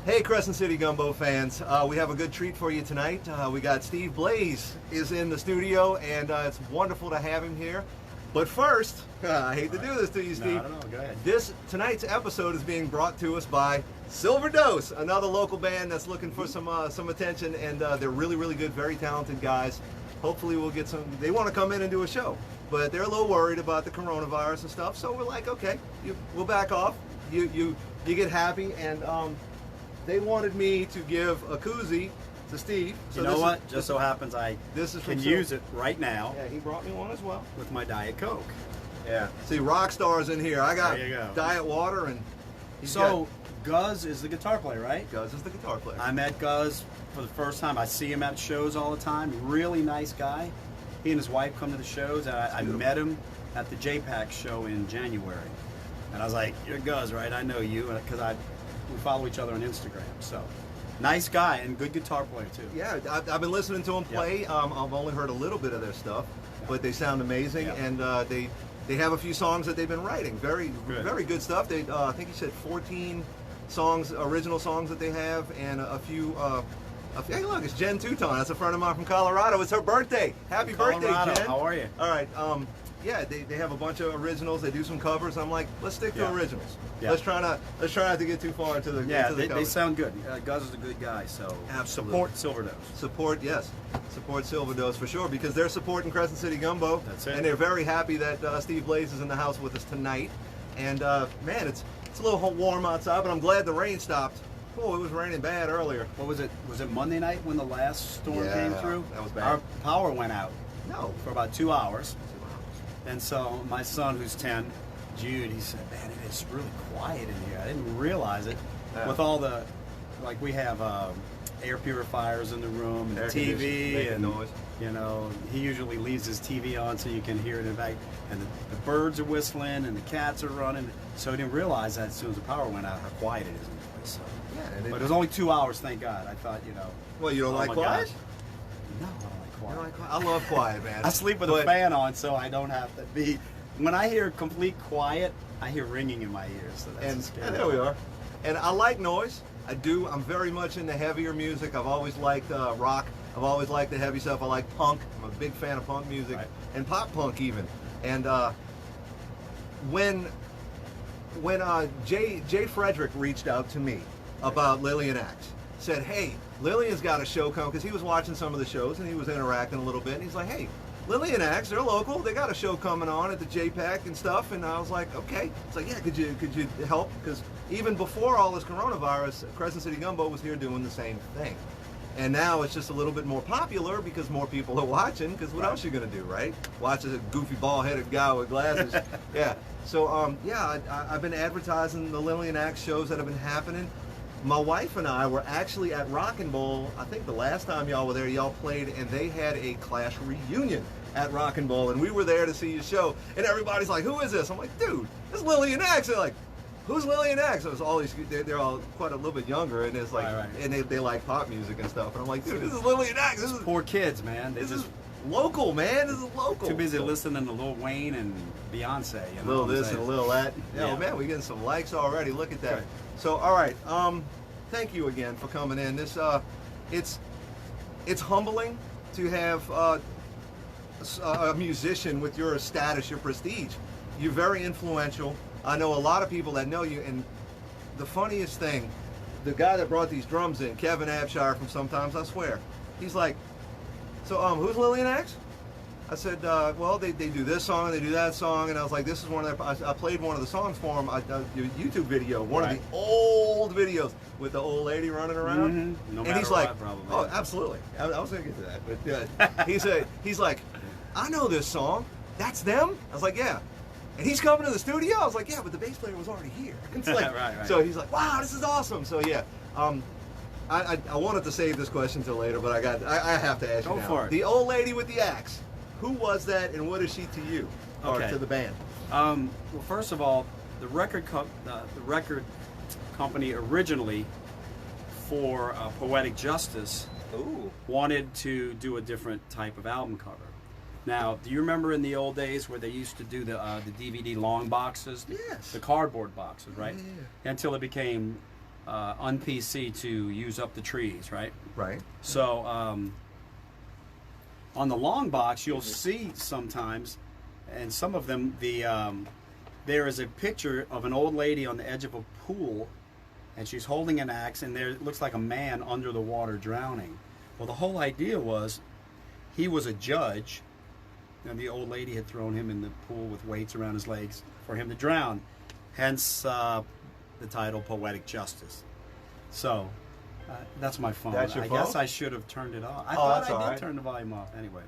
Hey, Crescent City Gumbo fans, we have a good treat for you tonight. We got Steve Blaze is in the studio, and it's wonderful to have him here. But first, I hate to do this to you, Steve. No, I don't know. Go ahead. Tonight's episode is being brought to us by Silver Dose, another local band that's looking for some attention, and they're really, really good, very talented guys. Hopefully, we'll get some. They want to come in and do a show, but they're a little worried about the coronavirus and stuff. So we're like, okay, we'll back off. You get happy, and they wanted me to give a koozie to Steve. So you know what? Just so happens I can use it right now. Yeah, he brought me one as well. With my Diet Coke. Yeah. See, rock stars in here. I got there you go. Diet Water, and Guz is the guitar player, right? Guz is the guitar player. I met Guz for the first time. I see him at shows all the time. Really nice guy. He and his wife come to the shows. I met him at the JPAC show in January. And I was like, "You're Guz, right? I know you," because we follow each other on Instagram. So, nice guy and good guitar player too. Yeah, I've been listening to them play. Yep. I've only heard a little bit of their stuff, but they sound amazing, Yep. and they have a few songs that they've been writing. Very good stuff. They I think you said 14 songs, original songs that they have, and a few. Hey, look, it's Jen Touton. That's a friend of mine from Colorado. It's her birthday. Happy birthday, Jen. How are you? All right. Yeah, they have a bunch of originals. They do some covers. I'm like, let's stick to originals. Yeah. Let's try not to get too far into the they sound good. Guz is a good guy, so absolutely. Support Silver Dose. Support Silver Dose for sure, because they're supporting Crescent City Gumbo. That's it. And they're very happy that Steve Blaze is in the house with us tonight. And man, it's a little warm outside, but I'm glad the rain stopped. Oh, it was raining bad earlier. What was it? Was it Monday night when the last storm came through? That was bad. Our power went out. No. For about 2 hours. And so my son, who's 10, Jude, he said, "Man, it is really quiet in here. I didn't realize it." Yeah. With all the, like we have air purifiers in the room, and TV, and noise. You know, he usually leaves his TV on so you can hear it in the back. And the birds are whistling, and the cats are running. So he didn't realize that as soon as the power went out, how quiet it is in the place. So. Yeah, But it was only 2 hours, thank God. I thought, Well, you don't like quiet? Gosh. No, I don't like quiet. You don't like quiet? I love quiet, man. I sleep with a fan on, so I don't have to be. When I hear complete quiet, I hear ringing in my ears. So that's scary. And there we are. And I like noise. I do. I'm very much into heavier music. I've always liked rock. I've always liked the heavy stuff. I like punk. I'm a big fan of punk music and pop punk even. And when Jay Frederick reached out to me about Lillian Axe, said, "Hey, Lillian's got a show coming," because he was watching some of the shows and he was interacting a little bit. And he's like, "Hey, Lillian Axe, they're local. They got a show coming on at the JPAC and stuff." And I was like, "Okay." It's like, "Yeah, could you help?" Because even before all this coronavirus, Crescent City Gumbo was here doing the same thing. And now it's just a little bit more popular because more people are watching. Because what else are you gonna do, right? Watch a goofy bald-headed guy with glasses. Yeah. So I've been advertising the Lillian Axe shows that have been happening. My wife and I were actually at Rockin' Bowl. I think the last time y'all were there, y'all played, and they had a Clash reunion at Rockin' Bowl, and we were there to see your show. And everybody's like, "Who is this?" I'm like, "Dude, this is Lillian Axe." They're like, "Who's Lillian Axe?" It was all these. They're all quite a little bit younger, and it's like, and they like pop music and stuff. And I'm like, "Dude, this is Lillian Axe. This is poor kids, man. This is local, man. This is local." Too busy listening to Lil Wayne and Beyonce. A little this and a little that. Yeah, man, we're getting some likes already. Look at that. Okay. So, all right. Thank you again for coming in. This it's humbling to have a musician with your status, your prestige. You're very influential. I know a lot of people that know you, and the funniest thing, the guy that brought these drums in, Kevin Abshire from Sometimes I Swear, he's like, "So who's Lillian Axe?" I said, "Well, they do this song, they do that song," and I was like, "This is one of their." I played one of the songs for him, a YouTube video, one of the old videos with the old lady running around, No and matter he's like, what, probably. "Oh, absolutely." I was gonna get to that, but he's like, "I know this song. That's them." I was like, "Yeah." And he's coming to the studio. I was like, "Yeah, but the bass player was already here." It's like, So he's like, "Wow, this is awesome." So yeah, I wanted to save this question till later, but I have to ask you now. Go for it. The old lady with the axe. Who was that, and what is she to you, or to the band? Well, first of all, the record company originally for Poetic Justice wanted to do a different type of album cover. Now, do you remember in the old days where they used to do the DVD long boxes? Yes. The cardboard boxes, right? Yeah. Until it became un-PC to use up the trees, right? Right. So on the long box, you'll see sometimes, and some of them, there is a picture of an old lady on the edge of a pool, and she's holding an axe, and there it looks like a man under the water drowning. Well, the whole idea was he was a judge, and the old lady had thrown him in the pool with weights around his legs for him to drown. Hence the title Poetic Justice. So that's my phone. That's your I phone? guess I should have turned it off. I Oh, thought that's I all did right. turn the volume off. Anyway,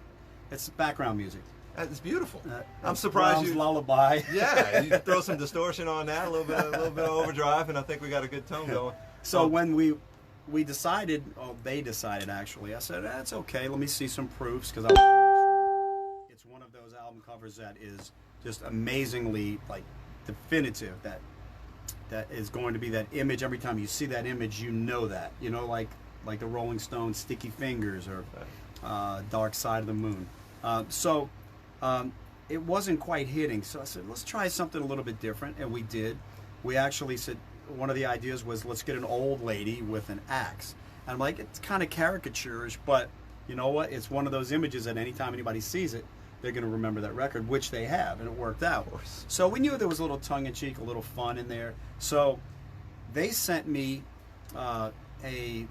it's background music. It's beautiful. I'm That's surprised Brahms' you. Lullaby. Yeah, you throw some distortion on that, a little bit of overdrive, and I think we got a good tone going. So when we decided, they decided actually, I said, that's okay, let me see some proofs, because I want to make sure it's one of those album covers that is just amazingly like definitive, that is going to be that image. Every time you see that image, you know that, you know, like the Rolling Stones' Sticky Fingers or Dark Side of the Moon. It wasn't quite hitting, so I said, let's try something a little bit different, and we did. We actually said, one of the ideas was, let's get an old lady with an axe. And I'm like, it's kind of caricaturish, but you know what? It's one of those images that anytime anybody sees it, they're going to remember that record, which they have, and it worked out. Of course. So we knew there was a little tongue-in-cheek, a little fun in there. So they sent me a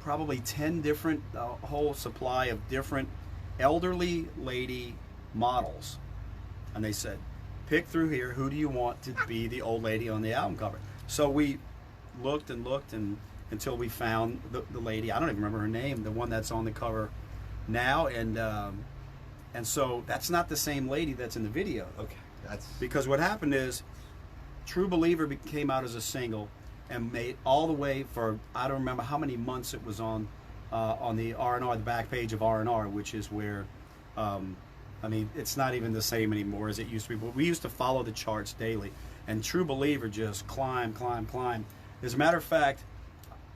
probably 10 different, whole supply of different elderly lady models. And they said, pick through here, who do you want to be the old lady on the album cover? So we looked and looked until we found the lady. I don't even remember her name, the one that's on the cover now. And so that's not the same lady that's in the video. Okay, that's Because what happened is, True Believer came out as a single and made all the way for, I don't remember how many months it was on the R&R, the back page of R&R, which is where, I mean, it's not even the same anymore as it used to be, but we used to follow the charts daily, and True Believer just climbed. As a matter of fact,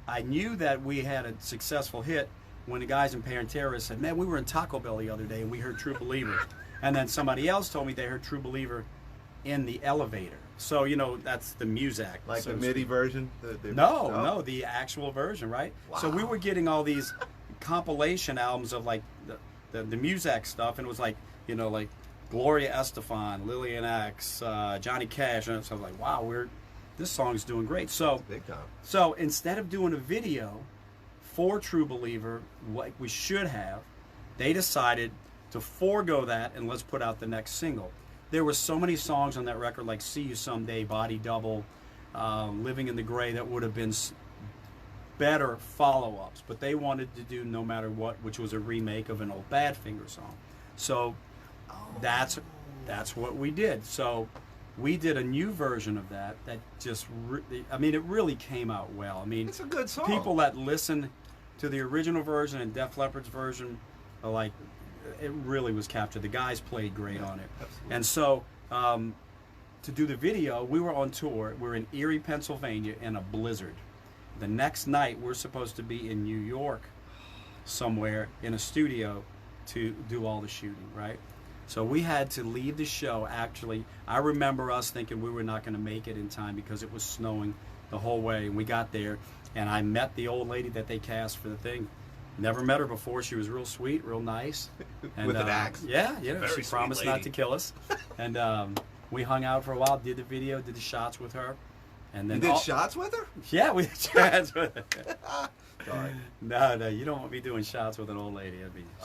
I knew that we had a successful hit when the guys in Pantera said, man, we were in Taco Bell the other day and we heard True Believer. And then somebody else told me they heard True Believer in the elevator. So, you know, that's the Muzak. like so the to MIDI speak. version. No, the actual version, right? So we Wow. were getting all these compilation albums of like the Muzak stuff, and it was like, you know, like Gloria Estefan, Lillian X, Johnny Cash, and so I was like, wow, this song's doing great. So Big time. so instead of doing a video for True Believer, like we should have, they decided to forego that and let's put out the next single. There were so many songs on that record, like See You Someday, Body Double, Living in the Gray, that would have been better follow-ups, but they wanted to do No Matter What, which was a remake of an old Badfinger song. So that's what we did. So we did a new version of that just, I mean, it really came out well. I mean, It's a good song. people that listen to the original version and Def Leppard's version are like, it really was captured. The guys played great on it. absolutely. And so to do the video, we were on tour. We're in Erie, Pennsylvania in a blizzard. The next night, we're supposed to be in New York somewhere in a studio to do all the shooting, right? So we had to leave the show. Actually, I remember us thinking we were not going to make it in time because it was snowing the whole way. And we got there, and I met the old lady that they cast for the thing. Never met her before. She was real sweet, real nice. And, With an axe. Yeah, Very she sweet promised lady. not to kill us. And we hung out for a while, did the video, did the shots with her. And then You did shots with her? Yeah, we did shots with her. Sorry. No, you don't want me doing shots with an old lady.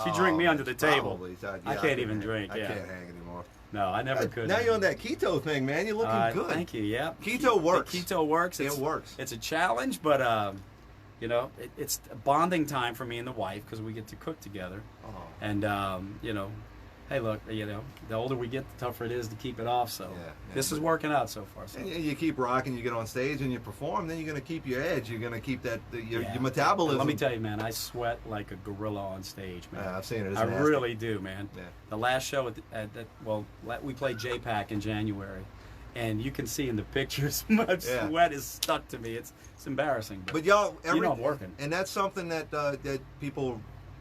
She'd drink me under the table. Probably. Yeah, I can't even drink. I Yeah. can't hang anymore. No, I never could. Now you're on that keto thing, man. You're looking good. Thank you. Yeah. Keto works. The keto works. It works. It's a challenge, but you know, it's a bonding time for me and the wife because we get to cook together. Oh. And you know, hey, look, you know, the older we get, the tougher it is to keep it off. So Yeah, this is working out so far. So. And you keep rocking, you get on stage and you perform, then you're going to keep your edge. You're going to keep that your Yeah. metabolism. Let me tell you, man, I sweat like a gorilla on stage, man. Yeah, I've seen it. It's I nasty. really do, man. Yeah. The last show we played JPAC in January, and you can see in the pictures much Yeah. sweat is stuck to me. It's embarrassing. But y'all, you know I'm working. and that's something that that people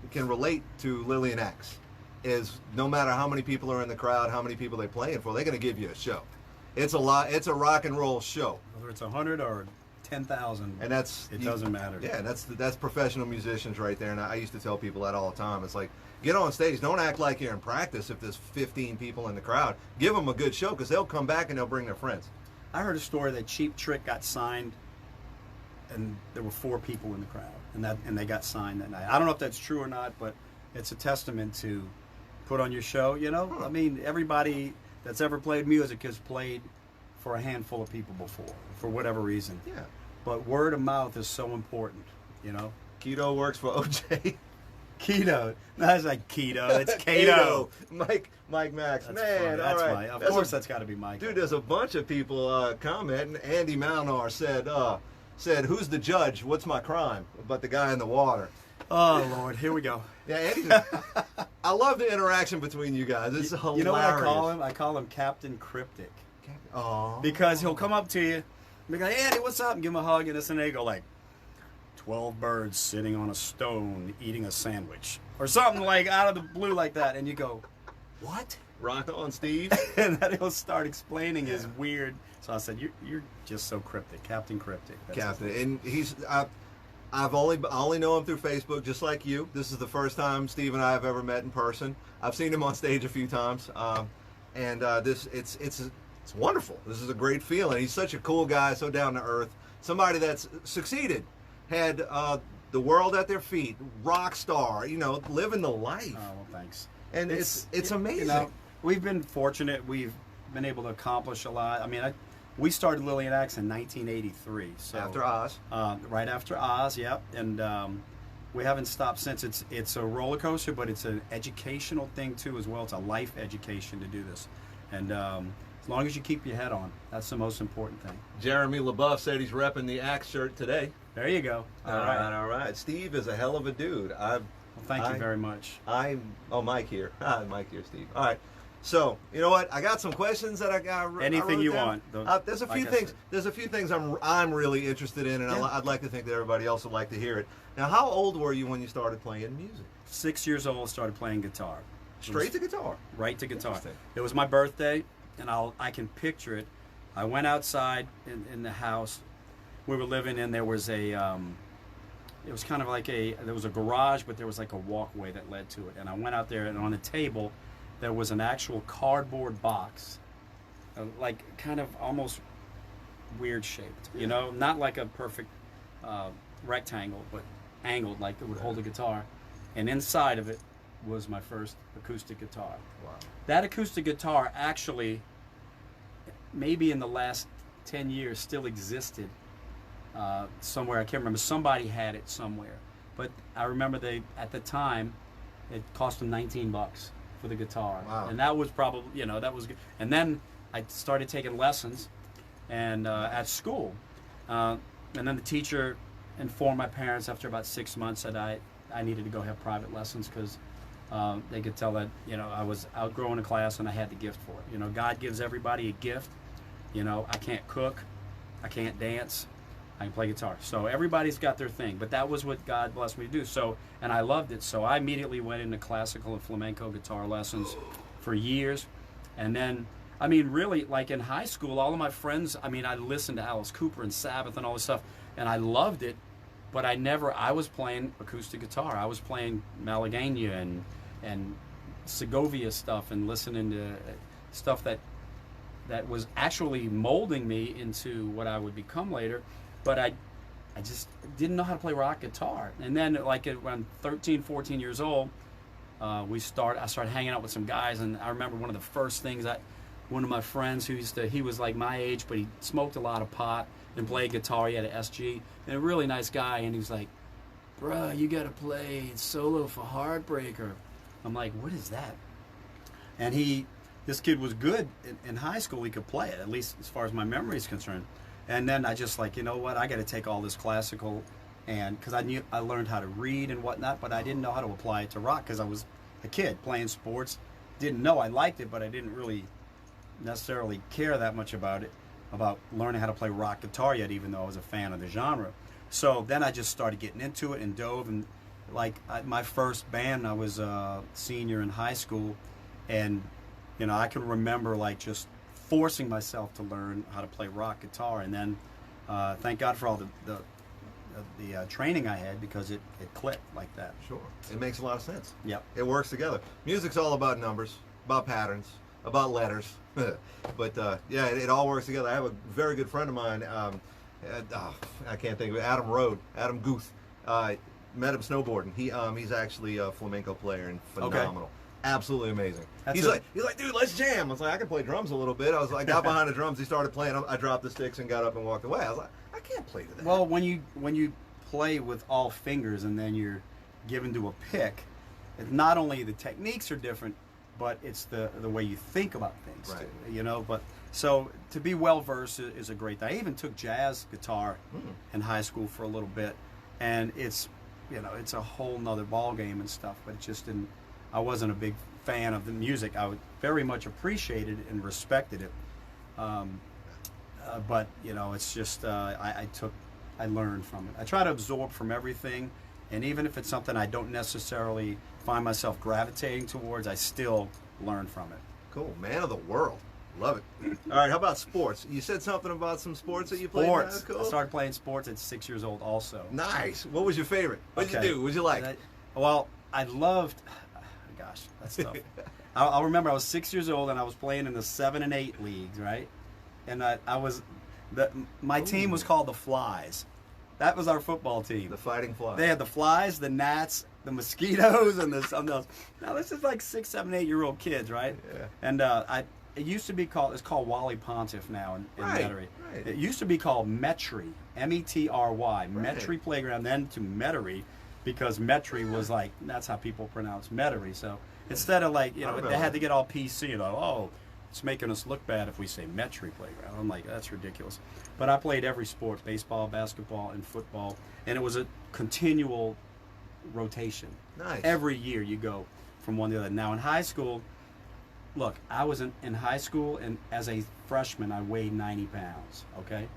can relate to Lillian X. Is no matter how many people are in the crowd, how many people they're playing for, they're going to give you a show. It's a lot. It's a rock and roll show. Whether it's 100 or 10,000. And that's It doesn't matter. Yeah, that's professional musicians right there. And I used to tell people that all the time. It's like, get on stage. Don't act like you're in practice. If there's 15 people in the crowd, give them a good show because they'll come back and they'll bring their friends. I heard a story that Cheap Trick got signed, and there were 4 people in the crowd, and they got signed that night. I don't know if that's true or not, but it's a testament to put on your show. You know, I mean, everybody that's ever played music has played for a handful of people before, for whatever reason. Yeah. But word of mouth is so important. You know. Keto works for OJ. Keto. No, that's like keto. It's Kato. Mike Max. That's Man, funny. all That's right. Of course, that's got to be Mike. Dude, there's a bunch of people commenting. Andy Malnar said, "Who's the judge? What's my crime?" But the guy in the water. Oh Lord, here we go. Yeah, Andy. I love the interaction between you guys. It's hilarious. You know what I call him? I call him Captain Cryptic. Oh. Because he'll come up to you and be like, Andy, what's up? And give him a hug and this and they go like, 12 birds sitting on a stone eating a sandwich. Or something like out of the blue like that. And you go, what? Rock on, Steve. And then he'll start explaining his weird. So I said, you're just so cryptic. Captain Cryptic. That's Captain. And I only know him through Facebook, just like you. This is the first time Steve and I have ever met in person. I've seen him on stage a few times. It's wonderful. This is a great feeling. He's such a cool guy, so down to earth. Somebody that's succeeded, had the world at their feet, rock star. You know, living the life. Oh well, thanks. And it's amazing. You know, we've been fortunate. We've been able to accomplish a lot. I mean, we started Lillian Axe in 1983. So after Oz. Right after Oz, yep. And we haven't stopped since. It's a roller coaster, but it's an educational thing too as well. It's a life education to do this. And as long as you keep your head on, that's the most important thing. Jeremy LaBeouf said he's repping the Axe shirt today. There you go. All right. Steve is a hell of a dude. Well, thank you very much. Mike here. Mike here, Steve. All right. So, you know what? I got some questions that I got. Anything you want. There's a few things. There's a few things I'm really interested in, and I'd like to think that everybody else would like to hear it. Now, how old were you when you started playing music? 6 years old, started playing guitar. Straight to guitar. Right to guitar. It was my birthday, and I can picture it. I went outside in the house we were living in. There was it was kind of like there was a garage, but there was like a walkway that led to it. And I went out there, and on a table, there was an actual cardboard box, like kind of almost weird shaped, you know, not like a perfect rectangle, but angled like it would hold a guitar. And inside of it was my first acoustic guitar. Wow. That acoustic guitar actually, maybe in the last 10 years, still existed somewhere. I can't remember. Somebody had it somewhere. But I remember at the time, it cost them $19 for the guitar. Wow. And that was probably, you know, that was good. And then I started taking lessons and at school. And then the teacher informed my parents after about 6 months that I needed to go have private lessons because they could tell that, you know, I was outgrowing a class and I had the gift for it. You know, God gives everybody a gift. You know, I can't cook, I can't dance, I can play guitar. So everybody's got their thing, but that was what God blessed me to do. So, and I loved it. So I immediately went into classical and flamenco guitar lessons for years. And then, I mean, really, like in high school, all of my friends, I mean, I listened to Alice Cooper and Sabbath and all this stuff, and I loved it, but I was playing acoustic guitar. I was playing Malagueña and Segovia stuff and listening to stuff that was actually molding me into what I would become later, but I just didn't know how to play rock guitar. And then like when 13, 14 years old, I started hanging out with some guys, and I remember one of the first things one of my friends he was like my age, but he smoked a lot of pot and played guitar. He had an SG, and a really nice guy, and he was like, bruh, you gotta play solo for Heartbreaker. I'm like, what is that? And this kid was good in high school. He could play it, at least as far as my memory is concerned. And then I just like, you know what? I got to take all this classical, and because I learned how to read and whatnot, but I didn't know how to apply it to rock because I was a kid playing sports. Didn't know I liked it, but I didn't really necessarily care that much about learning how to play rock guitar yet, even though I was a fan of the genre. So then I just started getting into it and dove. And like my first band, I was a senior in high school, and you know, I can remember like just forcing myself to learn how to play rock guitar. And then thank God for all the training I had, because it clicked like that. Sure. It makes a lot of sense. Yep. It works together. Music's all about numbers, about patterns, about letters. But yeah, it all works together. I have a very good friend of mine. I can't think of it. Adam Rode, Adam Guth. Met him snowboarding. He's actually a flamenco player and phenomenal. Absolutely amazing. He's like, dude, let's jam. I was like, I can play drums a little bit. I got behind the drums. He started playing. I dropped the sticks and got up and walked away. I was like, I can't play to that. Well, when you play with all fingers and then you're given to a pick, it's not only the techniques are different, but it's the way you think about things, right. too, you know. But so to be well versed is a great thing. I even took jazz guitar in high school for a little bit, and it's a whole nother ball game and stuff. But it just didn't. I wasn't a big fan of the music. I would very much appreciated and respected it, but it's just I learned from it. I try to absorb from everything, and even if it's something I don't necessarily find myself gravitating towards, I still learn from it. Cool. Man of the world. Love it. All right, how about sports? You said something about some sports that you played? Sports. Cool. I started playing sports at 6 years old also. Nice. What was your favorite? What did you do? What did you like? I loved, gosh, that's tough. I'll remember I was 6 years old and I was playing in the 7 and 8 leagues, right? And my team was called the Flies. That was our football team. The Fighting Flies. They had the Flies, the Gnats, the Mosquitoes, and something else. Now this is like 6, 7, 8-year-old kids, right? Yeah. And it used to be called. It's called Wally Pontiff now in Metairie. Right. It used to be called Metairie, Metry, Right. Metairie Playground, then to Metairie, because Metairie was like that's how people pronounce Metairie. So instead of like they had to get all PC, it's making us look bad if we say Metairie Playground. I'm like, that's ridiculous. But I played every sport: baseball, basketball, and football, and it was a continual rotation. Nice. Every year you go from one to the other. Now in high school, look, I was in high school, and as a freshman, I weighed 90 pounds. Okay,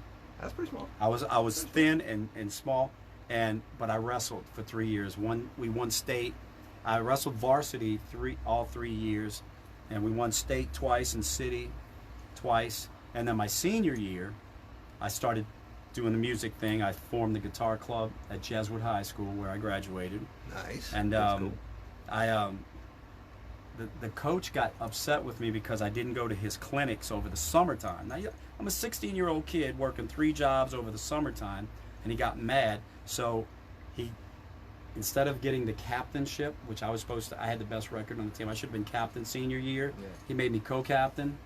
That's pretty small. I was thin and small, but I wrestled for 3 years. We won state. I wrestled varsity all 3 years, and we won state twice and city twice. And then my senior year, I started doing the music thing. I formed the guitar club at Jesuit High School where I graduated. Nice. And That's cool. The coach got upset with me because I didn't go to his clinics over the summertime. Now, I'm a 16-year-old kid working 3 jobs over the summertime, and he got mad. So he, instead of getting the captainship, which I was supposed to, I had the best record on the team. I should have been captain senior year. Yeah. He made me co-captain.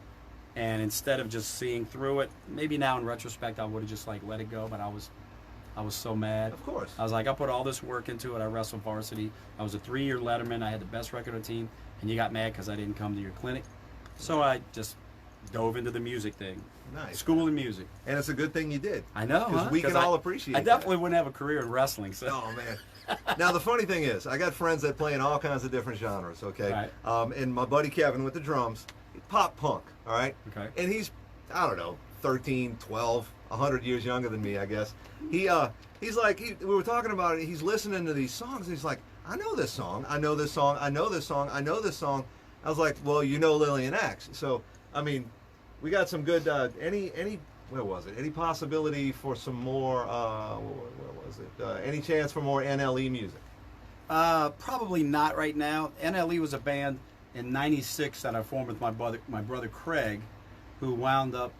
And instead of just seeing through it, maybe now in retrospect I would have just let it go, but I was so mad. Of course. I was like, I put all this work into it. I wrestled varsity. I was a 3-year letterman. I had the best record on the team, and you got mad because I didn't come to your clinic. So I just dove into the music thing. Nice. School and music. And it's a good thing you did. I know, Because we can all appreciate I definitely wouldn't have a career in wrestling. So. Oh, man. Now, the funny thing is, I got friends that play in all kinds of different genres, okay? Right. And my buddy Kevin with the drums, pop punk, all right? Okay. And he's, I don't know, 13, 12, 100 years younger than me, I guess. He's like, we were talking about it, he's listening to these songs, and he's like, I know this song, I know this song, I know this song, I know this song. I was like, well, you know Lillian Axe. So, I mean, we got some good, where was it? Any possibility for some more, where was it? Any chance for more NLE music? Probably not right now. NLE was a band in '96 that I formed with my brother Craig, who wound up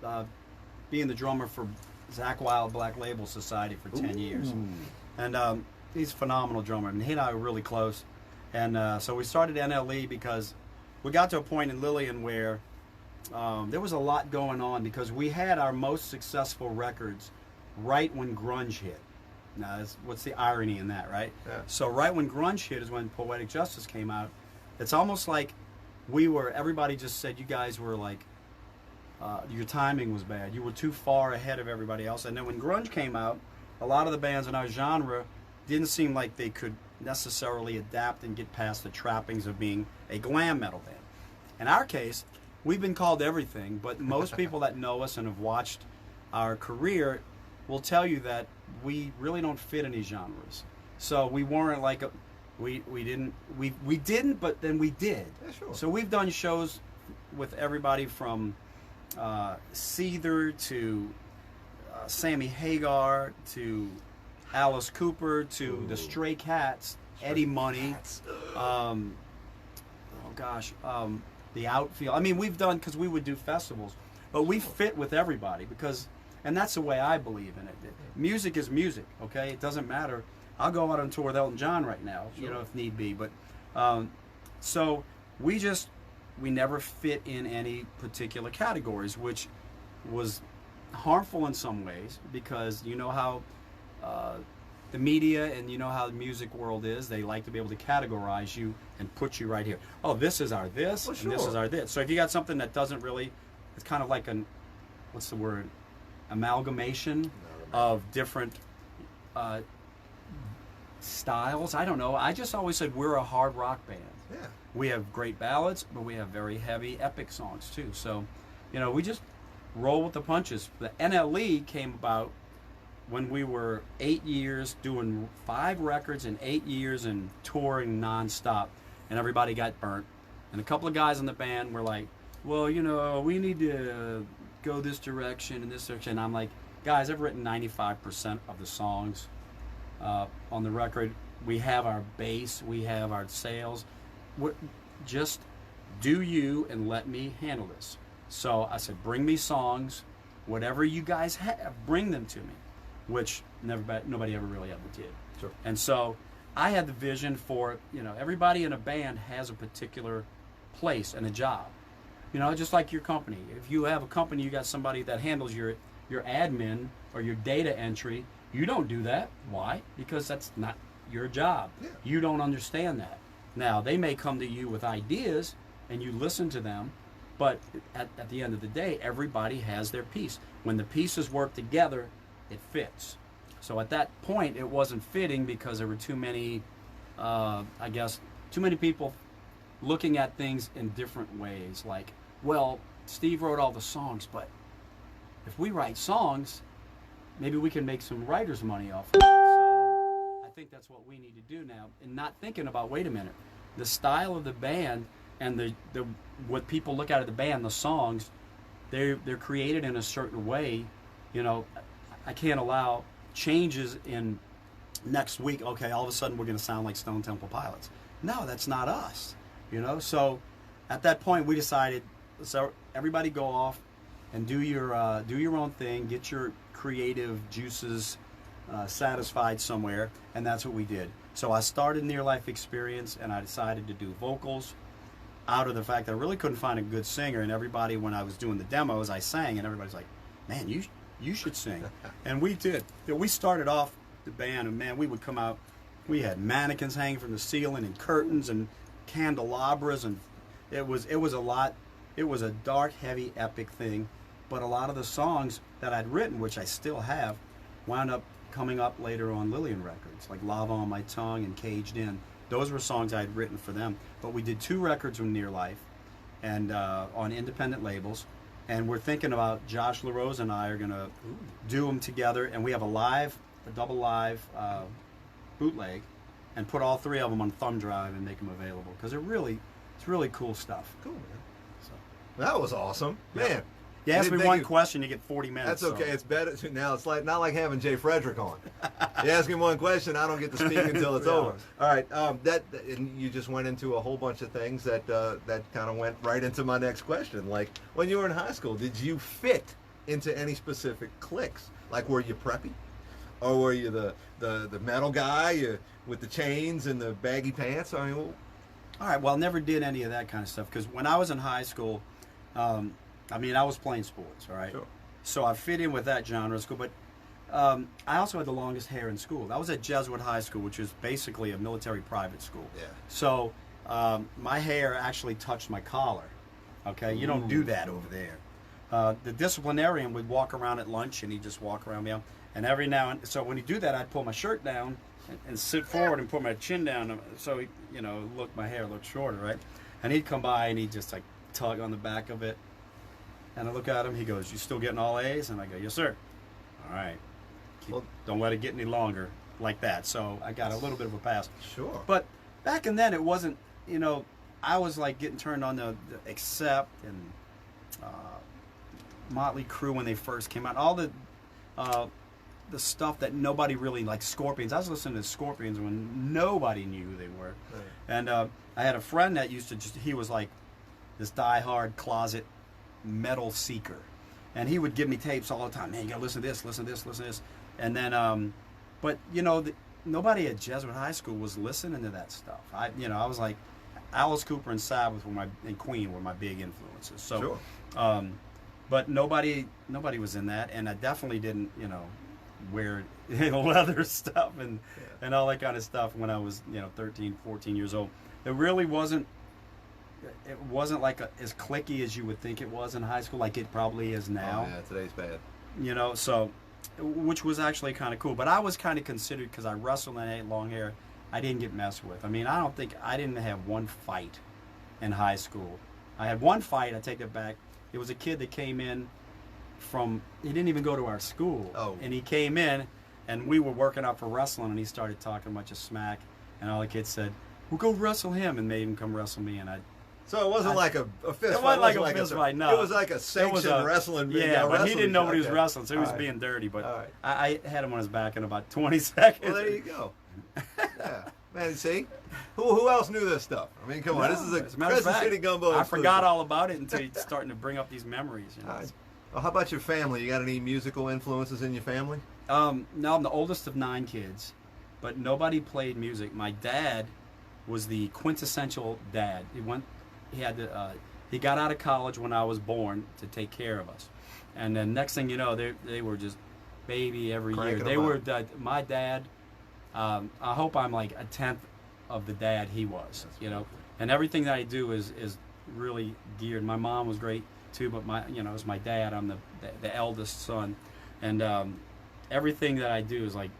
being the drummer for Zakk Wylde Black Label Society for 10 years. And he's a phenomenal drummer, and he and I were really close. And so we started NLE because we got to a point in Lillian where there was a lot going on, because we had our most successful records right when grunge hit. Now, what's the irony in that, right? Yeah. So right when grunge hit is when Poetic Justice came out. It's almost like everybody just said you guys were like, your timing was bad. You were too far ahead of everybody else. And then when grunge came out, a lot of the bands in our genre didn't seem like they could necessarily adapt and get past the trappings of being a glam metal band. In our case, we've been called everything, but most people that know us and have watched our career will tell you that we really don't fit any genres. So we weren't like we didn't, but then we did. Yeah, sure. So we've done shows with everybody from Seether to Sammy Hagar to Alice Cooper to the Stray Cats, Eddie Money, the Outfield. I mean, we've done, because we would do festivals, but we fit with everybody because, and that's the way I believe in it. Music is music, okay? It doesn't matter. I'll go out on tour with Elton John right now, if need be. But so we never fit in any particular categories, which was harmful in some ways because you know how the media and you know how the music world is. They like to be able to categorize you and put you right here. Oh, this is our this, and this is our this. So if you got something that doesn't really, it's kind of like what's the word? Amalgamation of different styles. I don't know. I just always said we're a hard rock band. Yeah. We have great ballads, but we have very heavy, epic songs too. So, we just roll with the punches. The NLE came about when we were 8 years doing 5 records in 8 years and touring nonstop, and everybody got burnt. And a couple of guys in the band were like, well, we need to go this direction and this direction. And I'm like, guys, I've written 95% of the songs on the record. We have our bass, we have our sales. Just do you and let me handle this. So I said, bring me songs, whatever you guys have, bring them to me, which nobody ever really ever did. Sure. And so I had the vision for, everybody in a band has a particular place and a job. Just like your company. If you have a company, you got somebody that handles your admin or your data entry. You don't do that. Why? Because that's not your job. Yeah. You don't understand that. Now, they may come to you with ideas, and you listen to them, but at the end of the day, everybody has their piece. When the pieces work together, it fits. So at that point, it wasn't fitting because there were too many people looking at things in different ways. Like, well, Steve wrote all the songs, but if we write songs, maybe we can make some writer's money off of it. So I think that's what we need to do now, and not thinking about, wait a minute, the style of the band and the what people look at of the band, the songs, they're created in a certain way. I can't allow changes in next week. Okay, all of a sudden we're going to sound like Stone Temple Pilots. No, that's not us. So at that point we decided, so everybody go off and do your own thing, get your creative juices satisfied somewhere, and that's what we did. So I started Near Life Experience, and I decided to do vocals out of the fact that I really couldn't find a good singer, and everybody, when I was doing the demos, I sang, and everybody's like, man, you should sing. And we did. We started off the band, and man, we would come out, we had mannequins hanging from the ceiling and curtains and candelabras, and it was a lot. It was a dark, heavy, epic thing, but a lot of the songs that I'd written, which I still have, wound up coming up later on Lillian Records, like Lava on My Tongue and Caged In. Those were songs I had written for them. But we did 2 records with Near Life, and on independent labels, and we're thinking about, Josh LaRose and I are going to do them together, and we have a double live bootleg, and put all 3 of them on thumb drive and make them available, because it's really cool stuff. Cool, man. So, That was awesome. Man. you ask me one question, you get 40 minutes. That's okay. So. It's better now. It's like not like having Jay Frederick on. You ask him one question, I don't get to speak until it's over. All right. And you just went into a whole bunch of things that kind of went right into my next question. Like, when you were in high school, did you fit into any specific cliques? Like, were you preppy, or were you the metal guy with the chains and the baggy pants? I mean, all right. Well, I never did any of that kind of stuff, because when I was in high school, I was playing sports, all right? Sure. So I fit in with that genre of school, but I also had the longest hair in school. I was at Jesuit High School, which is basically a military private school. Yeah. So my hair actually touched my collar, okay? You don't do that over there. The disciplinarian would walk around at lunch, and he'd just walk around me, and every now and so when he'd do that, I'd pull my shirt down and sit forward and put my chin down, so my hair looked shorter, right? And he'd come by, and he'd just like tug on the back of it. And I look at him, he goes, you still getting all A's? And I go, yes, sir. All right. Don't let it get any longer like that. So I got a little bit of a pass. Sure. But back in then, it wasn't, I was like getting turned on the Accept and Motley Crue when they first came out. All the the stuff that nobody really, like Scorpions. I was listening to Scorpions when nobody knew who they were. Right. And I had a friend that used to he was like this diehard closet metal seeker. And he would give me tapes all the time. Man, you gotta listen to this, listen to this, listen to this. And then, but you know, nobody at Jesuit High School was listening to that stuff. I was like, Alice Cooper and Sabbath and Queen were my big influences. So, Sure. But nobody was in that, and I definitely didn't, wear leather stuff and all that kind of stuff when I was 13, 14 years old. It really wasn't like as cliquey as you would think it was in high school, like it probably is now. Oh, yeah, today's bad. So which was actually kind of cool, but I was kind of considered, because I wrestled and I had long hair, I didn't get messed with. I mean, I didn't have one fight in high school. I had one fight, I take it back. It was a kid that came in he didn't even go to our school. Oh. And he came in, and we were working out for wrestling, and he started talking a bunch of smack, and all the kids said, well, go wrestle him, and made him come wrestle me, and So it wasn't like a fist fight. It wasn't like a fist fight, no. It was like a sanctioned wrestling. Yeah, but he didn't know what he was Okay. wrestling, so he was All right. being dirty. But All right. I had him on his back in about 20 seconds. Well, there you go. Yeah, man. See, who else knew this stuff? I mean, come on, this is a As matter of Crescent fact, City Gumbo. I exclusive. forgot all about it until you're starting to bring up these memories. All right. Well, how about your family? You got any musical influences in your family? No, I'm the oldest of 9 kids, but nobody played music. My dad was the quintessential dad. He got out of college when I was born to take care of us, and then next thing you know, they were just baby every Cranking year. them out. My dad. I hope I'm like a 10th of the dad he was. And everything that I do is really geared. My mom was great too, but as my dad, I'm the eldest son, and everything that I do is like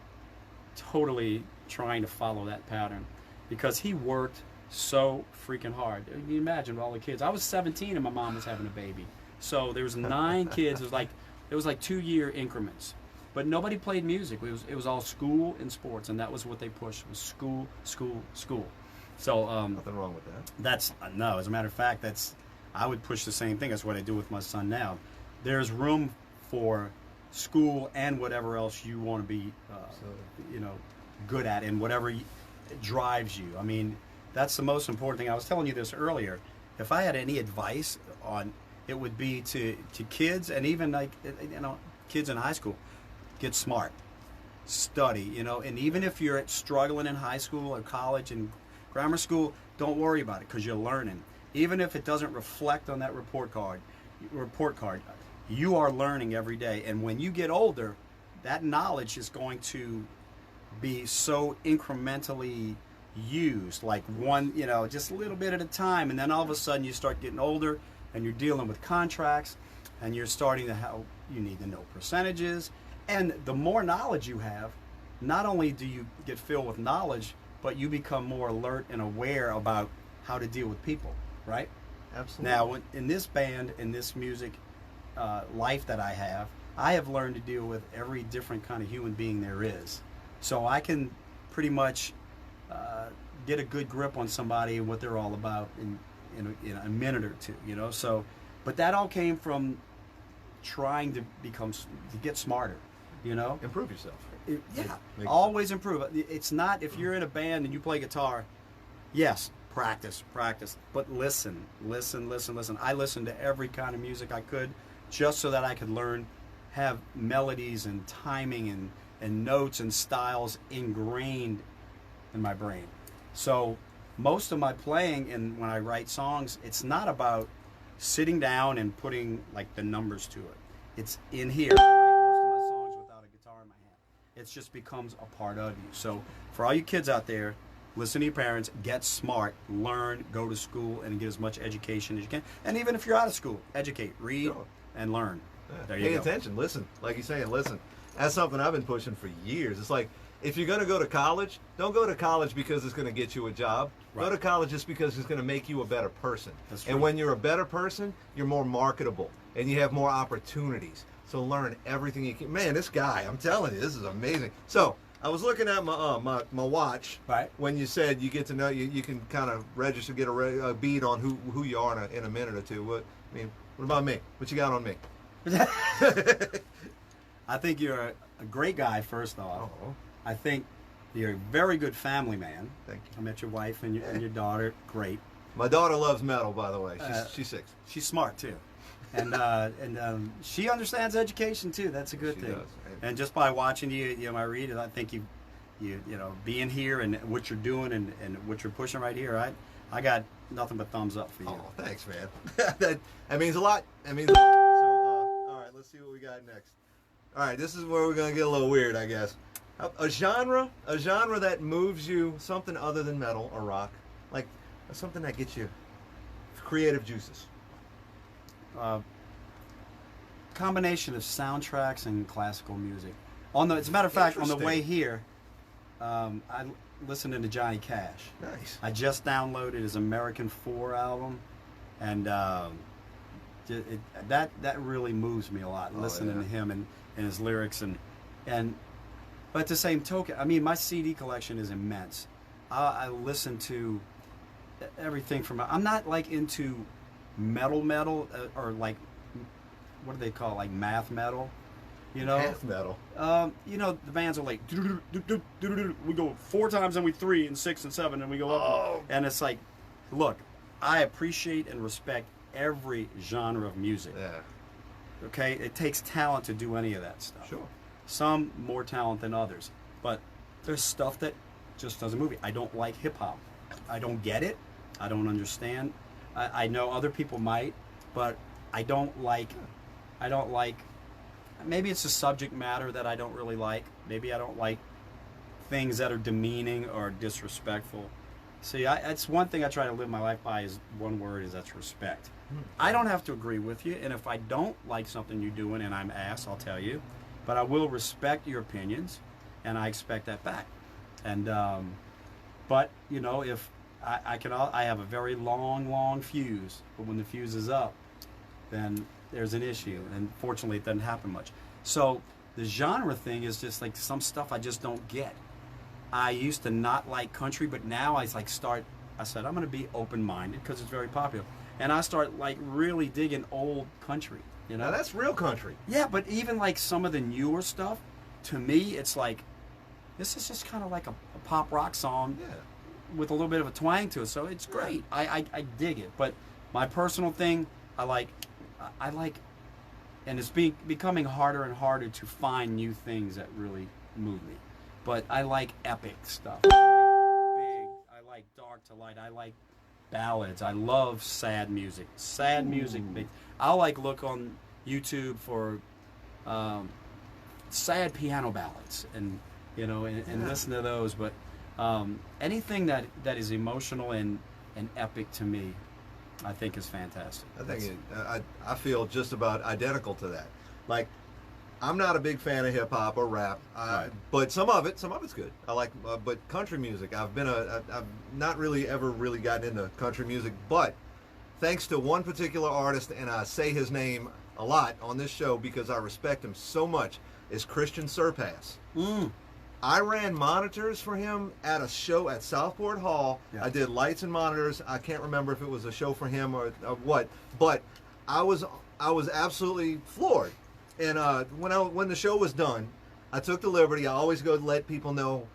totally trying to follow that pattern, because he worked so freaking hard. You imagine all the kids. I was 17 and my mom was having a baby, so there was 9 kids. It was like 2-year increments, but nobody played music. It was all school and sports, and that was what they pushed, was school, school, school. So Nothing wrong with that. that's no. As a matter of fact, I would push the same thing. That's what I do with my son now. There's room for school and whatever else you want to be, good at, and whatever drives you. I mean, that's the most important thing. I was telling you this earlier. If I had any advice on, it would be to kids, and even like kids in high school, get smart, study. And even if you're struggling in high school or college and grammar school, don't worry about it, because you're learning. Even if it doesn't reflect on that report card, you are learning every day. And when you get older, that knowledge is going to be so incrementally used, like one, just a little bit at a time. And then all of a sudden you start getting older, and you're dealing with contracts, and you're starting to you need to know percentages. And the more knowledge you have, not only do you get filled with knowledge, but you become more alert and aware about how to deal with people, right? Absolutely. Now, in this band, in this music life that I have learned to deal with every different kind of human being there is. So I can pretty much get a good grip on somebody and what they're all about in a minute or two, So, but that all came from trying to get smarter, Improve yourself. Make always improve. It's not, if you're in a band and you play guitar, yes, practice, but listen. I listened to every kind of music I could, just so that I could learn, have melodies and timing and notes and styles ingrained in my brain. So most of my playing, and when I write songs, it's not about sitting down and putting like the numbers to it. It's in here. I write most of my songs without a guitar in my hand. It just becomes a part of you. So for all you kids out there, listen to your parents, get smart, learn, go to school, and get as much education as you can. And even if you're out of school, educate, read, Sure. and learn. Yeah. There you Pay go. attention. Listen. Like you're saying, listen. That's something I've been pushing for years. It's like, if you're going to go to college, don't go to college because it's going to get you a job. Right. Go to college just because it's going to make you a better person. That's and right. when you're a better person, you're more marketable and you have more opportunities. So learn everything you can. Man, this guy, I'm telling you, this is amazing. So I was looking at my watch. Right. When you said you get to know, you can kind of register, get a bead on who you are in a minute or two. What about me? What you got on me? I think you're a great guy, first off. Oh, I think you're a very good family man. thank I you. met your wife and your daughter. Great. My daughter loves metal, by the way. Uh, She's 6. She's smart too, and she understands education too. That's a good She thing. does. And just by watching you know, I read it. I think you know, being here and what you're doing and what you're pushing right here. I got nothing but thumbs up for you. Oh, thanks, man. that means a lot. That means a lot. So, all right, let's see what we got next. All right, this is where we're gonna get a little weird, I guess. A genre that moves you, something other than metal or rock, like something that gets you creative juices. Combination of soundtracks and classical music. As a matter of fact, on the way Interesting. here, I listened to Johnny Cash. Nice. I just downloaded his American 4 album, and that really moves me a lot. Oh, Listening yeah. to him and his lyrics but at the same token, I mean, my CD collection is immense. I listen to everything from. I'm not like into metal or like what do they call it, like math metal, you know? Death metal. You know, the bands are like we go 4 times and we 3 and 6 and 7 and we go up, Oh. and it's like, look, I appreciate and respect every genre of music. Yeah. Okay, it takes talent to do any of that stuff. Sure. Some more talent than others, but there's stuff that just doesn't move me. I don't like hip hop. I don't get it. I don't understand. I know other people might, but I don't like. Maybe it's the subject matter that I don't really like. Maybe I don't like things that are demeaning or disrespectful. See, that's one thing I try to live my life by is one word, is that's respect. I don't have to agree with you, and if I don't like something you're doing and I'm asked, I'll tell you. But I will respect your opinions, and I expect that back. And but you know, if I have a very long fuse, but when the fuse is up, then there's an issue, and fortunately it doesn't happen much. So the genre thing is just like some stuff I just don't get. I used to not like country, but now I said I'm going to be open-minded because it's very popular, and I start like really digging old country. You know, Now that's real country. yeah, but even like some of the newer stuff, to me, it's like this is just kind of like a pop rock song Yeah. with a little bit of a twang to it. So it's great. I dig it. But my personal thing, I like, and it's becoming harder and harder to find new things that really move me. But I like epic stuff. I like big. I like dark to light. I like ballads. I love sad music. Sad music. I'll like look on YouTube for sad piano ballads and and listen to those. But anything that is emotional and epic to me, I think is fantastic. I feel just about identical to that. Like, I'm not a big fan of hip hop or rap, Right. but some of it's good. I like, but country music. I've not really ever really gotten into country music, but thanks to one particular artist, and I say his name a lot on this show because I respect him so much, is Christian Surpass. I ran monitors for him at a show at Southport Hall. Yeah. I did lights and monitors. I can't remember if it was a show for him or what, but I was absolutely floored. And when the show was done, I took the liberty. I always go let people know,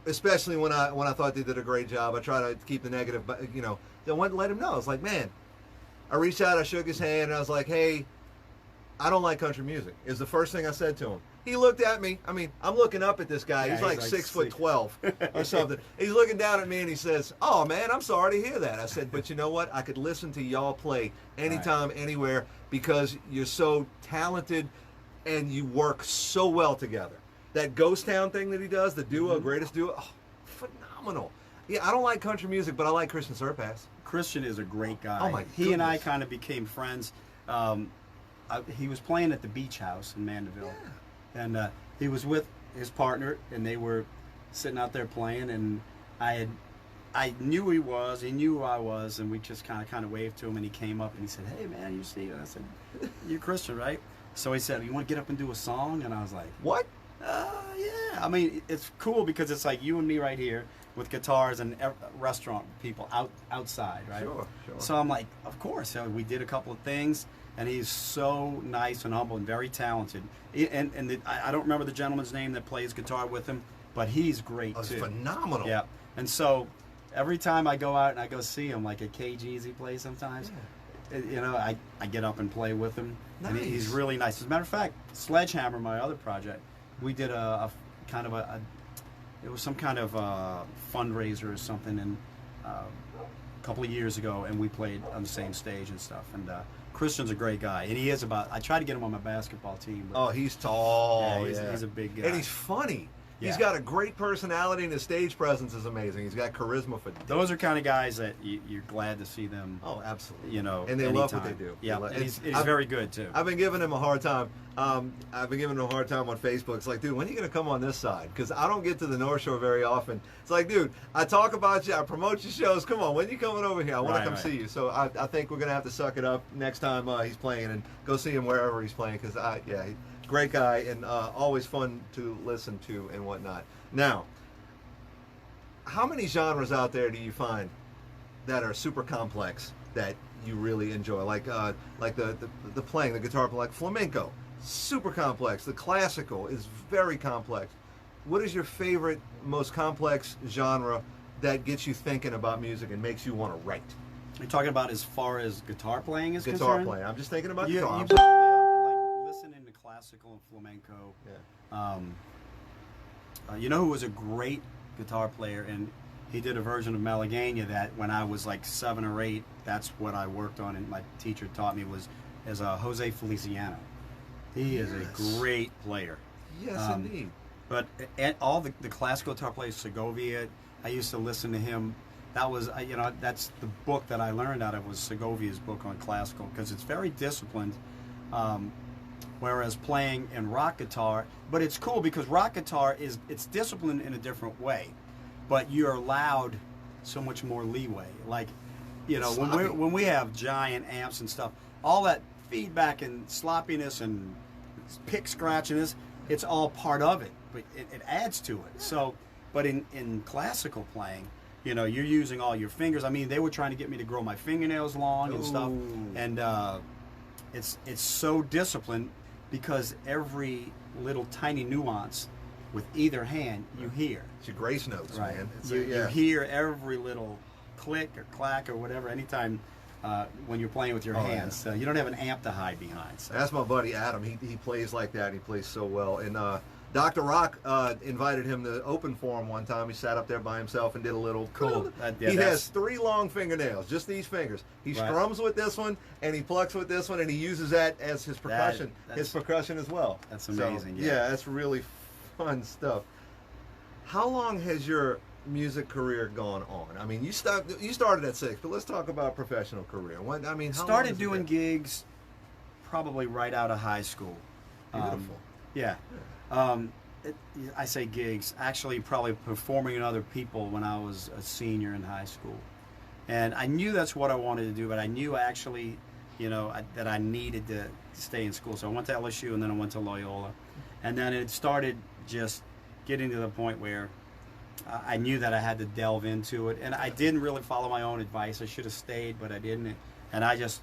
especially when I thought they did a great job. I try to keep the negative, but I went and let him know. I was like, man, I reached out, I shook his hand, and I was like, hey, I don't like country music, is the first thing I said to him. He looked at me. I mean, I'm looking up at this guy. Yeah, he's like he's like 6'12" or something. He's looking down at me and he says, oh man, I'm sorry to hear that. I said, but you know what? I could listen to y'all play anytime, anywhere, because you're so talented and you work so well together. That Ghost Town thing that he does, the duo, greatest duo, phenomenal. Yeah, I don't like country music, but I like Christian Surpass. Christian is a great guy. Oh, my He and I goodness. kind of became friends. He was playing at the Beach House in Mandeville, and he was with his partner, and they were sitting out there playing. And I knew he was, he knew who I was, and we just kind of waved to him. And he came up and he said, "Hey man, you Steve?" And I said, "You're Christian, right?" So he said, "You want to get up and do a song?" And I was like, What? yeah. I mean, it's cool because it's like you and me right here with guitars and restaurant people outside, right? Sure. So I'm like, of course. So we did a couple of things, and he's so nice and humble and very talented. I don't remember the gentleman's name that plays guitar with him, but he's great Oh, it's too. phenomenal. Yeah, and so every time I go out and I go see him, like at KG's he plays sometimes, you know, I get up and play with him, and he's Nice. really nice. As a matter of fact, Sledgehammer, my other project, we did a kind of it was some kind of fundraiser or something, and a couple of years ago, and we played on the same stage and stuff. And Christian's a great guy, and he is I tried to get him on my basketball team. But Oh, he's tall. yeah, he's a big guy. And he's funny. He's Yeah. got a great personality, and his stage presence is amazing. He's got charisma for Those are kind of guys that you're glad to see them. Oh, absolutely. You know, And they love what anytime. they do. Yeah, They love- and he's I've- very good too. I've been giving him a hard time. I've been giving him a hard time on Facebook. It's like, dude, when are you going to come on this side? Because I don't get to the North Shore very often. It's like, dude, I talk about you. I promote your shows. Come on, when are you coming over here? I want to come see you. So I think we're going to have to suck it up next time he's playing and go see him wherever he's playing. Because, great guy and always fun to listen to and whatnot. Now, how many genres out there do you find that are super complex that you really enjoy? Like the playing, the guitar, like flamenco, super complex. The classical is very complex. What is your favorite, most complex genre that gets you thinking about music and makes you want to write? You're talking about as far as guitar playing is Guitar concerned? playing. I'm just thinking about You guitar. probably like listening to classical and flamenco. Yeah. You know who was a great guitar player, and he did a version of Malagueña that when I was like 7 or 8, that's what I worked on, and my teacher taught me was Jose Feliciano. He is a great player. Yes, indeed. But all the classical guitar players, Segovia, I used to listen to him. That was, that's the book that I learned out of was Segovia's book on classical, because it's very disciplined. Whereas playing in rock guitar, but it's cool because rock guitar it's disciplined in a different way, but you're allowed so much more leeway. Like, when we have giant amps and stuff, all that feedback and sloppiness and pick scratchiness, it's all part of it, but it adds to it. So, but in classical playing, you're using all your fingers. I mean, they were trying to get me to grow my fingernails long and stuff, and it's so disciplined because every little tiny nuance with either hand you hear. It's your grace notes, Right. man. It's You hear every little click or clack or whatever anytime when you're playing with your hands. So you don't have an amp to hide behind. So. That's my buddy Adam. He plays like that. And he plays so well. And Dr. Rock invited him to open for him one time. He sat up there by himself and did a little Cool. He has 3 long fingernails, just these fingers. He strums with this one, and he plucks with this one, and he uses that as his percussion. His percussion as well. That's amazing. So, yeah, that's really fun stuff. How long has your music career gone on? I mean, you started at 6, but let's talk about professional career. How long Started has it doing been? gigs probably right out of high school. Beautiful. Yeah. I say gigs, actually probably performing in other people when I was a senior in high school. And I knew that's what I wanted to do, but I knew actually, that I needed to stay in school. So I went to LSU and then I went to Loyola. And then it started just getting to the point where I knew that I had to delve into it. And I didn't really follow my own advice. I should have stayed, but I didn't. And I just,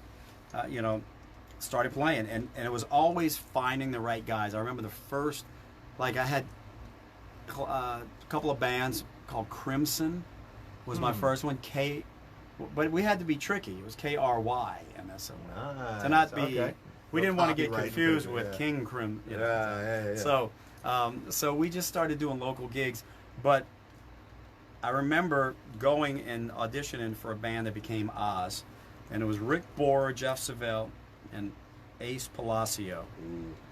started playing. And it was always finding the right guys. I remember the first, I had a couple of bands called Crimson was my first one. But we had to be tricky. It was KRYMSON. Nice. To not be, Okay. we didn't want to get Copyright confused infringement, with King Crim. Yeah. So we just started doing local gigs. But I remember going and auditioning for a band that became Oz. And it was Rick Borer, Jeff Savelle, and Ace Palacio.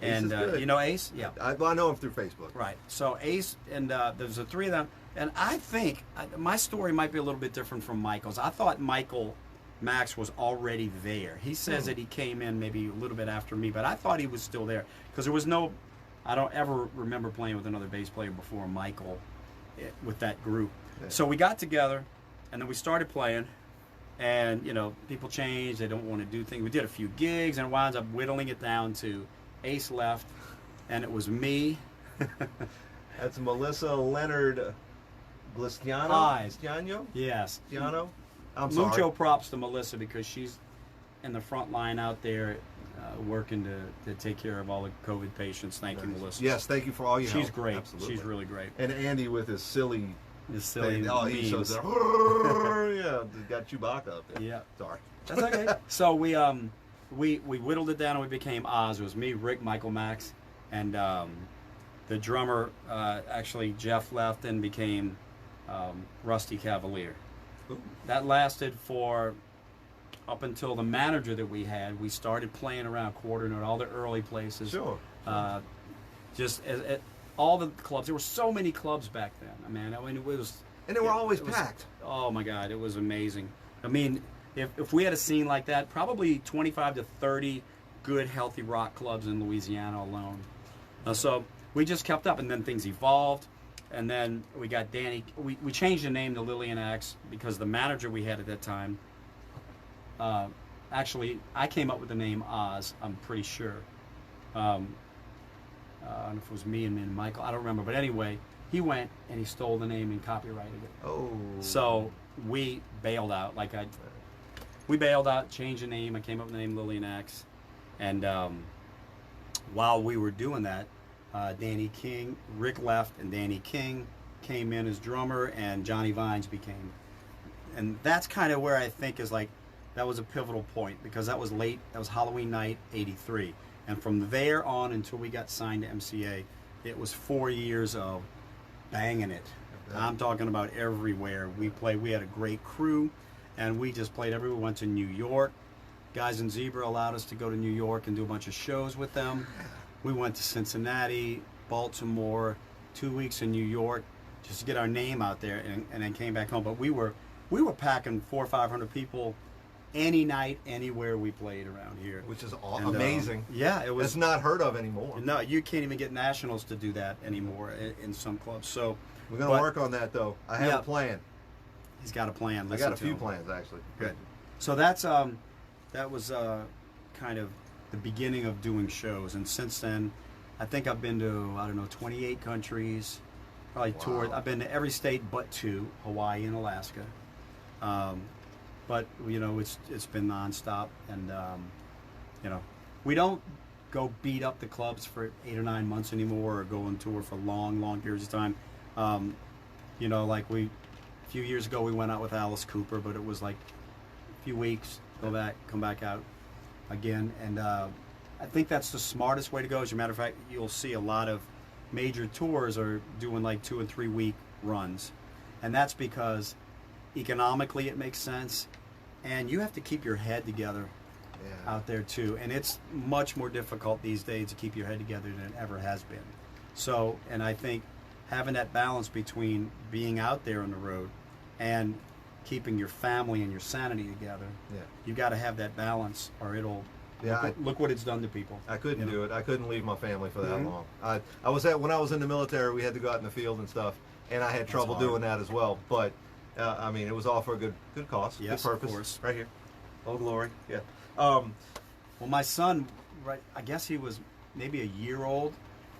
Ace And is good. you know Ace? Yeah. I know him through Facebook. Right. So Ace and there's the 3 of them, and I think my story might be a little bit different from Michael's. I thought Michael Max was already there. He says that he came in maybe a little bit after me, but I thought he was still there because there was no. I don't ever remember playing with another bass player before Michael, with that group. Yeah. So we got together, and then we started playing. And, people change. They don't want to do things. We did a few gigs, and it winds up whittling it down to Ace left, and it was me. That's Melissa Leonard Glistiano. Eyes. Glistiano? Yes. Glistiano? I'm Mucho sorry. props to Melissa because she's in the front line out there, working to take care of all the COVID patients. Thank you, Melissa. Yes, thank you for all your help. She's great. Absolutely. She's really great. And Andy with his silly It's silly. thing. Oh, he shows memes. there. Yeah, got Chewbacca up there. Yeah. Sorry. That's okay. So we whittled it down and we became Oz. It was me, Rick, Michael, Max, and the drummer. Actually, Jeff left and became Rusty Cavalier. Ooh. That lasted for up until the manager that we had. We started playing around Quarter Note, all the early places. Sure. Just at all the clubs. There were so many clubs back then. I mean, it was. And they were always it was- packed. Oh my God, it was amazing. I mean, if we had a scene like that, probably 25 to 30 good, healthy rock clubs in Louisiana alone. So we just kept up, and then things evolved. And then we got Danny. We changed the name to Lillian Axe because the manager we had at that time. Actually, I came up with the name Oz. I'm pretty sure. I don't know if it was me and Michael. I don't remember. But anyway, he went and he stole the name and copyrighted it. Oh. So we bailed out. We bailed out, changed the name. I came up with the name Lillian Axe. And while we were doing that, Danny King, Rick left, and Danny King came in as drummer, and Johnny Vines became. And that's kind of where I think is that was a pivotal point because that was Halloween night, '83. And from there on until we got signed to MCA, it was 4 years of banging it. I'm talking about everywhere. We had a great crew, and we just played everywhere. We went to New York. Guys in Zebra allowed us to go to New York and do a bunch of shows with them. We went to Cincinnati, Baltimore, 2 weeks in New York, just to get our name out there, and then came back home. But we were packing 400 or 500 people any night, anywhere we played around here. Which is And, amazing. Yeah, it was. It's not heard of anymore. No, you can't even get nationals to do that anymore in some clubs. So We're going to work on that, though. I have Yeah. a plan. he's got a plan. I Listen got a to few him. plans, actually. Good. So that was kind of the beginning of doing shows, and since then, I think I've been to 28 countries. Probably Wow. toured. I've been to every state but two, Hawaii and Alaska. But it's been nonstop, and we don't go beat up the clubs for 8 or 9 months anymore, or go on tour for long periods of time. A few years ago we went out with Alice Cooper, but it was like a few weeks, come back out again, and I think that's the smartest way to go. As a matter of fact, you'll see a lot of major tours are doing 2 and 3 week runs, and that's because economically it makes sense, and you have to keep your head together Yeah. out there too, and it's much more difficult these days to keep your head together than it ever has been. So, and I think having that balance between being out there on the road and keeping your family and your sanity together, Yeah. you got to have that balance, or it'll Yeah, look what it's done to people. I couldn't do it. I couldn't leave my family for that Mhm. long. When I was in the military, we had to go out in the field and stuff, and I had trouble hard. doing that as well. But it was all for a good cause, Yes, good of purpose. course. Right here. Oh, glory. Yeah. Well, my son, right, I guess he was maybe a year old,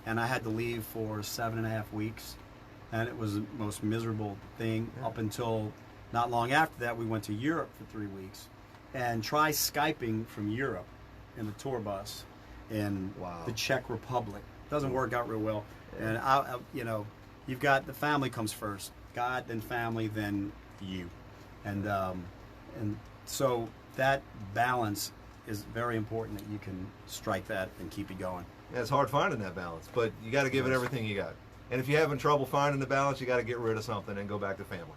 and I had to leave for 7.5 weeks, and it was the most miserable thing Yeah. up until not long after that. We went to Europe for 3 weeks, and try Skyping from Europe in the tour bus in Wow. the Czech Republic. Doesn't work out real well, and you've got the family comes first, God, then family, then you, and so that balance is very important, that you can strike that and keep it going. Yeah, it's hard finding that balance, but you got to give it Yes. everything you got. And if you're having trouble finding the balance, you got to get rid of something and go back to family.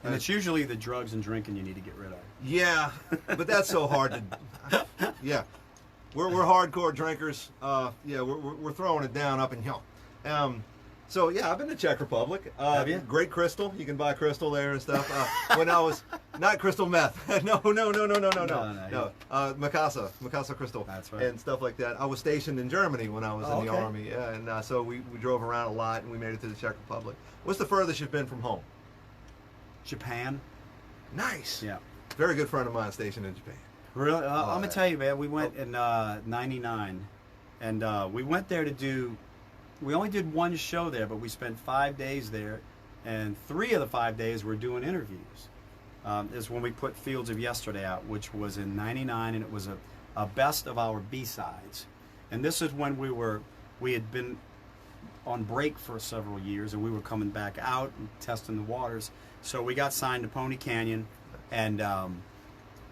And it's usually the drugs and drinking you need to get rid of. Yeah, but that's so hard to. Yeah, we're hardcore drinkers. We're throwing it down up in here. So yeah, I've been to Czech Republic. Have you? Great crystal. You can buy crystal there and stuff. When I was not crystal meth. No. Mikasa crystal. That's right. And stuff like that. I was stationed in Germany when I was in the Okay. army. Yeah, and so we drove around a lot and we made it to the Czech Republic. What's the furthest you've been from home? Japan? Nice. Yeah. Very good friend of mine stationed in Japan. Really? I'm yeah. going to tell you, man, we went in 99, and we went there we only did one show there, but we spent 5 days there, and 3 of the 5 days were doing interviews. is when we put Fields of Yesterday out, which was in '99, and it was a best of our B-sides. And this is when we had been on break for several years, and we were coming back out and testing the waters. So we got signed to Pony Canyon, and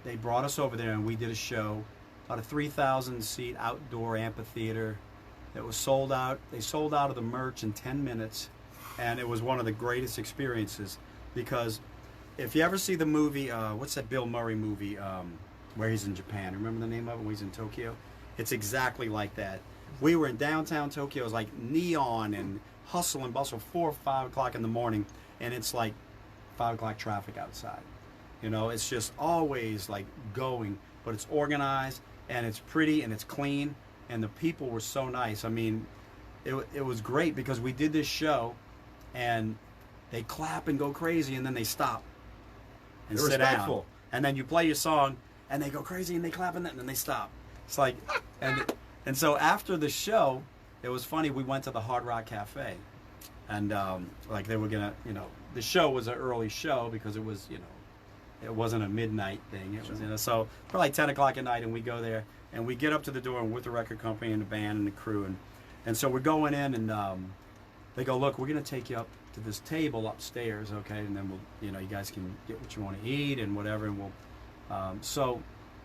they brought us over there, and we did a show, about a 3,000-seat outdoor amphitheater that was sold out. They sold out of the merch in 10 minutes, and it was one of the greatest experiences, because if you ever see the movie, what's that Bill Murray movie where he's in Japan? Remember the name of it, when he's in Tokyo? It's exactly like that. We were in downtown Tokyo. It was like neon and hustle and bustle, 4 or 5 o'clock in the morning, and it's like 5 o'clock traffic outside. You know, it's just always like going, but it's organized, and it's pretty, and it's clean, and the people were so nice. I mean, it was great, because we did this show, and they clap and go crazy, and then they stop and They're sit respectful. down. And then you play your song, and they go crazy, and they clap, and then they stop. It's like, and so after the show, it was funny, we went to the Hard Rock Cafe, and like they were gonna, you know, the show was an early show, because it was, you know, it wasn't a midnight thing. It was, you know, so probably 10 o'clock at night, and we go there, and we get up to the door, and with the record company and the band and the crew, and so we're going in, and they go, look, we're gonna take you up to this table upstairs, okay, and then we'll, you know, you guys can get what you want to eat and whatever, and we'll, so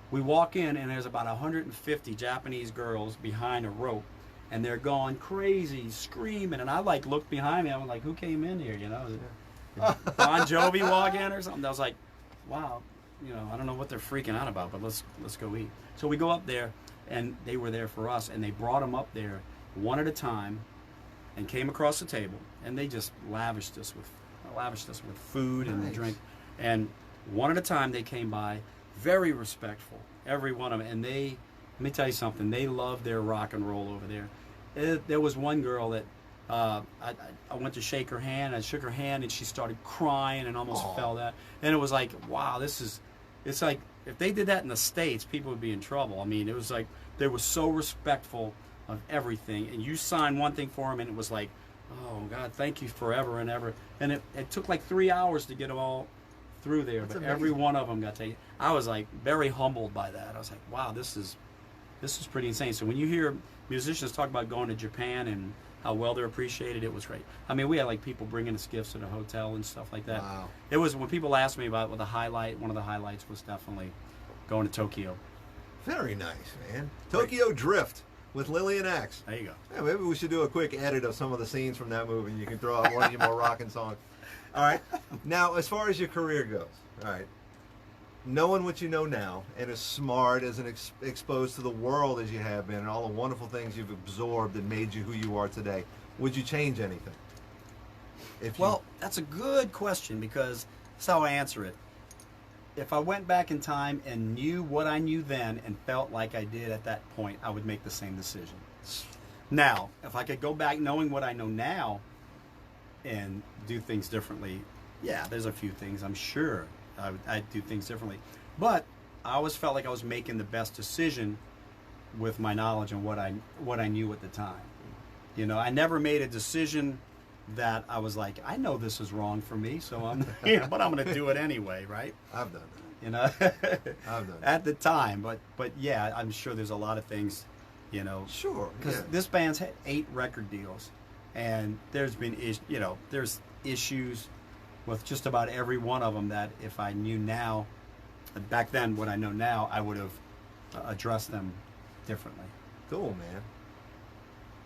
we walk in, and there's about 150 Japanese girls behind a rope, and they're going crazy, screaming, and I like looked behind me, I was like, who came in here, you know? Did Bon Jovi walk in or something? I was like, wow, you know, I don't know what they're freaking out about, but let's go eat. So we go up there, and they were there for us, and they brought them up there one at a time, and came across the table, and they just lavished us with food and Nice. drink, and one at a time they came by, very respectful, every one of them, and they, let me tell you something, they love their rock and roll over there. There was one girl that I went to shake her hand, I shook her hand, and she started crying and almost Aw. fell down, and it was like, wow, it's like, if they did that in the States, people would be in trouble. I mean, it was like, they were so respectful of everything, and you signed one thing for them, and it was like, oh God, thank you forever and ever, and it took like 3 hours to get them all through there, That's but amazing. every one of them got taken. I was like very humbled by that. I was like, wow, this is pretty insane. So when you hear musicians talk about going to Japan and how well they're appreciated, it was great. I mean, we had like people bringing us gifts to the hotel and stuff like that. Wow. It was, when people asked me about what one of the highlights was definitely going to Tokyo. Very nice, man. Tokyo Drift with Lillian Axe. There you go. Yeah, maybe we should do a quick edit of some of the scenes from that movie, and you can throw out one of your more rocking songs. All right. Now, as far as your career goes, all right, knowing what you know now, and as smart as and exposed to the world as you have been, and all the wonderful things you've absorbed that made you who you are today, would you change anything? Well, that's a good question, because that's how I answer it. If I went back in time and knew what I knew then and felt like I did at that point, I would make the same decision. Now, if I could go back knowing what I know now and do things differently, yeah, there's a few things I'm sure I'd do things differently. But I always felt like I was making the best decision with my knowledge and what I knew at the time. You know, I never made a decision that I was like, I know this is wrong for me, so but I'm going to do it anyway, right? I've done that. You know, I've done that. at the time. But yeah, I'm sure there's a lot of things, you know, Sure. because Yeah. this band's had 8 record deals, and there's been there's issues with just about every one of them that if I knew now, back then what I know now, I would have addressed them differently. Cool, man.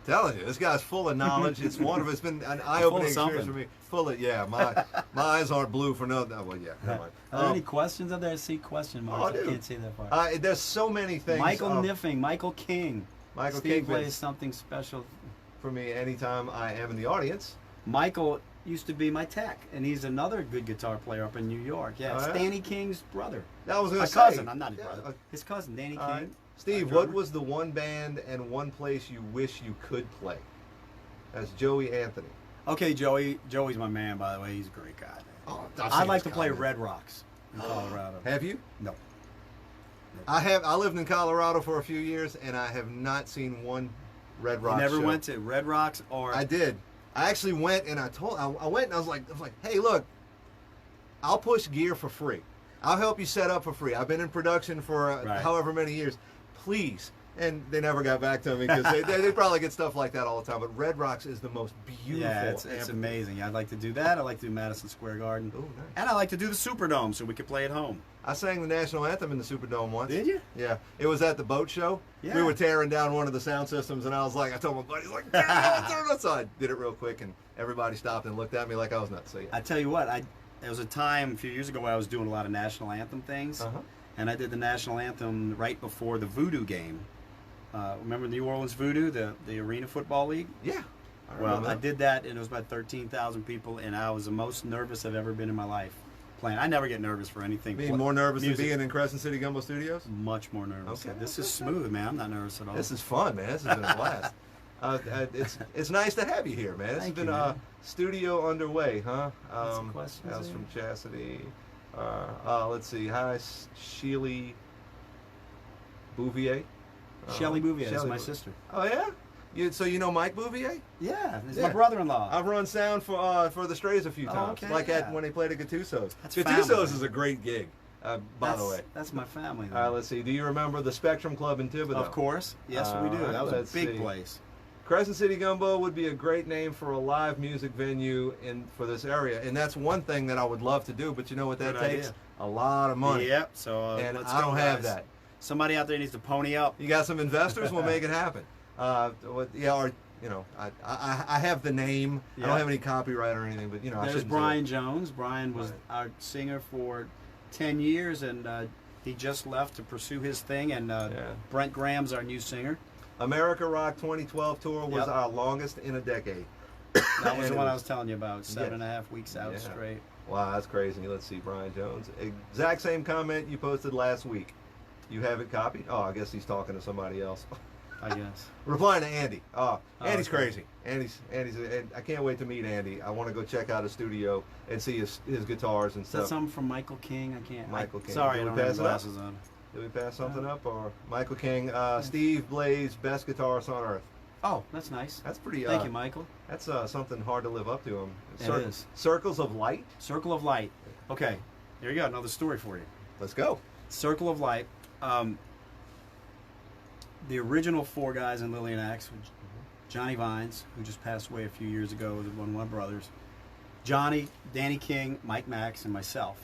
Telling you, this guy's full of knowledge. It's wonderful. It's been an eye-opening experience for me. Full of, yeah. My eyes aren't blue for nothing. Oh, well, yeah. Never mind. Are there any questions up there? I see question marks. Oh, I dude. can't see that far. There's so many things. Michael Niffing, Michael King. Michael Steve King plays something special. for me anytime I am in the audience. Michael used to be my tech, and he's another good guitar player up in New York. Yeah, it's Oh, yeah? Danny King's brother. That was My gonna say. cousin. I'm not his Yeah, brother. His cousin, Danny all right. King. Steve, drummer. what was the one band and one place you wish you could play? That's Joey Anthony. Okay, Joey. Joey's my man, by the way. He's a great guy. Oh, I'd like to play Red Rocks in Colorado. Have you? No. I have. I lived in Colorado for a few years, and I have not seen one Red Rock You never show. went to Red Rocks or... I did. I actually went, and I went, and I was like, hey, look, I'll push gear for free. I'll help you set up for free. I've been in production for Right. however many years. Please. And they never got back to me because they probably get stuff like that all the time. But Red Rocks is the most beautiful. Yeah, it's amphitheater. amazing. Yeah, I'd like to do that. I like to do Madison Square Garden. Ooh, nice. And I like to do the Superdome so we could play at home. I sang the national anthem in the Superdome once. Did you? Yeah, it was at the boat show. Yeah. We were tearing down one of the sound systems, and I was like, I told my buddies, like, turn it on, turn it on. So I did it real quick, and everybody stopped and looked at me like I was nuts. So yeah. I tell you what, there was a time a few years ago where I was doing a lot of national anthem things, Uh-huh. and I did the national anthem right before the Voodoo game. Remember New Orleans Voodoo, the Arena Football League? Yeah. I Well, remember I that. did that, and it was about 13,000 people, and I was the most nervous I've ever been in my life playing. I never get nervous for anything. Being more nervous music. than being in Crescent City Gumbo Studios? Much more nervous. Okay. This is smooth, man. I'm not nervous at all. This is fun, man. This has been a blast. It's nice to have you here, man. This has Thank been you, man. studio underway, huh? Got some questions That was there? from Chastity. Let's see. Hi, Sheely Bouvier. Shelley Bouvier, that's Shelley my Bou- sister. Oh yeah. So you know Mike Bouvier? Yeah, he's Yeah. my brother-in-law. I've run sound for the Strays a few Oh, times, okay, like yeah. when they played at Gattuso's. That's Gattuso's family. is a great gig, by the way. That's my family. All right, let's see. Do you remember the Spectrum Club in Thibodeau? Of course. Yes, we do. That was let's a big see. place. Crescent City Gumbo would be a great name for a live music venue for this area, and that's one thing that I would love to do. But you know what that Good takes? idea. A lot of money. Yep. So And let's I go, don't have guys. that. Somebody out there needs to pony up. You got some investors? We'll make it happen. Yeah, or you know, I have the name. I Yeah. don't have any copyright or anything, but you know, I There's shouldn't do Brian it. Jones. Brian was Right. our singer for 10 years, and he just left to pursue his thing. And Yeah. Brent Graham's our new singer. America Rock 2012 tour was Yep. our longest in a decade. That was And the it one I was- was telling you about. 7.5 weeks out Yeah. straight. Wow, that's crazy. Let's see, Brian Jones. Exact same comment you posted last week. You have it copied? Oh, I guess he's talking to somebody else. I guess. Replying to Andy. Oh, Andy's okay. crazy. Andy's. And I can't wait to meet Andy. I want to go check out his studio and see his guitars and Is that stuff. something from Michael King? I can't. Michael King. Sorry, Did I we don't have pass it up? glasses on. Did we pass something up? Or Michael King, Steve Blaze, best guitarist on earth. Oh, that's nice. That's pretty. Thank you, Michael. That's something hard to live up to. It is. Circles of Light. Circle of Light. Okay, here you go. Another story for you. Let's go. Circle of Light. The original four guys in Lillian Axe, Johnny Vines, who just passed away a few years ago, was one of my brothers. Johnny, Danny King, Mike Max, and myself.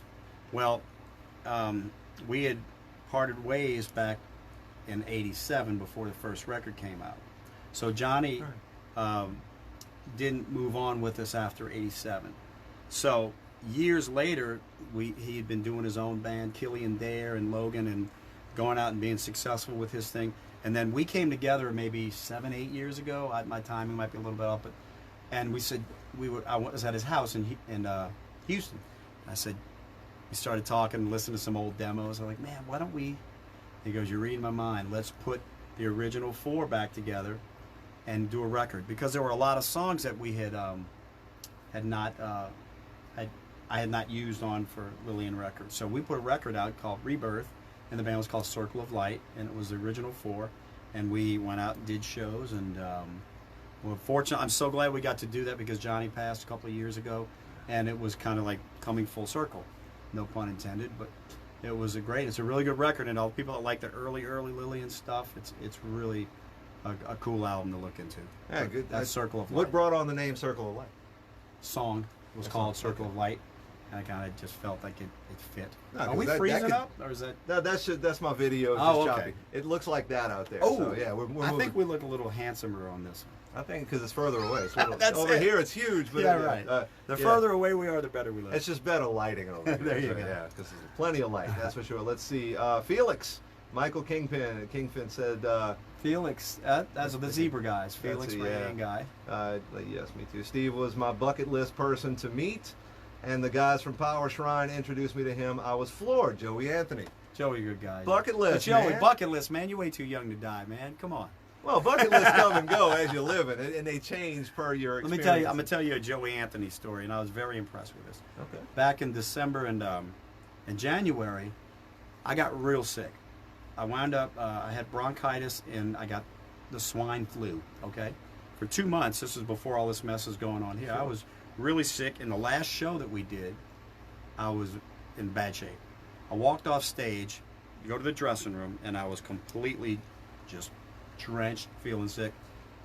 Well, we had parted ways back in '87 before the first record came out. So Johnny didn't move on with us after '87. So years later, he had been doing his own band, Killian Dare and Logan, and going out and being successful with his thing. And then we came together maybe 7, 8 years ago. My timing might be a little bit off, and we said I was at his house in Houston. And I said, we started talking and listening to some old demos. I'm like, man, why don't we? He goes, you're reading my mind. Let's put the original four back together and do a record, because there were a lot of songs that we had not I had not used on for Lillian Records. So we put a record out called Rebirth, and the band was called Circle of Light, and it was the original four. And we went out and did shows, and well, fortunately, I'm so glad we got to do that, because Johnny passed a couple of years ago, and it was kind of like coming full circle, no pun intended. But it was it's a really good record, and all the people that like the early Lillian stuff, it's really a cool album to look into. Yeah, good. That's Circle of Light. What brought on the name Circle of Light? Song was That's called all, Circle okay. of Light, and I kind of just felt like it fit. No, Are 'cause we that freezing could- up, or is that? That's my video. It's Oh, just okay. choppy. It looks like that out there. Oh, so, yeah, we're I moving. think we look a little handsomer on this one. I think because it's further away. It's a little, That's over it. here, it's huge. But Yeah, right. The yeah. further away we are, the better we look. It's just better lighting over here. There you so, go. Yeah, because there's plenty of light. That's for sure. Let's see. Felix, Michael Kingpin said. Felix, that's the Zebra guys. Felix, a, Ray, yeah. and Guy. Yes, me too. Steve was my bucket list person to meet, and the guys from Power Shrine introduced me to him. I was floored. Joey Anthony. Joey, good guy. Bucket list, But Joey, man. bucket list, man. You're way too young to die, man. Come on. Well, bucket lists come and go as you live it, and they change per your Let experience. me tell you. I'm gonna tell you a Joey Anthony story, and I was very impressed with this. Okay. Back in December and in January, I got real sick. I wound up. I had bronchitis, and I got the swine flu. Okay, for 2 months. This was before all this mess was going on here. Sure. I was really sick. And the last show that we did, I was in bad shape. I walked off stage, to go to the dressing room, and I was completely just drenched, feeling sick.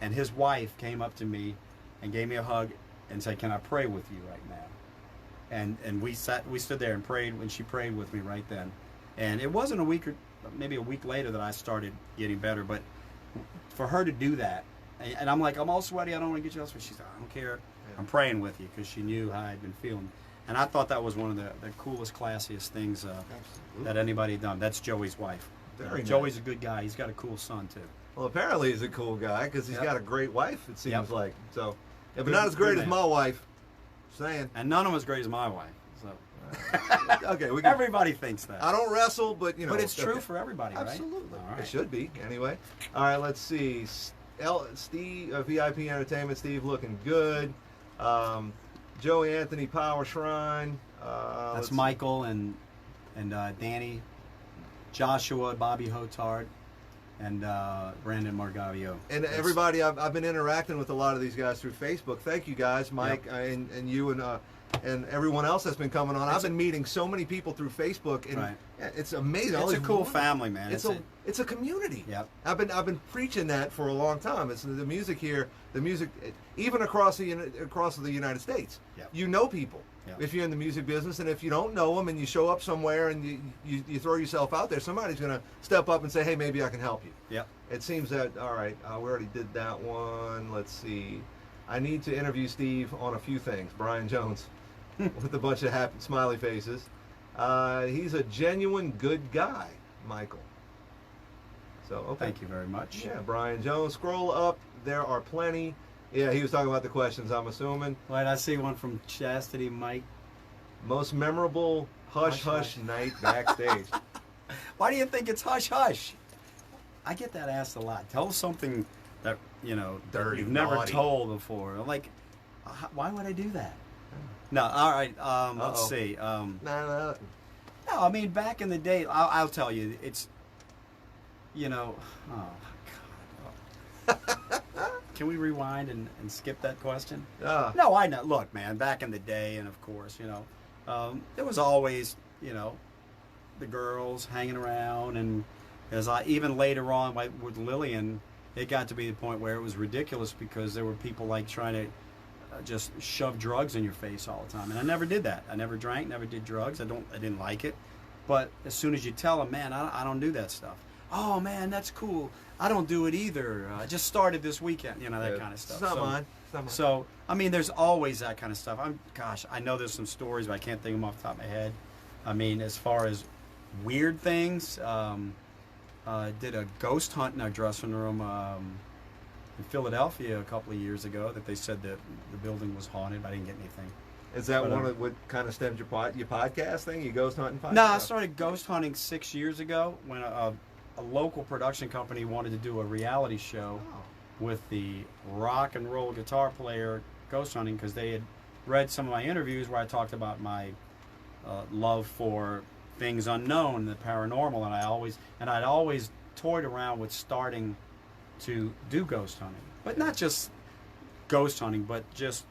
And his wife came up to me and gave me a hug and said, "Can I pray with you right now?" And we stood there and prayed, and she prayed with me right then. And it wasn't a week or maybe a week later that I started getting better, but for her to do that, and I'm like, I'm all sweaty, I don't want to get you else, but she's like, I don't care, I'm praying with you, because she knew how I'd been feeling. And I thought that was one of the coolest, classiest things that anybody had done. That's Joey's wife. Very Joey's nice. a good guy. He's got a cool son, too. Well, apparently he's a cool guy because he's Yep. got a great wife. It seems Yep. like so. Yeah, but Good- not as great good as man. my wife. Saying. And none of them as great as my wife. So Okay, we can. everybody thinks that. I don't wrestle, but you know. But it's true okay. for everybody, right? Absolutely. All right. It should be anyway. All right, let's see. Steve, VIP Entertainment. Steve looking good. Joey Anthony Power Shrine. That's let's see. Michael and Danny, Joshua, Bobby Hotard, and Brandon Margavio. And That's- everybody, I've been interacting with a lot of these guys through Facebook. Thank you guys, Mike, and you and everyone else that's been coming on. I've been meeting so many people through Facebook, and Right. it's amazing. All It's a these cool wonderful- family, man. It's a community. Yep. I've been preaching that for a long time. It's the music here, even across the United States. Yep. You know people Yep. if you're in the music business, and if you don't know them and you show up somewhere and you throw yourself out there, somebody's going to step up and say, "Hey, maybe I can help you." Yep. It seems that all right. We already did that one. Let's see. I need to interview Steve on a few things. Brian Jones, with a bunch of happy smiley faces. He's a genuine good guy, Michael. So okay. Thank you very much. Yeah, Brian Jones. Scroll up. There are plenty. Yeah, he was talking about the questions. I'm assuming Wait, I see one from Chastity Mike. most memorable hush Hush hush night backstage. Why do you think it's hush hush? I get that asked a lot. Tell us something that that Dirty, you've never naughty. told before. I'm like, why would I do that? No, all right. Let's Uh-oh. see. No. No, I mean back in the day, I'll tell you, it's oh my God. Can we rewind and skip that question? No, I know. Look, man, back in the day, and of course, there was always, the girls hanging around, and as even later on with Lillian, it got to be the point where it was ridiculous because there were people like trying to just shove drugs in your face all the time, and I never did that. I never drank, never did drugs. I didn't like it. But as soon as you tell them, man, I don't do that stuff. Oh man, that's cool. I don't do it either. I just started this weekend. That kind of stuff. It's not mine. It's not mine. So, I mean, there's always that kind of stuff. I know there's some stories, but I can't think of them off the top of my head. I mean, as far as weird things, did a ghost hunt in our dressing room in Philadelphia a couple of years ago that they said that the building was haunted. I didn't get anything. Is that But, one of what kind of stemmed your podcast thing? You ghost hunting podcast? No, I started ghost hunting 6 years ago when a local production company wanted to do a reality show with the rock and roll guitar player ghost hunting because they had read some of my interviews where I talked about my love for things unknown, the paranormal, and I'd always toyed around with starting to do ghost hunting, but not just ghost hunting, but just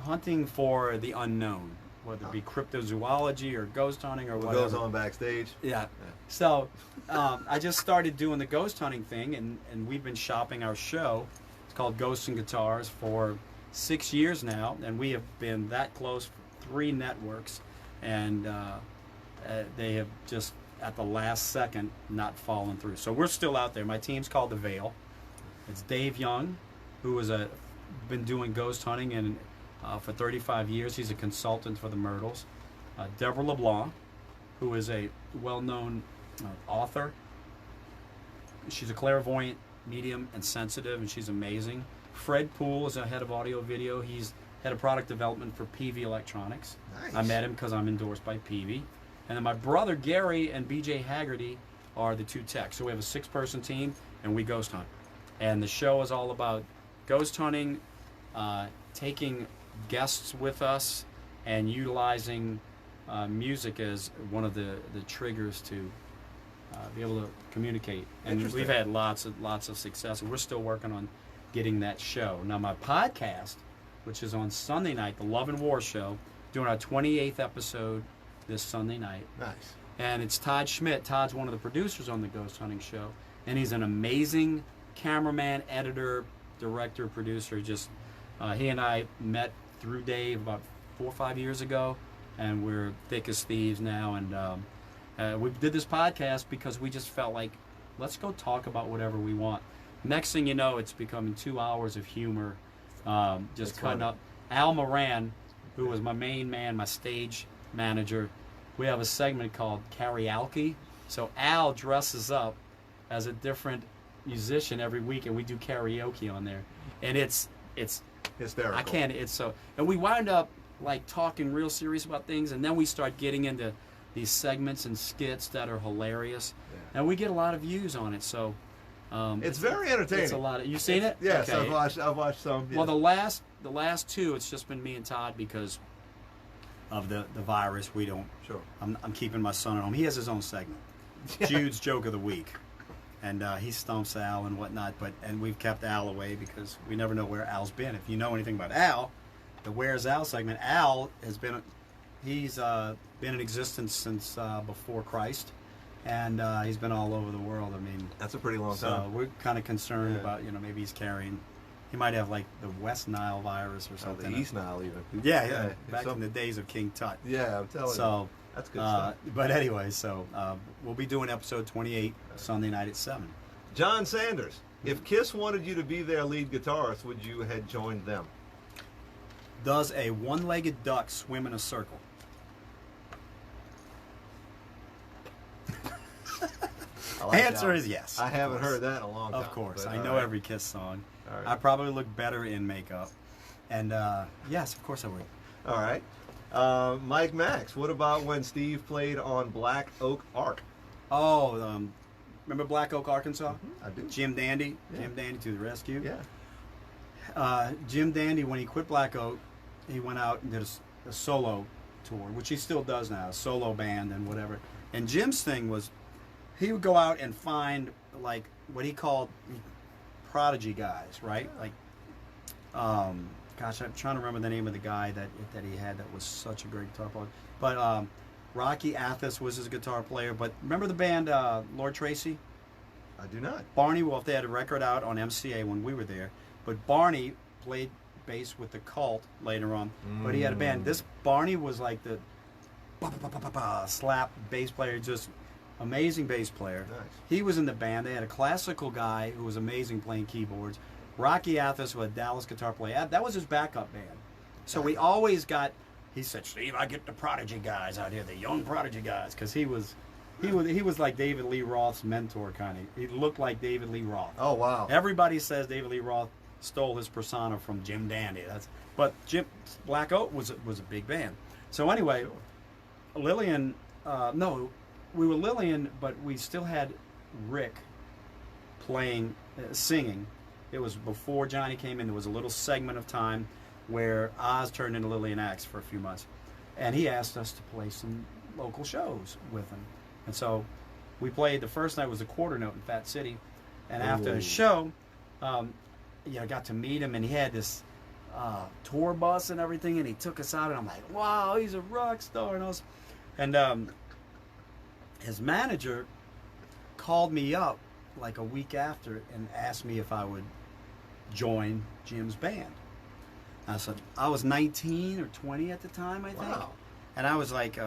hunting for the unknown, whether it be cryptozoology or ghost hunting or What whatever. goes on backstage? Yeah. So I just started doing the ghost hunting thing, and we've been shopping our show. It's called Ghosts and Guitars for 6 years now, and we have been that close for 3 networks, and they have just at the last second not fallen through. So we're still out there. My team's called The Veil. It's Dave Young, who has been doing ghost hunting and for 35 years. He's a consultant for the Myrtles. Deborah LeBlanc, who is a well-known author. She's a clairvoyant, medium, and sensitive, and she's amazing. Fred Poole is a head of audio video. He's head of product development for Peavey Electronics. Nice. I met him because I'm endorsed by Peavey. And then my brother Gary and BJ Haggerty are the 2 techs. So we have a 6-person team, and we ghost hunt. And the show is all about ghost hunting, taking guests with us, and utilizing music as one of the triggers to be able to communicate. And Interesting. we've had lots of success, and we're still working on getting that show. Now my podcast, which is on Sunday night, the Love and War Show, doing our 28th episode this Sunday night. Nice. and it's Todd Schmidt. Todd's one of the producers on the Ghost Hunting Show, and he's an amazing cameraman, editor, director, producer. Just he and I met through Dave about 4 or 5 years ago, and we're thick as thieves now. And we did this podcast because we just felt like, let's go talk about whatever we want. Next thing you know, it's becoming 2 hours of humor, just That's cutting funny. up. Al Moran, who was my main man, my stage manager, we have a segment called Karaoke. So Al dresses up as a different musician every week, and we do karaoke on there. And it's Hysterical. I can't. It's so, and we wind up like talking real serious about things, and then we start getting into these segments and skits that are hilarious, Yeah. and we get a lot of views on it. So It's very entertaining. it's a lot. You've seen it? Yes, Okay. I've watched some. Well, Yes. the last two, it's just been me and Todd because of the virus. We don't. Sure. I'm keeping my son at home. He has his own segment, Jude's Joke of the Week, and he stumps Al and whatnot. And we've kept Al away because we never know where Al's been. If you know anything about Al, the Where's Al segment, Al has been in existence since before Christ, and he's been all over the world. I mean, That's a pretty long so time. we're kind of concerned Yeah. about maybe he's carrying. He might have like the West Nile virus or Or something. the East Nile, even. Yeah. Back Some- in the days of King Tut. Yeah, I'm telling you. So, That's good stuff. but anyway, so we'll be doing episode 28 Sunday night at 7. John Sanders, if Kiss wanted you to be their lead guitarist, would you have joined them? Does a one-legged duck swim in a circle? I like Answer that. is yes. I of haven't course. heard that in a long time. Of course. but I all know right. every Kiss song. All right. I probably look better in makeup. And yes, of course I would. All right. Mike Max, what about when Steve played on Black Oak Ark? Oh, remember Black Oak, Arkansas? I do. Jim Dandy. Yeah. Jim Dandy to the rescue. Yeah. Jim Dandy, when he quit Black Oak, he went out and did a solo tour, which he still does now, a solo band and whatever. And Jim's thing was, he would go out and find like what he called prodigy guys, right? Like, gosh, I'm trying to remember the name of the guy that he had that was such a great guitar player. But Rocky Athas was his guitar player. But remember the band Lord Tracy? I do not. Barney Wolf, they had a record out on MCA when we were there, but Barney played bass with the Cult later on. But he had a band. This Barney was like the slap bass player, just amazing bass player. Nice. He was in the band. They had a classical guy who was amazing playing keyboards. Rocky Athas was a Dallas guitar player. That was his backup band. So we always got. He said, "Steve, I get the prodigy guys out here, the young prodigy guys," because he was like David Lee Roth's mentor, kind of. He looked like David Lee Roth. Oh, wow. Everybody says David Lee Roth stole his persona from Jim Dandy. But Black Oak was a big band. So anyway, Lillian, no, we were Lillian, but we still had Rick playing, singing. It was before Johnny came in. There was a little segment of time where Oz turned into Lillian Axe for a few months, and he asked us to play some local shows with him. And so we played. The first night was the Quarter Note in Fat City, and after the Ooh. show, I got to meet him, and he had this tour bus and everything, and he took us out, and I'm like, wow, he's a rock star. And his manager called me up like a week after and asked me if I would join Jim's band. I said, I was 19 or 20 at the time, I think. Wow. And I was like,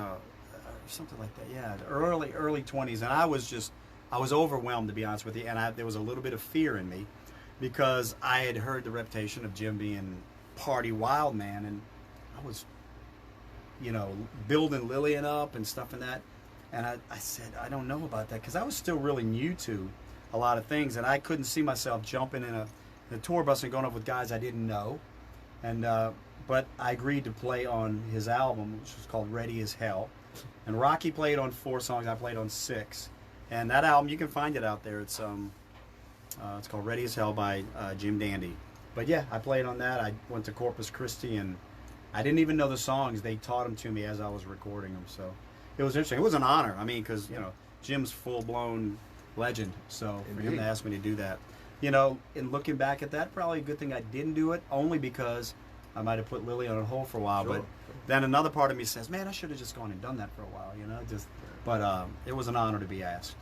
something like that, yeah, early 20s. And I was overwhelmed, to be honest with you. And there was a little bit of fear in me because I had heard the reputation of Jim being party wild man. And I was, building Lillian up and stuff and that. And I said, I don't know about that because I was still really new to a lot of things. And I couldn't see myself jumping in a tour bus and going up with guys I didn't know. And but I agreed to play on his album, which was called Ready as Hell. And Rocky played on 4 songs. I played on 6. And that album, you can find it out there. It's called Ready as Hell by Jim Dandy. But yeah, I played on that. I went to Corpus Christi, and I didn't even know the songs. They taught them to me as I was recording them. So it was interesting. It was an honor. I mean, because Jim's full-blown legend. So for him Indeed. to ask me to do that, in looking back at that, probably a good thing I didn't do it, only because I might have put Lily on hold for a while, Sure. but then another part of me says, man, I should have just gone and done that for a while, you know. But it was an honor to be asked.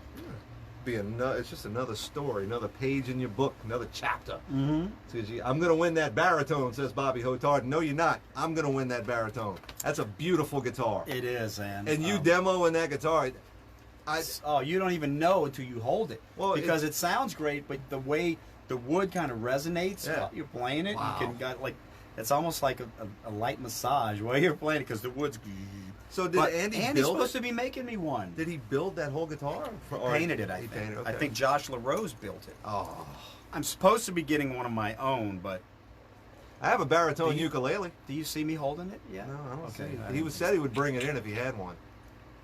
It's just another story, another page in your book, another chapter. Mm-hmm. I'm going to win that baritone, says Bobby Hotard. No, you're not. I'm going to win that baritone. That's a beautiful guitar. It is, and you demoing that guitar. you don't even know until you hold it. Well, because it sounds great, but the way the wood kind of resonates Yeah. while you're playing it, Wow. you can got like it's almost like a light massage while you're playing it because the wood's. So did But Andy's Andy's build supposed it? to be making me one. Did he build that whole guitar? Painted it, I He think. painted, I okay. think Josh LaRose built it. Oh, I'm supposed to be getting one of my own, but I have a baritone Do you- ukulele. do you see me holding it? Yeah. No, I don't see Okay, it. I He don't said he would bring it in if he had one.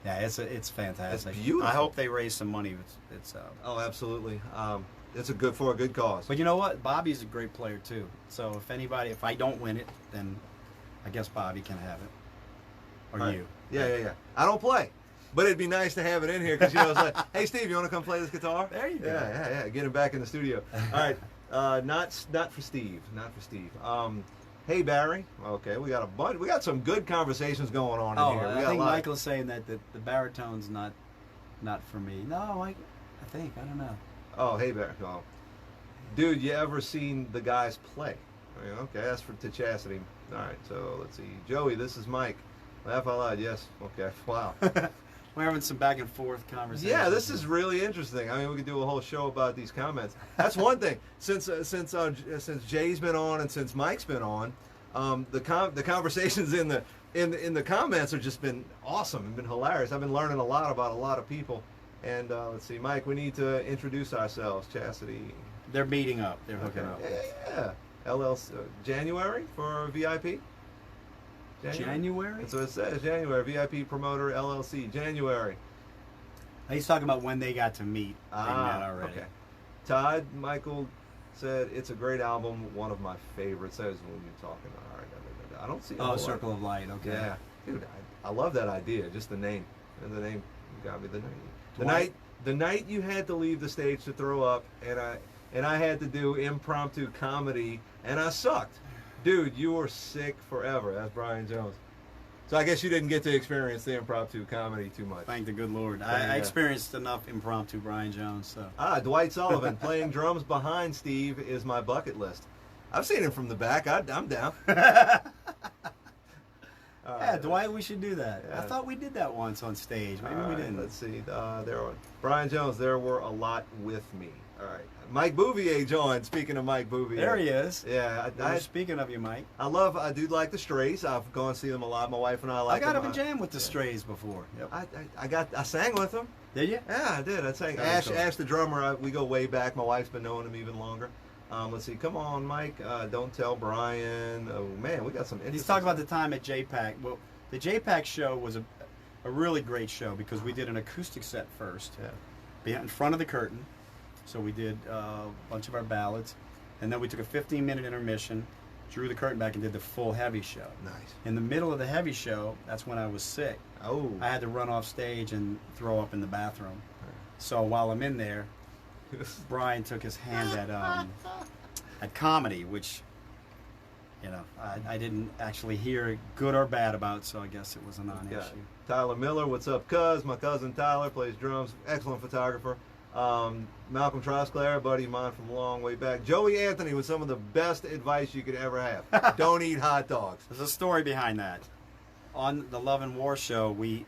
Yeah, it's fantastic. It's beautiful. I hope they raise some money. It's Oh, absolutely. It's for a good cause. But you know what? Bobby's a great player too. So if I don't win it, then I guess Bobby can have it, or Right. you. Yeah. I don't play, but it'd be nice to have it in here because it's like, hey, Steve, you want to come play this guitar? There you go. Yeah. Get him back in the studio. All right. Not for Steve. Not for Steve. Hey Barry. Okay, we got a bunch. We got some good conversations going on in here. We I got think a lot. Michael's saying that the baritone's not for me. No, I don't know. Oh, hey Barry. Oh. Dude, you ever seen the guys play? Okay, that's to Chastity. All right, so let's see. Joey, this is Mike. Laugh out loud. Yes. Okay. Wow. We're having some back and forth conversations. Yeah, this is really interesting. I mean, we could do a whole show about these comments. That's one thing. Since Jay's been on and since Mike's been on, the conversations in the comments have just been awesome and been hilarious. I've been learning a lot about a lot of people. And let's see, Mike, we need to introduce ourselves. Chastity. They're meeting up. They're hooking up. Yeah. LLC January for VIP. January? That's what it says. January VIP promoter LLC. January. He's talking about when they got to meet. They met already. Okay. Todd Michael said it's a great album, one of my favorites. That is when you're talking. All right, I don't see. a Oh, whole Circle lot. of Light. Okay. Yeah, dude, I love that idea. Just the name, and the name got me. Dwight. The night you had to leave the stage to throw up, and I had to do impromptu comedy, and I sucked. Dude, you were sick forever. That's Brian Jones. So I guess you didn't get to experience the impromptu comedy too much. Thank the good Lord. Yeah. I experienced enough impromptu Brian Jones. So. Dwight Sullivan playing drums behind Steve is my bucket list. I've seen him from the back. I'm down. Yeah, Dwight, we should do that. Yeah. I thought we did that once on stage. Maybe All we right, didn't. Let's see. Brian Jones, there were a lot with me. All right. Mike Bouvier joined. Speaking of Mike Bouvier. There he is. Yeah. Speaking of you, Mike. I do like the Strays. I've gone and see them a lot. My wife and I like I got them. him in jam with the Strays before. Yep. I sang with them. Did you? Yeah, I did. I sang. Very Ash, cool. Ash the drummer, we go way back. My wife's been knowing him even longer. Let's see. Come on, Mike. Don't tell Brian. Oh, man, we got some interesting He's talking about the time at JPAC. Well, the JPAC show was a really great show because we did an acoustic set first. Yeah. In front of the curtain. So we did a bunch of our ballads. And then we took a 15-minute intermission, drew the curtain back, and did the full heavy show. Nice. In the middle of the heavy show, that's when I was sick. Oh. I had to run off stage and throw up in the bathroom. So while I'm in there, Brian took his hand at comedy, which, I didn't actually hear good or bad about, so I guess it was a non-issue. Yeah. Tyler Miller, what's up, cuz? My cousin Tyler plays drums, excellent photographer. Malcolm Trosclair, buddy of mine from a long way back. Joey Anthony with some of the best advice you could ever have. Don't eat hot dogs. There's a story behind that. On the Love and War show, we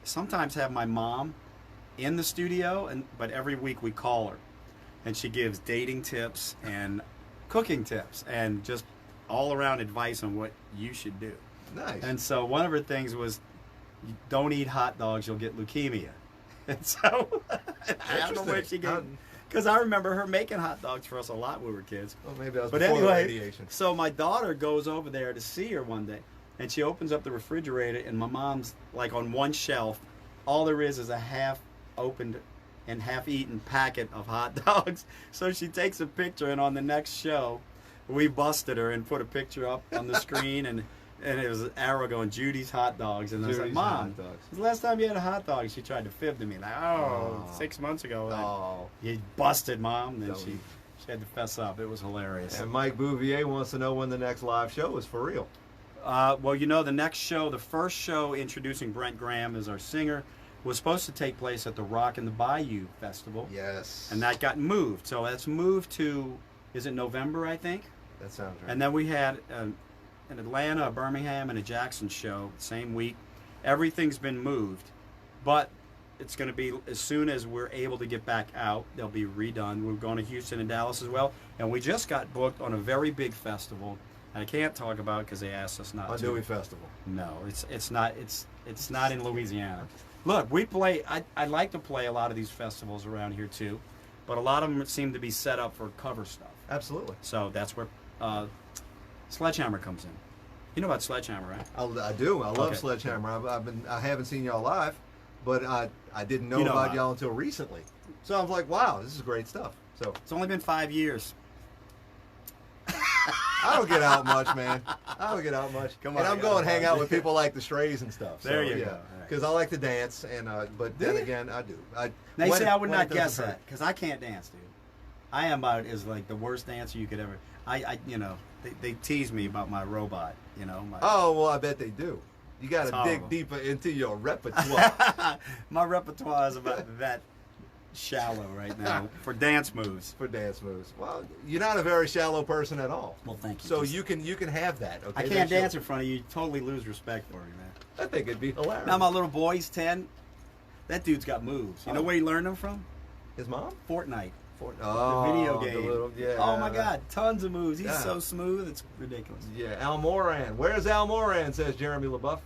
sometimes have my mom in the studio, but every week we call her, and she gives dating tips and cooking tips and just all around advice on what you should do. Nice. And so one of her things was, don't eat hot dogs, you'll get leukemia. And so I don't know where she got, because I remember her making hot dogs for us a lot when we were kids. Well, maybe that was But before the anyway, radiation. so my daughter goes over there to see her one day, and she opens up the refrigerator, and my mom's like on one shelf, all there is a half opened and half eaten packet of hot dogs. So she takes a picture, and on the next show, we busted her and put a picture up on the screen, and it was an arrow going, Judy's hot dogs. And I was like, Judy's Mom, hot dogs. when's the last time you had a hot dog? She tried to fib to me, like, 6 months ago. Oh. You busted, Mom. And Don't she eat. She had to fess up. It was hilarious. And Mike Bouvier wants to know when the next live show is for real. Well, you know, the next show, the first show introducing Brent Graham as our singer, was supposed to take place at the Rock in the Bayou Festival. Yes. And that got moved. So that's moved to, is it November, I think? That sounds right. And then we had an Atlanta, a Birmingham, and a Jackson show same week. Everything's been moved. But it's going to be, as soon as we're able to get back out, they'll be redone. We're going to Houston and Dallas as well. And we just got booked on a very big festival. I can't talk about because they asked us not On to. Dewey Festival. No, it's not in Louisiana. Look, we play. I like to play a lot of these festivals around here too, but a lot of them seem to be set up for cover stuff. Absolutely. So that's where Sledgehammer comes in. You know about Sledgehammer, right? I do. I love Okay. Sledgehammer. I haven't seen y'all live, but I didn't know You know about about y'all until recently. So I was like, wow, this is great stuff. So It's only been 5 years. I don't get out much, man. I don't get out much. Come and on, I'm you going gotta to hang watch out with it. people like the Strays and stuff. There so, you yeah. go. All right. Because I like to dance, and but then you? again, I do. Now you say I would when not it doesn't guess hurt. that because I can't dance, dude. I am about as like the worst dancer you could ever. I you know, they tease me about my robot. You know, my Oh well, I bet they do. You got It's to dig horrible. deeper into your repertoire my repertoire is about that shallow right now for dance moves. for dance moves. Well, you're not a very shallow person at all. Well, thank you. So Just- you can have that. Okay. I can't dance in front of you. You totally lose respect for me, man. I think it'd be hilarious. Now my little boy, he's 10. That dude's got moves. You know Oh. where he learned them from? His mom? Fortnite. Oh, The video the game. little- yeah. Oh my God, tons of moves. He's Yeah. so smooth, it's ridiculous. Yeah, Al Moran. Where's Al Moran? Says Jeremy LaBeouf.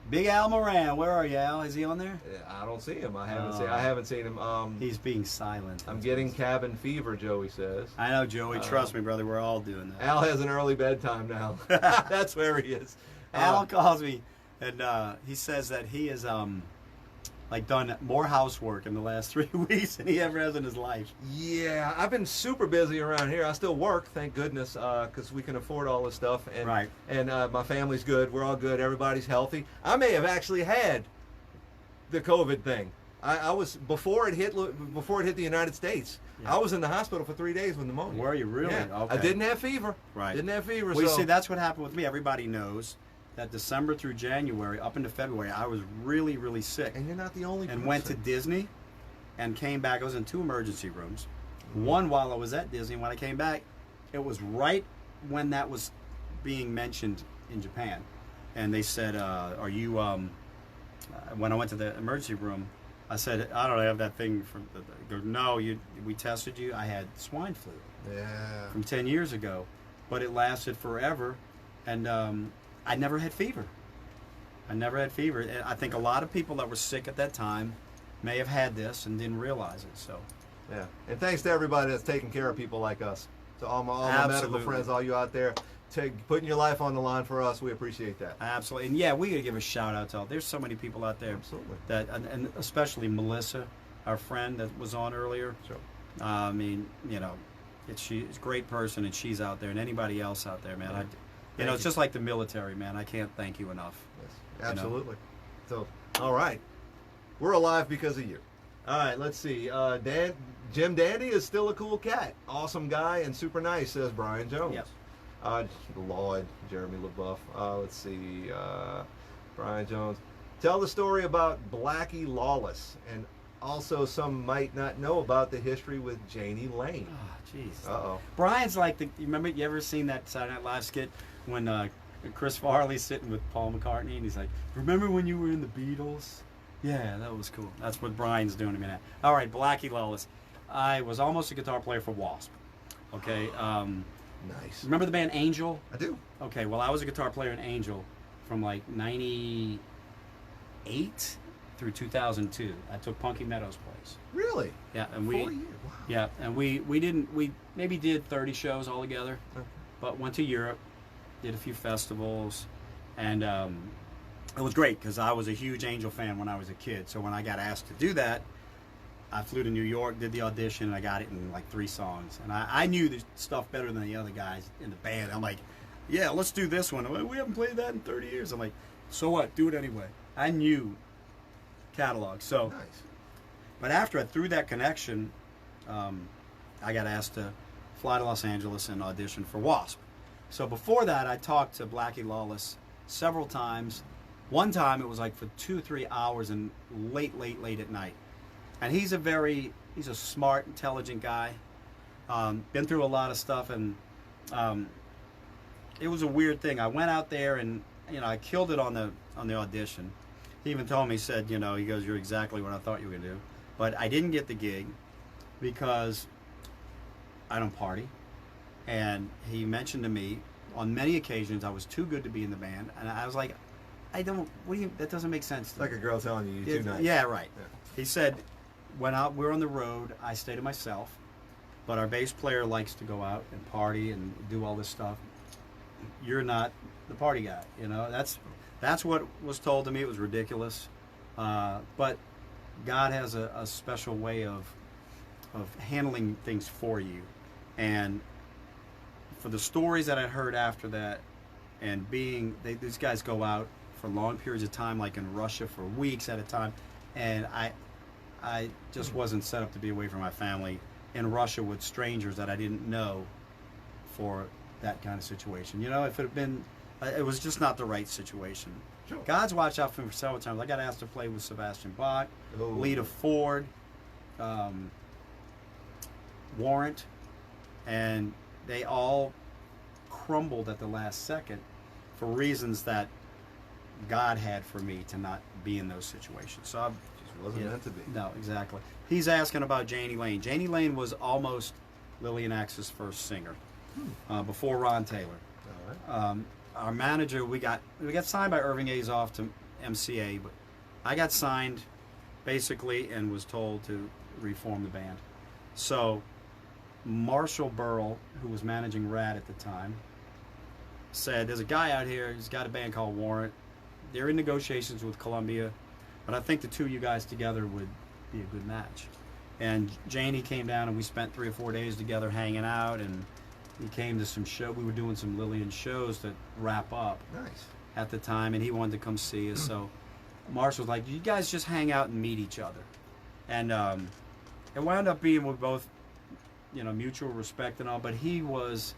Big Al Moran, where are you, Al? Is he on there? Yeah, I don't see him. I haven't Oh. seen. I haven't seen him. He's being silent. I'm getting cabin fever. Joey says. I know, Joey. Trust me, brother. We're all doing that. Al has an early bedtime now. That's where he is. Al calls me, and he says that he has like done more housework in the last 3 weeks than he ever has in his life. Yeah, I've been super busy around here. I still work, thank goodness, because we can afford all this stuff. And, Right. And my family's good. We're all good. Everybody's healthy. I may have actually had the COVID thing. I was before it hit the United States. Yeah. I was in the hospital for 3 days with pneumonia. Were you really? Yeah. Okay. I didn't have fever. Right. Didn't have fever. Well, you so see, that's what happened with me. Everybody knows that December through January, up into February, I was really, really sick. and you're not the only And person. went to Disney and came back. I was in 2 emergency rooms. One while I was at Disney. When I came back, it was right when that was being mentioned in Japan. And they said, are you, when I went to the emergency room, I said, I don't have that thing from, they go, no, we tested you. I had swine flu Yeah. from 10 years ago, but it lasted forever. And I never had fever. I never had fever. And I think a lot of people that were sick at that time may have had this and didn't realize it. So, Yeah, and thanks to everybody that's taking care of people like us. To all my medical Absolutely. friends, all you out there, putting your life on the line for us, we appreciate that. absolutely. And yeah, we got to give a shout out to all. There's so many people out there Absolutely. that, and especially Melissa, our friend that was on earlier. Sure. I mean, you know, she's a great person, and she's out there, and anybody else out there, man. Thank It's you. just like the military, man. I can't thank you enough. Yes, know. absolutely. So, all right, we're alive because of you. All right, let's see. Jim Dandy is still a cool cat, awesome guy, and super nice, says Brian Jones. Yes. Lloyd, Jeremy LaBeouf. Let's see. Brian Jones. Tell the story about Blackie Lawless, and also some might not know about the history with Janie Lane. Oh, jeez. Uh-oh. Brian's like you remember, you ever seen that Saturday Night Live skit when Chris Farley's sitting with Paul McCartney and he's like, remember when you were in the Beatles? Yeah, that was cool. That's what Brian's doing to me now. All right, Blackie Lawless. I was almost a guitar player for Wasp. Okay. Nice. Remember the band Angel? I do. Okay, well, I was a guitar player in Angel from like 98 through 2002. I took Punky Meadows' place. Really? Yeah, and 4 years. Wow. yeah, and we maybe did 30 shows altogether, Okay. but went to Europe, did a few festivals, and it was great because I was a huge Angel fan when I was a kid. So when I got asked to do that, I flew to New York, did the audition, and I got it in like 3 songs. And I knew the stuff better than the other guys in the band. I'm like, yeah, let's do this one. Like, we haven't played that in 30 years. I'm like, so what? Do it anyway. I knew catalog. So, Nice. but after I threw that connection, I got asked to fly to Los Angeles and audition for Wasp. So before that, I talked to Blackie Lawless several times. One time it was like for 2-3 hours and late at night. And he's a smart, intelligent guy. Been through a lot of stuff, and it was a weird thing. I went out there and I killed it on the audition. He even told me, he said, he goes, "You're exactly what I thought you were gonna do." But I didn't get the gig because I don't party. And he mentioned to me on many occasions I was too good to be in the band, and I was like, that doesn't make sense to Like me. a girl telling you you're too nice. Yeah, right. Yeah. He said, when we're on the road, I stay to myself, but our bass player likes to go out and party and do all this stuff. You're not the party guy, That's what was told to me. It was ridiculous. But God has a special way of handling things for you. And for the stories that I heard after that, and these guys go out for long periods of time, like in Russia for weeks at a time, and I just wasn't set up to be away from my family in Russia with strangers that I didn't know for that kind of situation. If it had been, it was just not the right situation. Sure. God's watched out for me for several times. I got asked to play with Sebastian Bach, Oh. Lita Ford, Warrant, and they all crumbled at the last second for reasons that God had for me to not be in those situations. So Just wasn't meant to be. no, exactly. He's asking about Janie Lane. Janie Lane was almost Lillian Axe's first singer before Ron Taylor. All right. Our manager, we got signed by Irving Azoff to MCA, but I got signed basically and was told to reform the band. So Marshall Burrell, who was managing Rad at the time, said, "There's a guy out here, he's got a band called Warrant. They're in negotiations with Columbia, but I think the two of you guys together would be a good match." And Janie came down and we spent 3 or 4 days together hanging out, and he came to some show. We were doing some Lillian shows to wrap up Nice. at the time, and he wanted to come see us. So Marshall was like, "You guys just hang out and meet each other." And it wound up being with both, mutual respect and all, but he was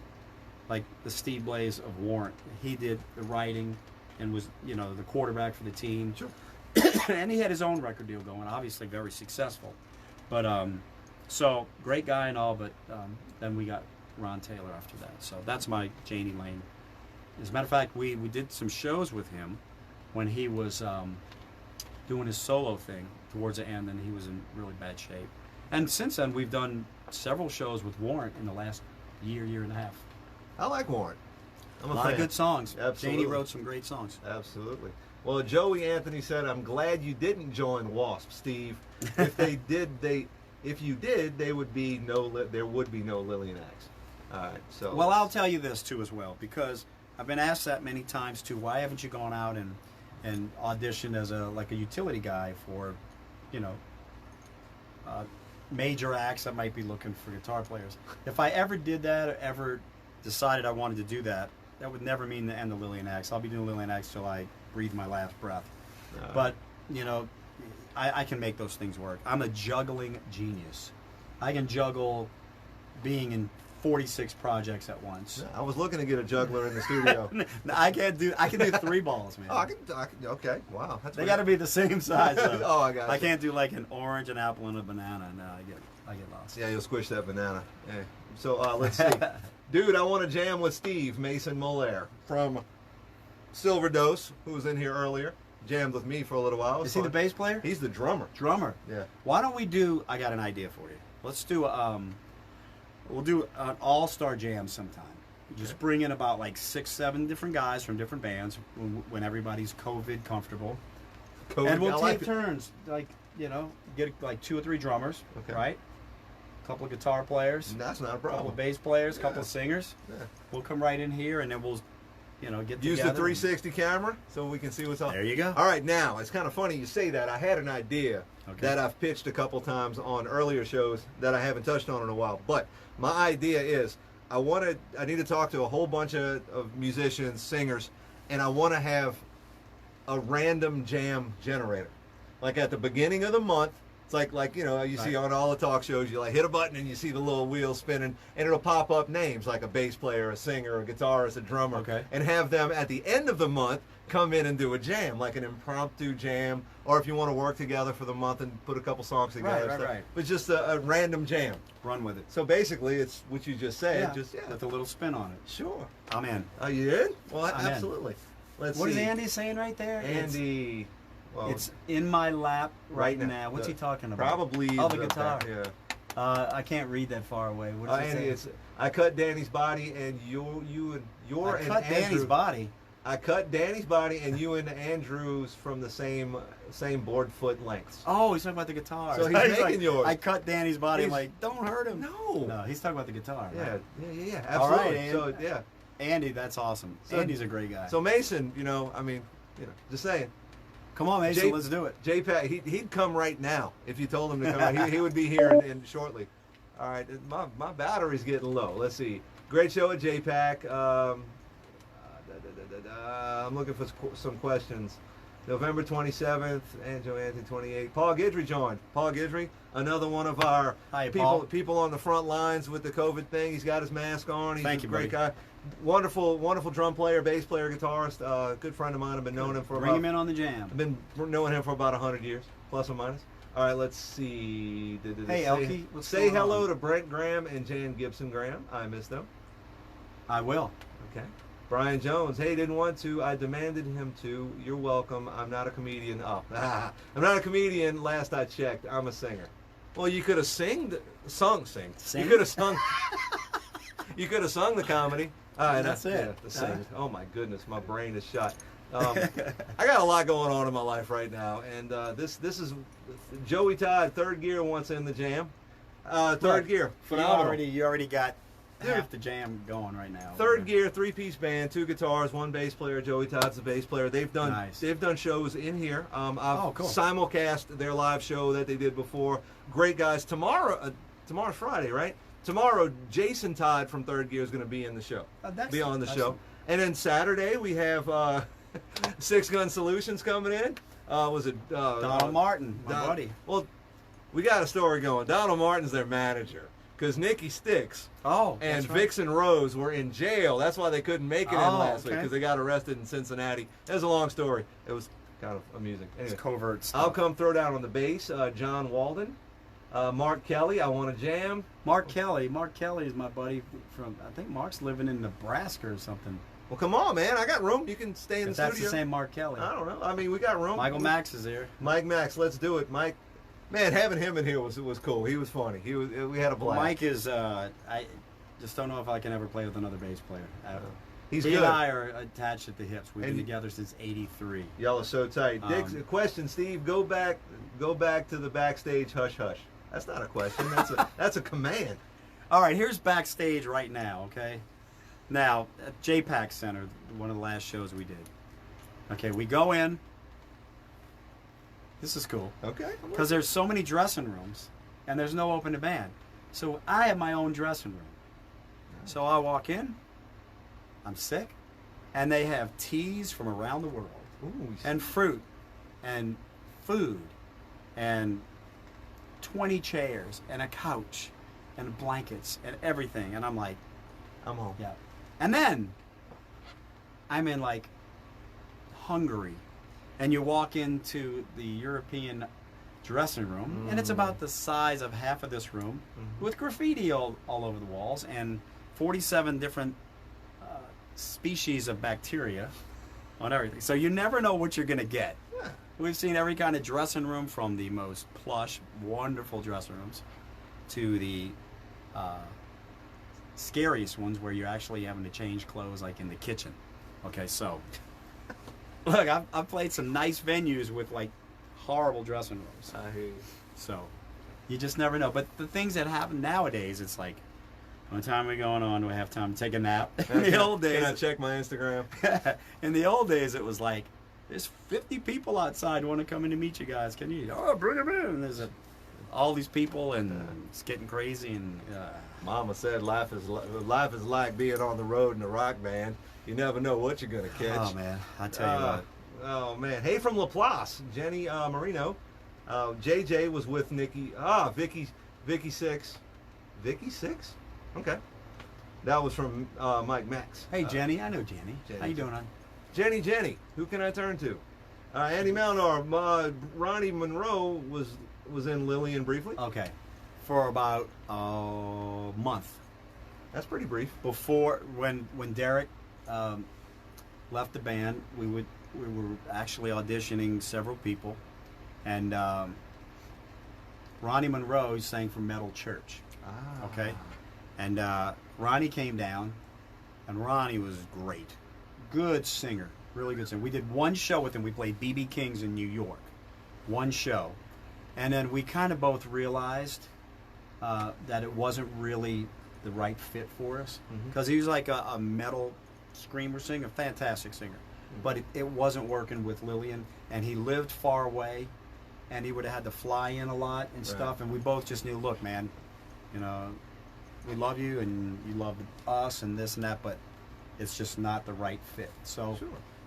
like the Steve Blaze of Warrant. He did the writing and was, the quarterback for the team. Sure. And he had his own record deal going, obviously very successful. But, so, great guy and all, but then we got Ron Taylor after that. So that's my Janie Lane. As a matter of fact, we did some shows with him when he was doing his solo thing towards the end, and he was in really bad shape. And since then, we've done several shows with Warrant in the last year and a half. I like Warrant. I'm A a lot fan. of good songs. Absolutely. Janie wrote some great sons. Absolutely. Well, Joey Anthony said, "I'm glad you didn't join Wasp, Steve. If they did, if you did, there would be no Lillian Axe." All right. So. Well, I'll tell you this too as well, because I've been asked that many times too. Why haven't you gone out and auditioned as a utility guy for, major acts that might be looking for guitar players? If I ever did that, or ever decided I wanted to do that, that would never mean the end of Lillian Axe. I'll be doing Lillian Axe till I breathe my last breath. But I can make those things work. I'm a juggling genius. I can juggle being in 46 projects at once. I was looking to get a juggler in the studio. I can do 3 balls, man. Oh, I can. Okay. Wow. That's They weird. got to be the same size. Though. Oh, I got I you. can't do like an orange, an apple, and a banana. No, I get lost. Yeah, you'll squish that banana. Yeah. So let's see. Dude, I want to jam with Steve Mason Molaire from Silver Dose, who was in here earlier. Jammed with me for a little while. Is he the bass player? He's the drummer. Drummer. Yeah. Why don't we do? I got an idea for you. Let's do we'll do an all-star jam sometime. Just bring in about like 6, 7 different guys from different bands when everybody's COVID comfortable, and we'll take turns. Get like 2 or 3 drummers, Okay. right? A couple of guitar players, That's not a a couple problem. of bass players, a Yeah. couple of singers. Yeah. We'll come right in here, and then we'll, get Use the together 360 camera so we can see what's on. There you go. All right, now it's kind of funny you say that. I had an idea Okay. that I've pitched a couple times on earlier shows that I haven't touched on in a while. But my idea is I need to talk to a whole bunch of musicians, singers, and I want to have a random jam generator. Like at the beginning of the month, It's like you know, you see Right. on all the talk shows, you like hit a button and you see the little wheel spinning, and it'll pop up names like a bass player, a singer, a guitarist, a drummer, Okay. and have them at the end of the month come in and do a jam, like an impromptu jam, or if you want to work together for the month and put a couple songs together, Right, stuff. right. But just a random jam. Run with it. So basically, it's what you just said. Just with a little spin on it. sure. I'm in. Are you in? Well, I'm in. absolutely. Let's What see. is Andy saying right there? Andy. Well, It's in my lap right now. now. What's The- he talking about? Probably Oh, the guitar. Yeah. I can't read that far away. What does it Andy, say? it's I cut Danny's body and you I and cut Andrew. Danny's body. I cut Danny's body and you and Andrew's from the same board foot lengths. Oh, he's talking about the guitar. So he's making yours. I cut Danny's body. I'm He's- like, don't hurt him. No. No, he's talking about the guitar. Yeah, Right? yeah, All right, absolutely. Andy. So yeah. Andy, that's awesome. So- Andy's a great guy. So Mason, just saying. come on, Mason, Jay- let's do it. JPAC, he'd come right now if you told him to come. he would be here in shortly. All right, my battery's getting low. Let's see. Great show at JPAC. I'm looking for some questions. November 27th, and Joanthony 28th. Paul Guidry joined. Paul Guidry, another one of our Hi, Paul. people on the front lines with the COVID thing. He's got his mask on. He's Thank a you, great buddy. guy. Wonderful drum player, bass player, guitarist. Good friend of mine. I've been knowing him for Bring about him in on the jam. I've been knowing him for about 100 years, plus or minus. All right, let's see. Hey, Elkie, what's say going hello on? to Brent Graham and Jan Gibson Graham. I miss them. I will. Okay. Brian Jones. Hey, didn't want to. I demanded him to. You're welcome. I'm not a comedian. Oh, I'm not a comedian. Last I checked, I'm a singer. Well, you could have sung. Sing? You could have sung. You could have sung the comedy. That's it. Yeah, the sing. Oh my goodness, my brain is shot. I got a lot going on in my life right now, and this is Joey Todd, Third Gear, wants in the jam. Third Look, Gear, phenomenal. You already got Dude. half the jam going right now. Third Gear, three-piece band, 2 guitars, 1 bass player. Joey Todd's the bass player. They've done Nice. shows in here. I've cool. simulcast their live show that they did before. Great guys. Tomorrow's Friday, right? Tomorrow, Jason Todd from Third Gear is going to be in the show. Be on the show. excellent. And then Saturday we have Six Gun Solutions coming in. Was it Donald Martin, my Don- buddy. Well, we got a story going. Donald Martin's their manager because Nikki Sticks Oh, and that's right. Vixen Rose were in jail. That's why they couldn't make it in Oh, last week okay. because they got arrested in Cincinnati. It was a long story. It was kind of amusing. It's Anyway, covert stuff. I'll come throw down on the bass. John Walden, Mark Kelly. I want to jam. Mark Kelly is my buddy from. I think Mark's living in Nebraska or something. Well, come on, man. I got room. You can stay in If the that's studio. the same Mark Kelly. I don't know. I mean, we got room. Michael Max is there. Mike Max. Let's do it, Mike. Man, having him in here was cool. He was funny. We had a blast. Mike is. I just don't know if I can ever play with another bass player. He's he good. and I are attached at the hips. We've been And- together since '83. Y'all are so tight. Dick, Um, question, Steve. Go back to the backstage. Hush, hush. That's not a question. That's a command. All right, here's backstage right now. Okay, now at JPAC Center, one of the last shows we did. Okay, we go in. This is cool Okay. because there's so many dressing rooms, and there's no open to band. So I have my own dressing room. So I walk in. I'm sick, and they have teas from around the world, Ooh, and fruit, and food, and 20 chairs, and a couch, and blankets, and everything. And I'm like, I'm home. yeah. And then I'm in like Hungary, and you walk into the European dressing room, and it's about the size of half of this room, with graffiti all over the walls, and 47 different species of bacteria on everything. So you never know what you're going to get. Yeah. We've seen every kind of dressing room, from the most plush, wonderful dressing rooms to the scariest ones where you're actually having to change clothes, like in the kitchen. Okay, so look, I've played some nice venues with like horrible dressing rooms. I hear you. So you just never know. But the things that happen nowadays, it's like, what time are we going on? Do I have time to take a nap? In the old Can I days, check my Instagram? in the old days, it was like, there's 50 people outside want to come in to meet you guys. Can you? Oh, bring them in. And there's all these people, and it's getting crazy. And Mama said life is like being on the road in a rock band. You never know what you're gonna catch. oh man, I tell you what. Oh man. Hey, from Laplace, Jenny Marino. JJ was with Nikki. Vicky Six. Vicky Six? Okay. That was from Mike Max. Hey, Jenny. I know Jenny. Jenny. How you doing, hon? Jenny. Who can I turn to? Andy Malnar. Ronnie Monroe was in Lillian briefly. Okay. For about a month. That's pretty brief. Before, when Derek left the band, we were actually auditioning several people, and Ronnie Monroe sang for Metal Church. Okay, and Ronnie came down, and Ronnie was great, good singer, really good singer. We did one show with him. We played B.B. King's in New York, one show, and then we kind of both realized that it wasn't really the right fit for us, because he was like a metal screamer singer, fantastic singer, but it wasn't working with Lillian, and he lived far away, and he would have had to fly in a lot and stuff, and we both just knew, look, man, you know, we love you and you love us and this and that, but it's just not the right fit. So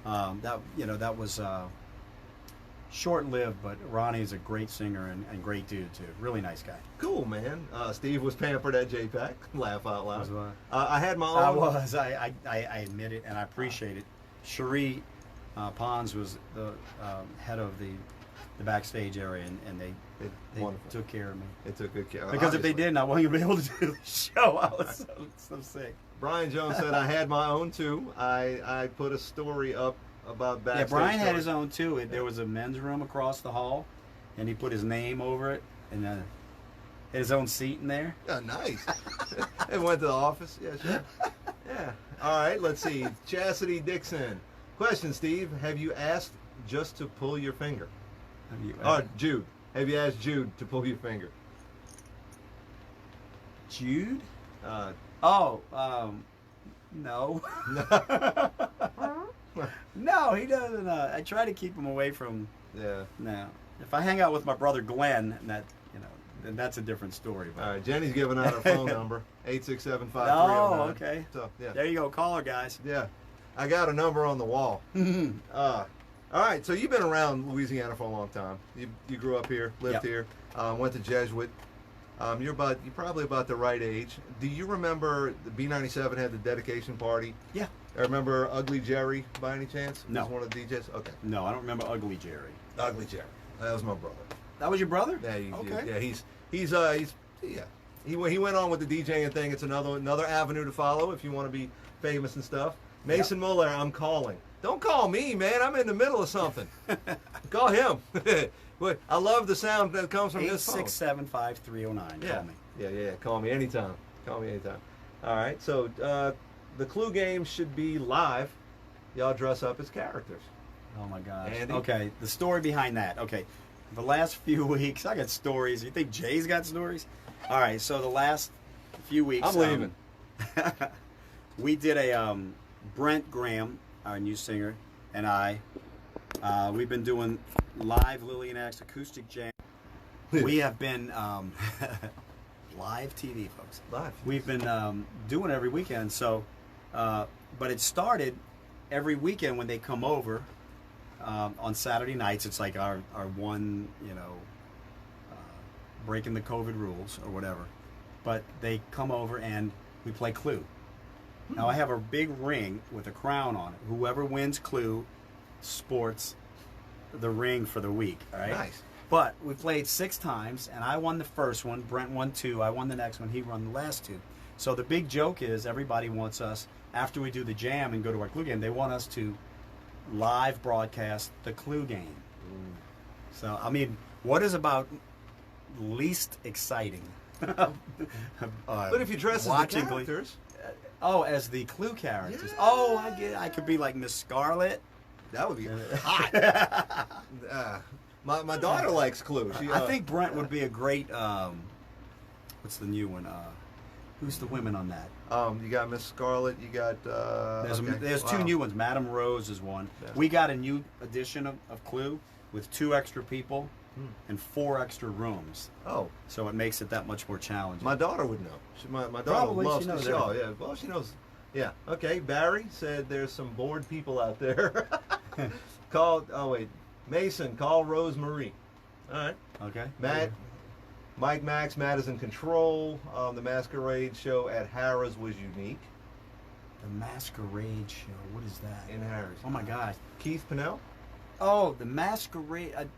that was short-lived, but Ronnie's a great singer and great dude too. Really nice guy. Cool, man. Steve was pampered at JPAC. Laugh out loud. Was what? I had my own. I was. I admit it, and I appreciate it. Cherie Pons was the head of the backstage area, and they took care of me. They took good care. Because if they didn't, I wasn't going to be able to do the show. I was so sick. Brian Jones said I had my own too. I put a story up about backstage. Yeah, Brian had stories. his own too. There was a men's room across the hall, and he put his name over it, and had his own seat in there. Yeah, nice. They went to the office. Yeah, sure. Yeah. All right, let's see. Chastity Dixon. Question, Steve. Have you asked just to pull your finger? Jude. Have you asked Jude to pull your finger? Jude? No. No, he doesn't. I try to keep him away from. Yeah. No. If I hang out with my brother Glenn, then that's a different story. But. All right, Jenny's giving out her phone number, 867-5309. Oh, okay. So, yeah. There you go. Call her, guys. Yeah. I got a number on the wall. All right, so you've been around Louisiana for a long time. You grew up here, lived here, went to Jesuit. You're probably about the right age. Do you remember the B97 had the dedication party? Yeah. I remember Ugly Jerry by any chance? No. He was one of the DJs? Okay. No, I don't remember Ugly Jerry. Ugly Jerry. That was my brother. That was your brother? Yeah, Okay. He went on with the DJing thing. It's another avenue to follow if you want to be famous and stuff. Mason Muller, I'm calling. Don't call me, man. I'm in the middle of something. Call him. I love the sound that comes from his phone. 867-5309. Yeah. Call me. Yeah. Call me anytime. All right. So the Clue game should be live. Y'all dress up as characters. Oh my gosh. Andy? Okay, the story behind that. Okay, the last few weeks, I got stories. You think Jay's got stories? All right, so the last few weeks, I'm leaving. We did a Brent Graham, our new singer, and we've been doing live Lillian Axe acoustic jam. We have been live TV, folks. Live. We've been doing it every weekend. So, but it started every weekend when they come over on Saturday nights. It's like our one, breaking the COVID rules or whatever. But they come over and we play Clue. Now I have a big ring with a crown on it. Whoever wins Clue sports the ring for the week. All right. Nice. But we played 6 times, and I won the first one. Brent won 2. I won the next one. He won the last 2. So the big joke is everybody wants us, after we do the jam and go to our Clue game, they want us to live broadcast the Clue game. So, I mean, what is about least exciting? But if you dress as the characters. As the Clue characters. Yeah. Oh, I get it. I could be like Miss Scarlet. That would be hot. My daughter likes Clue. I think Brent would be a great. What's the new one? Who's the women on that? You got Miss Scarlet. You got. There's 2 new ones. Madame Rose is one. Yeah. We got a new edition of Clue with 2 extra people and 4 extra rooms. Oh, so it makes it that much more challenging. My daughter would know. My daughter Probably, loves she knows the show. everything. Yeah, well, she knows. Yeah. Okay. Barry said there's some bored people out there. Mason, call Rosemarie. All right. Okay. Matt, Mike Max, Matt is in control. The Masquerade show at Harrah's was unique. The Masquerade show. What is that? In Harrah's. Oh my God. Keith Pinnell? Oh, the Masquerade. I'm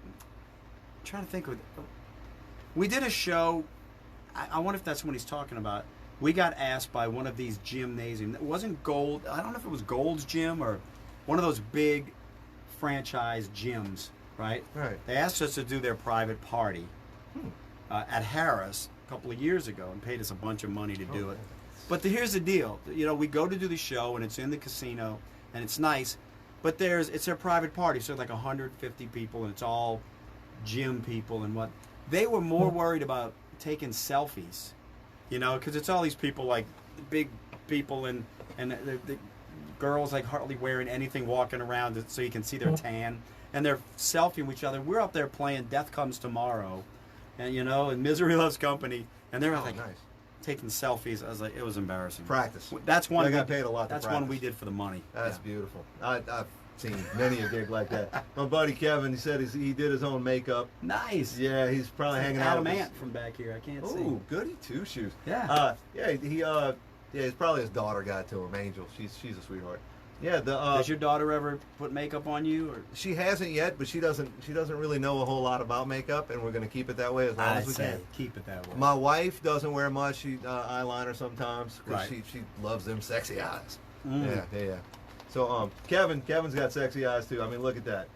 trying to think of. We did a show. I wonder if that's what he's talking about. We got asked by one of these gymnasiums. It wasn't Gold. I don't know if it was Gold's Gym or one of those big franchise gyms, right? Right. They asked us to do their private party at Harrah's a couple of years ago and paid us a bunch of money to do it. But here's the deal. You know, we go to do the show and it's in the casino and it's nice, but it's their private party, so like 150 people and it's all gym people and what. They were more worried about taking selfies, you know, because it's all these people like big people and the girls like hardly wearing anything walking around so you can see their tan and they're selfieing with each other. We're up there playing Death Comes Tomorrow, and you know, and Misery Loves Company, and they're like nice. taking selfies. I was like, it was embarrassing. Practice. That's one. They got paid a lot to That's practice. one we did for the money. That's Yeah. beautiful. I've seen many a gig like that. My buddy Kevin, he said he did his own makeup. Nice. Yeah, he's probably It's hanging like out Adam with Ant from back here. I can't see. Oh, goody two shoes. Yeah. Yeah, it's probably his daughter got to him, Angel. She's a sweetheart. Yeah, Does your daughter ever put makeup on you? Or she hasn't yet, but she doesn't really know a whole lot about makeup, and we're going to keep it that way as long I as we say can. keep it that way. My wife doesn't wear much. She eyeliner sometimes because Right. she loves them sexy eyes. Mm. Yeah. So Kevin's got sexy eyes too. I mean, look at that.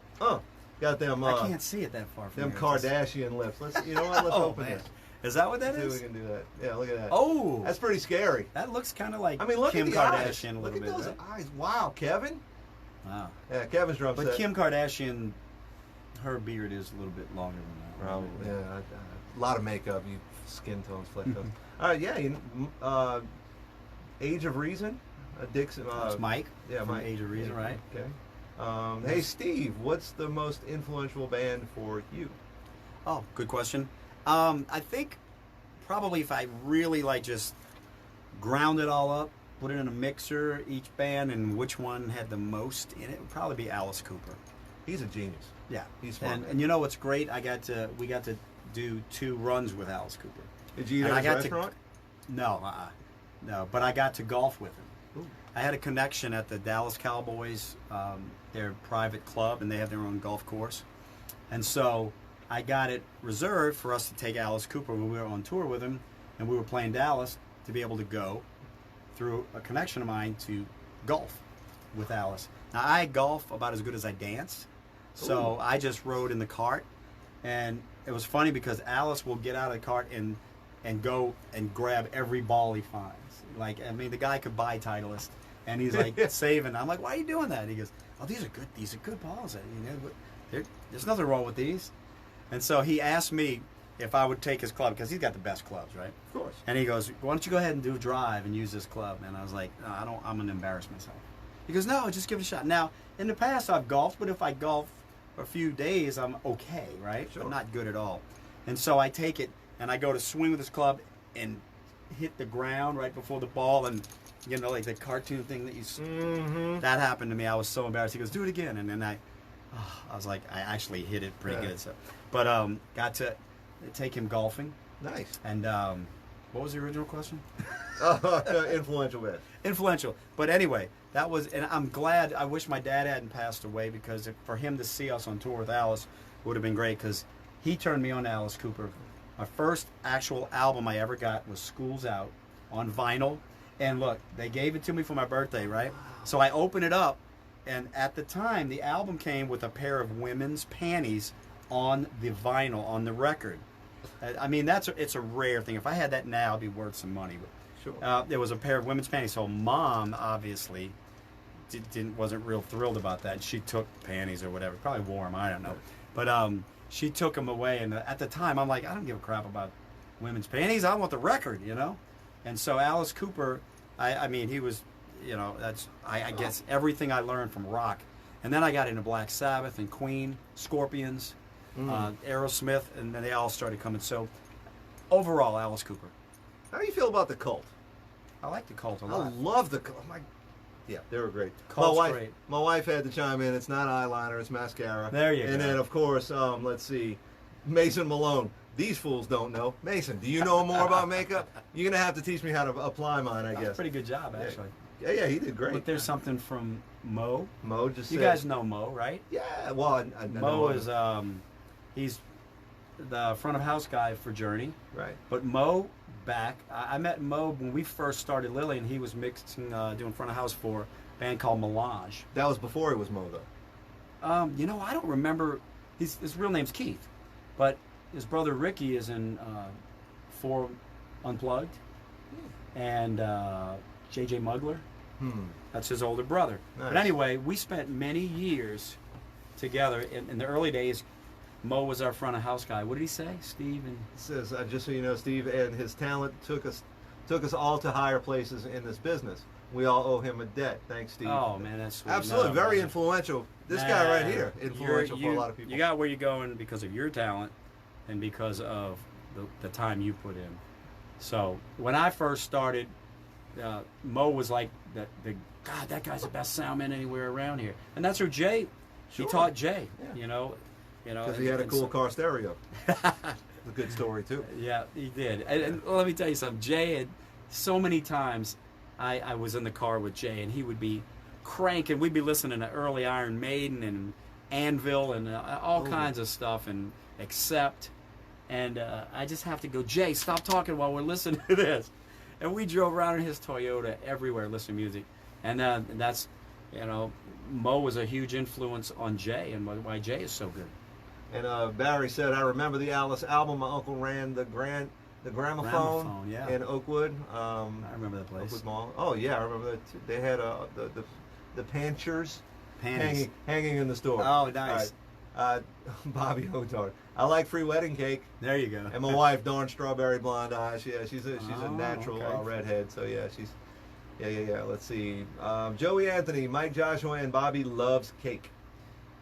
Got them. I can't see it that far from Them here. Kardashian lips. You know what? Let's Oh, open man. this. Is that what that See if we is? can do that. Yeah, look at that. Oh, That's pretty scary. that looks kind of like I mean, look Kim at the Kardashian eyes. a little Look at bit. those Right? eyes. Wow, Kevin. Wow. Yeah, Kevin's drum But set. Kim Kardashian, her beard is a little bit longer than that. Probably. Yeah, a lot of makeup. You skin tones, flesh tones. All right. Yeah. Age of Reason. Dixon. That's Mike. Yeah, from Mike. Age of Reason, right? Okay. Hey, Steve, what's the most influential band for you? Oh, good question. I think probably if I really like just ground it all up, put it in a mixer, each band, and which one had the most in it, would probably be Alice Cooper. He's a genius. Yeah, He's fun. and you know what's great? We got to do 2 runs with Alice Cooper. Did you eat And at I his got restaurant? No, but I got to golf with him. Ooh. I had a connection at the Dallas Cowboys, their private club, and they have their own golf course. And so I got it reserved for us to take Alice Cooper when we were on tour with him, and we were playing Dallas to be able to go through a connection of mine to golf with Alice. Now, I golf about as good as I dance, so Ooh. I just rode in the cart, and it was funny because Alice will get out of the cart and go and grab every ball he finds. Like, I mean, the guy could buy Titleist, and he's like saving. I'm like, why are you doing that? And he goes, oh, these are good balls. You know, there's nothing wrong with these. And so he asked me if I would take his club because he's got the best clubs, right? Of course. And he goes, why don't you go ahead and do a drive and use this club? And I was like, no, I'm going to embarrass myself. He goes, no, just give it a shot. Now, in the past, I've golfed, but if I golf for a few days, I'm okay, right? Sure. I'm not good at all. And so I take it, and I go to swing with this club and hit the ground right before the ball, and, you know, like the cartoon thing that you... Mm-hmm. That happened to me. I was so embarrassed. He goes, do it again. And then I was like, I actually hit it pretty Yeah. good. So, but got to take him golfing. Nice. And what was the original question? Influential band. Influential. But anyway, that was, and I'm glad. I wish my dad hadn't passed away because for him to see us on tour with Alice would have been great because he turned me on to Alice Cooper. My first actual album I ever got was School's Out on vinyl. And look, they gave it to me for my birthday, right? So I opened it up, and at the time, the album came with a pair of women's panties on the vinyl, on the record. I mean, it's a rare thing. If I had that now, it'd be worth some money. But Sure. there was a pair of women's panties. So Mom obviously wasn't real thrilled about that. She took panties or whatever, probably wore them. I don't know, but she took them away. And at the time, I'm like, I don't give a crap about women's panties. I want the record, you know. And so Alice Cooper, I mean, he was, you know, that's I guess everything I learned from rock. And then I got into Black Sabbath and Queen, Scorpions, Aerosmith, and then they all started coming. So overall, Alice Cooper. How do you feel about the Cult? I like the Cult a I lot. love the Cult. Yeah, they were great. Cult's my wife, great. My wife had to chime in. It's not eyeliner, it's mascara. There you And go. then, of course, let's see. Mason Malone. These fools don't know. Mason, do you know more about makeup? You're gonna have to teach me how to apply mine, I guess. Pretty good job, actually. Yeah, he did great. But there's something from Mo. Mo just You said, guys know Mo, right? Yeah, well, I know Mo him. is he's the front of house guy for Journey. Right. But Mo I met Mo when we first started Lily, and he was mixing, doing front of house for a band called Melange. That was before he was Mo, though. You know, I don't remember. His real name's Keith, but his brother Ricky is in For Unplugged, and JJ Mugler. That's his older brother. Nice. But anyway, we spent many years together. In the early days, Mo was our front of house guy. What did he say, Steve? And It says, just so you know, Steve, and his talent took us all to higher places in this business. We all owe him a debt. Thanks, Steve. oh man, that's sweet. Absolutely, No, very man. influential. This guy right here, influential for a You- lot of people. You got where you're going because of your talent and because of the time you put in. So when I first started, Mo was like God, that guy's the best sound man anywhere around here, and that's who Jay. Sure. He taught Jay. Yeah. You know, Because he had a and cool so- car stereo. It's a good story, too. Yeah, he did. And let me tell you something. Jay had so many times I was in the car with Jay, and he would be cranking. We'd be listening to early Iron Maiden and Anvil and all kinds of stuff and Accept. And I just have to go, Jay, stop talking while we're listening to this. And we drove around in his Toyota everywhere listening to music. And that's, Mo was a huge influence on Jay and why Jay is so good. And Barry said, I remember the Alice album. My uncle ran the gramophone Gramophone, yeah. in Oakwood. I remember that place. Oakwood Mall. Oh, yeah, I remember that too. They had the Panchers Panties. hanging in the store. Oh, nice. All right. Bobby Hotard. I like free wedding cake. There you go. And my wife, darn strawberry blonde eyes. Yeah, she's a Oh, natural okay. redhead. So yeah, she's yeah. Let's see. Joey Anthony, Mike Joshua, and Bobby loves cake.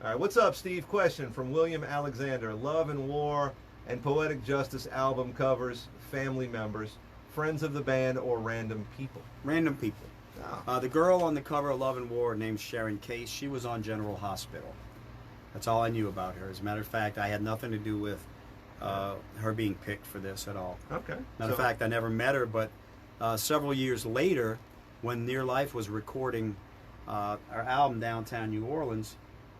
All right, what's up, Steve? Question from William Alexander. Love and War and Poetic Justice album covers, family members, friends of the band, or random people. Random people. Oh. The girl on the cover of Love and War named Sharon Case, she was on General Hospital. That's all I knew about her. As a matter of fact, I had nothing to do with her being picked for this at all. Okay. Matter of fact, I never met her, but several years later, when Near Life was recording our album downtown New Orleans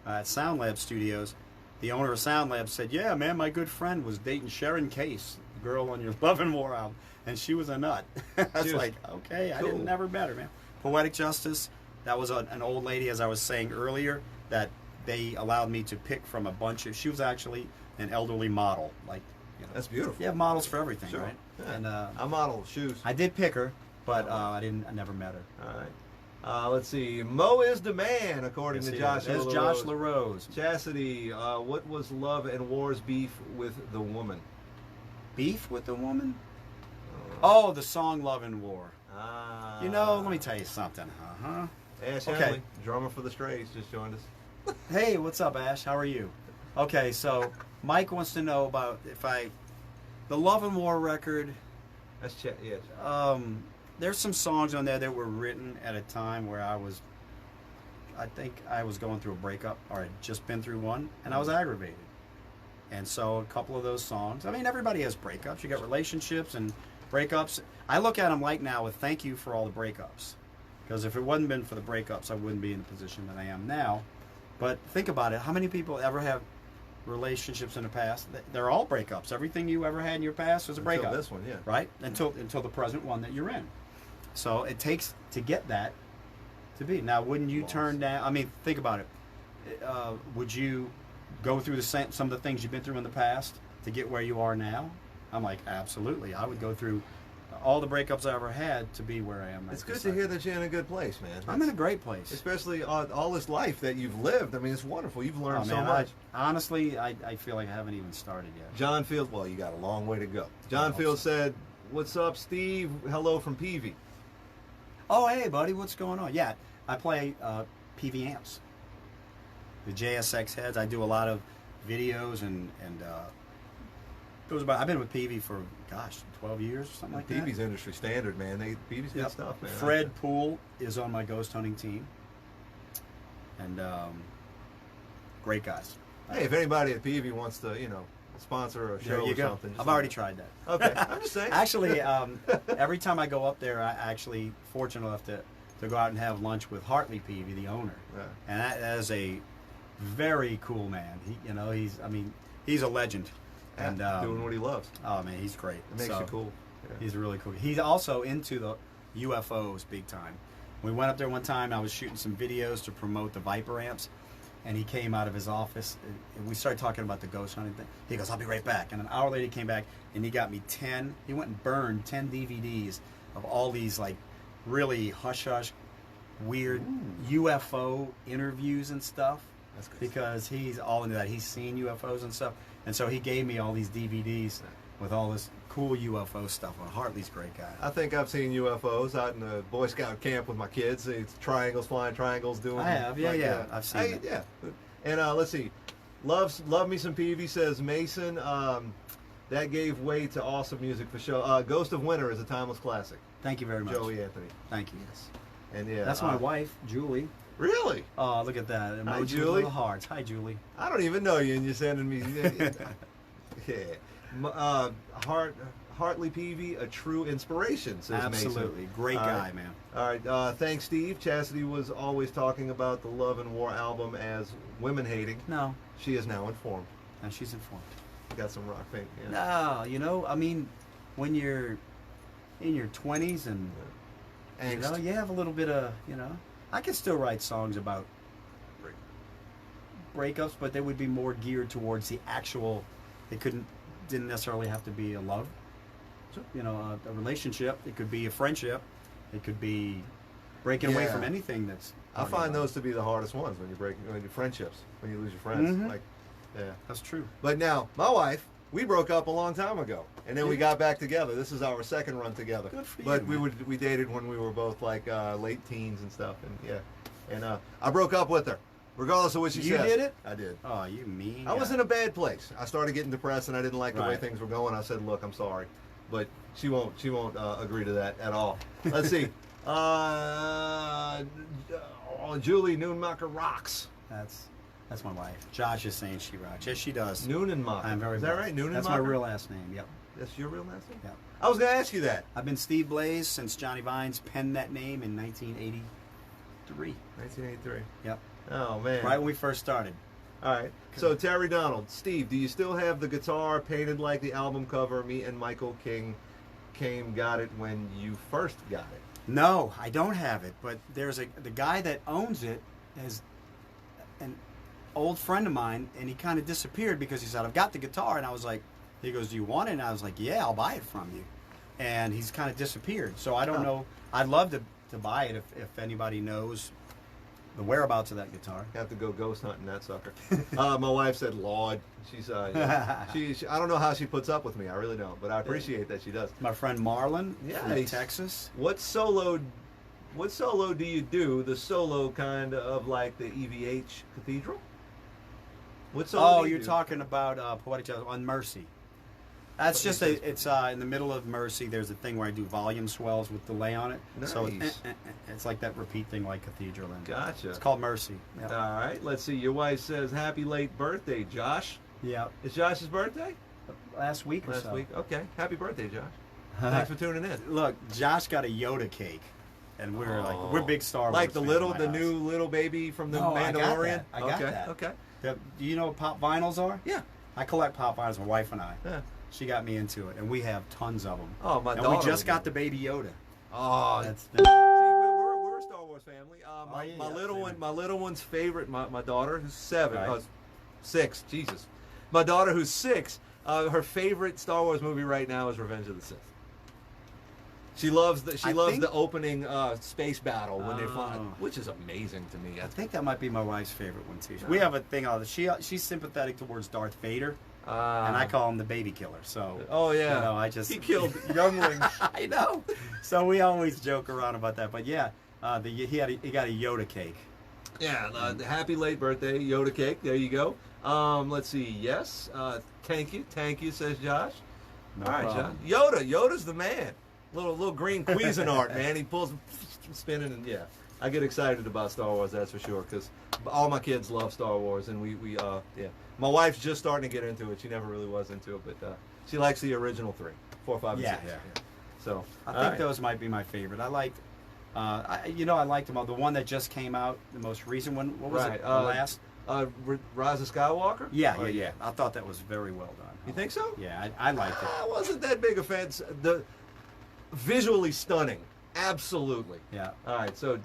at Sound Lab Studios, the owner of Sound Lab said, yeah, man, my good friend was dating Sharon Case, the girl on your Love and War album, and she was a nut. I was like, okay, I cool. never met her, man. Poetic Justice, that was an old lady, as I was saying earlier, that they allowed me to pick from a bunch of, she was actually an elderly model. Like, That's beautiful. you have models for everything, Sure. right? Yeah. And I model shoes. I did pick her, but I never met her. All right. Let's see. Mo is the man, according Yes, to he Josh. is. There's Josh LaRose. Chastity, what was Love and War's beef with the woman? Beef with the woman? Oh, the song Love and War. Ah. Let me tell you something, huh? Ash Okay. Henley, drummer for the Strays, just joined us. Hey, what's up, Ash? How are you? Okay, so Mike wants to know about the Love and War record. That's yes. There's some songs on there that were written at a time where I think I was going through a breakup, or I'd just been through one, and I was aggravated. And so a couple of those songs, everybody has breakups. You got relationships and breakups. I look at them like now with thank you for all the breakups. Because if it wasn't been for the breakups, I wouldn't be in the position that I am now. But think about it. How many people ever have relationships in the past? They're all breakups. Everything you ever had in your past was a breakup. Until this one, yeah. Right? Until the present one that you're in. So it takes to get that to be. Now, wouldn't you turn down? Think about it. Would you go through some of the things you've been through in the past to get where you are now? I'm like, absolutely. I would go through all the breakups I ever had to be where I am. It's good to hear that you're in a good place, man. I'm in a great place. Especially all this life that you've lived. It's wonderful. You've learned so man, much. Honestly, I feel like I haven't even started yet. John Field, well, you got a long way to go. John Field said, "What's up, Steve? Hello from Peavy." Oh, hey, buddy, what's going on? Yeah, I play PV amps, the JSX heads. I do a lot of videos and goes about. I've been with PV for 12 years or something like that. Peavy's industry standard, man. Peavy's good stuff, man. Fred Poole is on my ghost hunting team, and great guys. Hey, if anybody at Peavy wants to, sponsor a show There you or go. something. I've already tried that. Okay, I'm just saying. Actually, every time I go up there, I actually fortunate enough to go out and have lunch with Hartley Peavy, the owner, Yeah. and that is a very cool man. He's a legend, and doing what he loves. oh man, he's great. It makes you cool. Yeah. He's really cool. He's also into the UFOs big time. We went up there one time. I was shooting some videos to promote the Viper amps, and he came out of his office. And we started talking about the ghost hunting thing. He goes, "I'll be right back." And an hour later, he came back and he got me 10. He went and burned 10 DVDs of all these like really hush hush, weird UFO interviews and stuff. That's good. Because he's all into that. He's seen UFOs and stuff, and so he gave me all these DVDs with all this cool UFO stuff. Well, Hartley's a great guy. I think I've seen UFOs out in the Boy Scout camp with my kids. It's triangles, flying triangles, doing. I have, yeah. I've seen it. Yeah, and let's see. Love me some Peavy, says Mason. That gave way to awesome music for show. Ghost of Winter is a timeless classic. Thank you very much. Joey Anthony. Thank you. Yes. And yeah, That's my wife, Julie. Really? Oh, look at that. Emoji with Julie. little hearts. Hi, Julie. I don't even know you, and you're sending me. Yeah. Hartley Peavy, a true inspiration, says Mason. Absolutely. Great All guy, right. man. All right. Thanks, Steve. Chastity was always talking about the Love and War album as women hating. No, She is now informed. and she's informed. Got some rock paint. Yeah. No, when you're in your 20s and Angst. you have a little bit of, I can still write songs about breakups, but they would be more geared towards the actual. They didn't necessarily have to be a love, a relationship. It could be a friendship. It could be breaking away Yeah. from anything that's. I find those to be the hardest ones when you friendships, when you lose your friends. Mhm. Like, yeah. That's true. But now, my wife, we broke up a long time ago, and then we got back together. This is our second run together. Good for But you, we dated when we were both like late teens and stuff, and yeah. And I broke up with her, regardless of what she You says. did it? I did. Oh, you mean? I was in a bad place. I started getting depressed, and I didn't like the way Right. things were going. I said, "Look, I'm sorry," but she won't agree to that at all. Let's see. Julie Noonmacher rocks. That's my wife. Josh is saying she rocks. Yes, she does. Noonenmacher. I'm very. Is that blessed. right? Noonenmacher. That's my real last name. Yep. That's your real last name? Yep. I was going to ask you that. I've been Steve Blaze since Johnny Vines penned that name in 1983. 1983. Yep. Oh, man. Right when we first started. All right. So, Terry Donald. Steve, do you still have the guitar painted like the album cover? Me and Michael King got it when you first got it. No, I don't have it. But there's the guy that owns it is an old friend of mine, and he kind of disappeared because he said, "I've got the guitar," and I was like, he goes, "Do you want it?" And I was like, "Yeah, I'll buy it from you." And he's kind of disappeared. So I don't know. I'd love to buy it if anybody knows the whereabouts of that guitar. Have to go ghost hunting that sucker. My wife said, "Lord." She's she I don't know how she puts up with me. I really don't, but I appreciate that she does. My friend Marlon from he's- Texas. What solo do you do? The solo kind of like the EVH Cathedral? What solo? Oh, do you you're do? talking about Poetic Justice on Mercy. That's just it's in the middle of Mercy. There's a thing where I do volume swells with delay on it. So Nice. it's like that repeat thing like Cathedral. And Gotcha. It's called Mercy. Yep. All right, let's see. Your wife says, "Happy late birthday, Josh." Yep. It's Josh's birthday? Last week or Last so. week. Okay. Happy birthday, Josh. Thanks for tuning in. Look, Josh got a Yoda cake, and we're big Star Wars Like the fans in my house. new little baby from the No, I got Mandalorian. that. I got okay. that. Okay. Do you know what pop vinyls are? Yeah. I collect pop vinyls. My wife and I. Yeah. She got me into it, and we have tons of them. Oh, my and daughter. we just got the baby Yoda. Oh, That's see, we're a Star Wars family. yeah, My little same one, here. my little one's favorite. My daughter, who's 7, Right. 6. Jesus, my daughter, who's 6. Her favorite Star Wars movie right now is Revenge of the Sith. She loves the opening space battle when they fly, Oh. which is amazing to me. I think that might be my wife's favorite one too. We have a thing on it. She's sympathetic towards Darth Vader, and I call him the baby killer. So Oh yeah, I just he killed younglings. I know. So we always joke around about that. But yeah, he got a Yoda cake. Yeah, the happy late birthday Yoda cake. There you go. Let's see. Yes, thank you, says Josh. No All right, problem. Josh. Yoda's the man. Little green Cuisinart, man. He pulls spinning, and yeah, I get excited about Star Wars. That's for sure, because all my kids love Star Wars, and we My wife's just starting to get into it. She never really was into it, but she likes the original 3, 4, 5, and Yeah, 6. yeah. So I all think right. those might be my favorite. I liked, I liked them all. The one that just came out, the most recent one. What was Right, it? The last? Rise of Skywalker. Yeah, Oh, yeah, yeah. I thought that was very well done. You think so? Yeah, I liked it. I wasn't that big a fan. The visually stunning, absolutely. Yeah. All right, so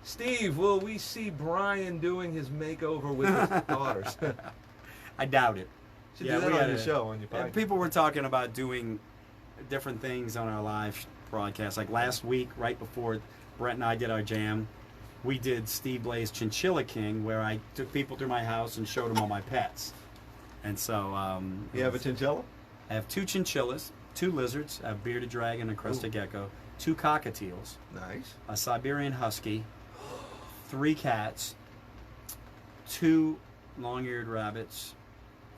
Steve, will we see Brian doing his makeover with his daughters? I doubt it. Should do that we on had your a- show on your Yeah, podcast. people were talking about doing different things on our live broadcast. Like last week, right before Brett and I did our jam, we did Steve Blaze Chinchilla King, where I took people through my house and showed them all my pets. And so, You have a chinchilla? I have 2 chinchillas, 2 lizards, a bearded dragon, a crested gecko, 2 cockatiels, Nice. a Siberian husky, 3 cats, 2 long-eared rabbits.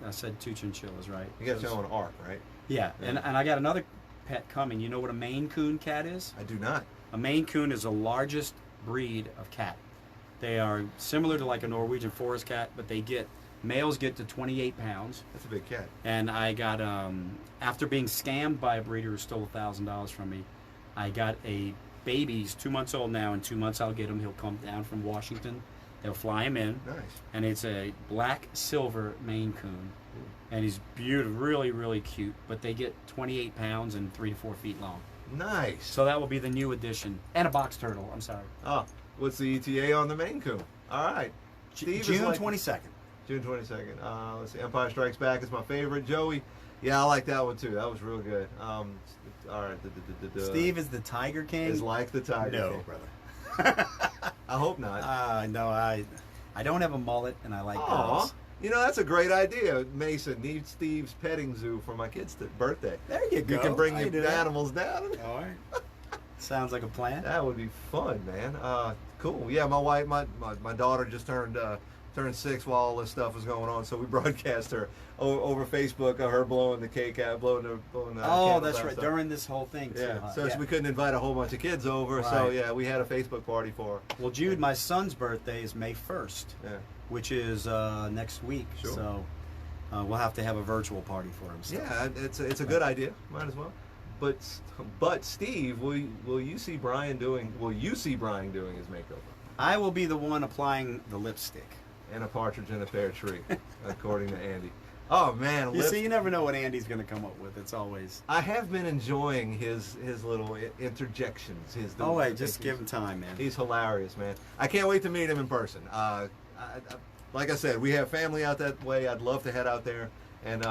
I said 2 chinchillas, right? You got your own arc, right? Yeah, and I got another pet coming. You know what a Maine Coon cat is? I do not. A Maine Coon is the largest breed of cat. They are similar to like a Norwegian forest cat, but males get to 28 pounds. That's a big cat. And I got, after being scammed by a breeder who stole $1,000 from me, I got a baby. He's 2 months old now. In 2 months, I'll get him. He'll come down from Washington. They'll fly him in. Nice. And it's a black silver Maine Coon. And he's beautiful, really, really cute. But they get 28 pounds and 3 to 4 feet long. Nice. So that will be the new addition. And a box turtle, I'm sorry. Oh, what's the ETA on the Maine Coon? All right. Steve is June like- 22nd. June 22nd. Let's see. Empire Strikes Back is my favorite. Joey, yeah, I like that one too. That was real good. All right. Steve is the Tiger King. is like the Tiger No, King. brother. I hope not. No, I don't have a mullet, and I like Aw. dogs. You know, that's a great idea. Mason, need Steve's petting zoo for my kid's birthday. There you go. You can bring I your do that. animals down. All right. Sounds like a plan. That would be fun, man. Cool. Yeah, my wife, my daughter just turned 6 while all this stuff was going on, so we broadcast her over Facebook of her blowing the cake out, blowing the Oh, candles that's out and right. stuff. During this whole thing, too. Yeah, huh? so we couldn't invite a whole bunch of kids over, so Right. yeah, we had a Facebook party for her. Well, Jude, my son's birthday is May 1st, Yeah. which is next week. Sure. So we'll have to have a virtual party for him. So. Yeah, it's a good idea. Might as well. But Steve, will you see Brian doing his makeover? I will be the one applying the lipstick. And a partridge in a pear tree, according to Andy. Oh man, You see, you never know what Andy's going to come up with. It's always. I have been enjoying his little interjections. Oh, wait, just give him time, man. He's hilarious, man. I can't wait to meet him in person. Like I said, we have family out that way. I'd love to head out there and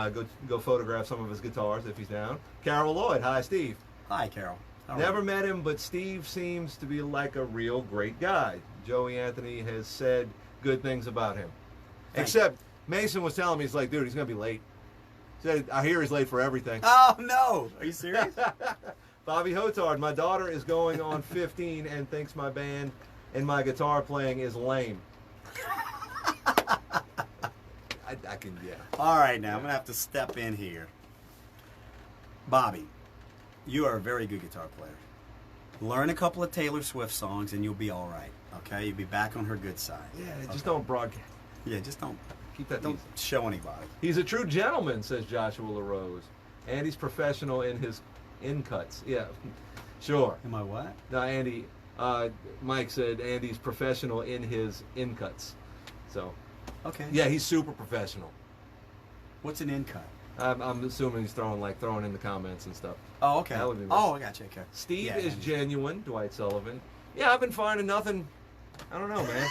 go photograph some of his guitars if he's down. Carol Lloyd, hi Steve. Hi, Carol. How are Never you? met him, but Steve seems to be like a real great guy. Joey Anthony has said good things about him. Thank Except Mason was telling me, he's like, dude, he's gonna be late. He said, I hear he's late for everything. Oh, no. Are you serious? Bobby Hotard, my daughter is going on 15 and thinks my band and my guitar playing is lame. I can, yeah. All right, now I'm going to have to step in here. Bobby, you are a very good guitar player. Learn a couple of Taylor Swift songs and you'll be all right. Okay? You'll be back on her good side. Yeah, just Okay. don't broadcast. Yeah, just don't Keep that don't easy. show anybody. He's a true gentleman, says Joshua LaRose. And he's professional in his in-cuts. Yeah, sure. Am I what? No, Andy, Mike said Andy's professional in his in-cuts. So, Okay. yeah, he's super professional. What's an in cut? I'm assuming he's throwing in the comments and stuff. Oh, okay. That would be Oh, I got you. Okay. Steve Yeah, is and- genuine, Dwight Sullivan. Yeah, I've been finding nothing. I don't know, man.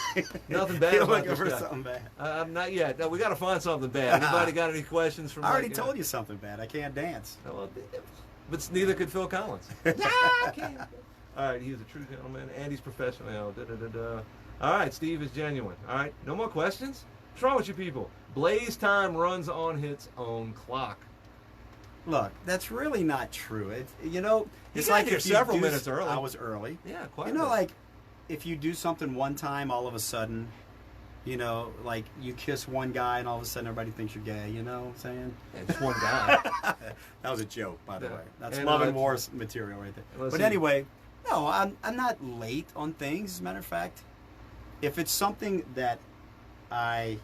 Nothing bad You're about looking this for guy. something bad. Not yet. No, we got to find something bad. Anybody got any questions from? I already told you something bad. I can't dance. Well, but neither could Phil Collins. Yeah, I can't. All right, he's a true gentleman. Andy's professional. All right, Steve is genuine. All right, no more questions. What's wrong with you people? Blaze time runs on its own clock. Look, that's really not true. It's got like here if you several do minutes early. I was early. Yeah, quite. You know, like if you do something one time, all of a sudden, like you kiss one guy and all of a sudden everybody thinks you're gay. You know what I'm saying? Yeah, just one guy. That was a joke, by the Yeah. way. That's And, love and that's- wars material right there. Let's But see. anyway, no, I'm not late on things. As a matter of fact, if it's something that I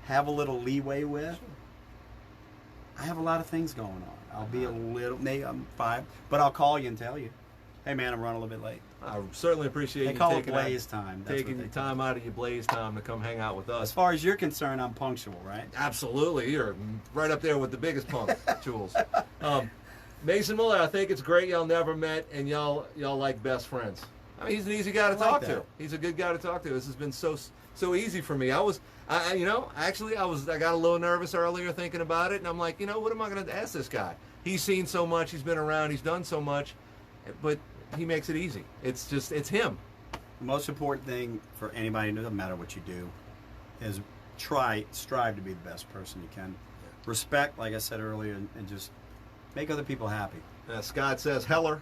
have a little leeway with. I have a lot of things going on. I'll be a little, maybe I'm 5, but I'll call you and tell you, hey man, I'm running a little bit late. I certainly appreciate They you call it taking blaze time. That's taking what they time out of your blaze time to come hang out with As us. far as you're concerned, I'm punctual, right? Absolutely, you're right up there with the biggest punk, Jules. Mason Muller, I think it's great y'all never met and y'all like best friends. I mean, he's an easy guy to I like talk to. that. He's a good guy to talk to. This has been so easy for me. I got a little nervous earlier thinking about it, and I'm like, what am I going to ask this guy? He's seen so much, he's been around, he's done so much, but he makes it easy. It's him. The most important thing for anybody, no matter what you do, is strive to be the best person you can. Respect, like I said earlier, and just make other people happy. Scott says heller.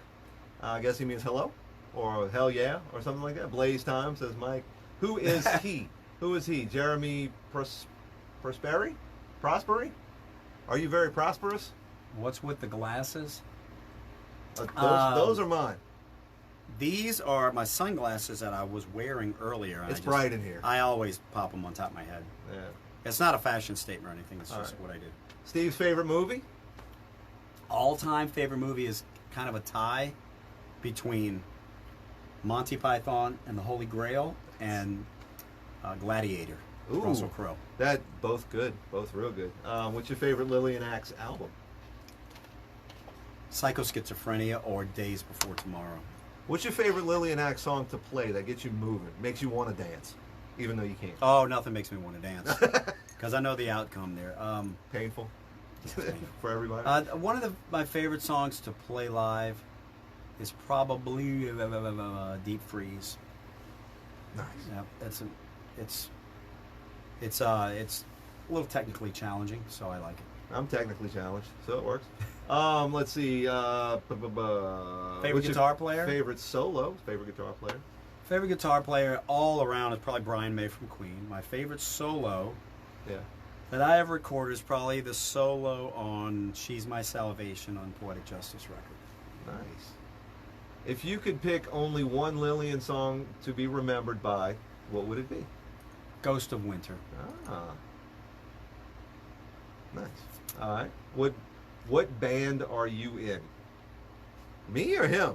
I guess he means hello, or hell yeah, or something like that. Blaze time, says Mike. Who is he? Who is he? Jeremy Prosperi? Are you very prosperous? What's with the glasses? Those are mine. These are my sunglasses that I was wearing earlier. and It's bright in here. I always pop them on top of my head. Yeah. It's not a fashion statement or anything. It's All just right. what I do. Steve's favorite movie? All-time favorite movie is kind of a tie between Monty Python and the Holy Grail and Gladiator. Ooh. Russell Crowe. That both good, both real good. What's your favorite Lillian Axe album? Psychoschizophrenia or Days Before Tomorrow. What's your favorite Lillian Axe song to play that gets you moving, makes you want to dance, even though you can't? Oh, nothing makes me want to dance because I know the outcome there. Painful for everybody. One of my favorite songs to play live is probably Deep Freeze. Nice. Yeah, it's a little technically challenging, so I like it. I'm technically challenged, so it works. Let's see. Favorite guitar player? Favorite solo? Favorite guitar player? Favorite guitar player all around is probably Brian May from Queen. My favorite solo Yeah. that I ever recorded is probably the solo on She's My Salvation on Poetic Justice record. Nice. If you could pick only one Lillian song to be remembered by, what would it be? Ghost of Winter. Ah. Nice. All right. What band are you in? Me or him?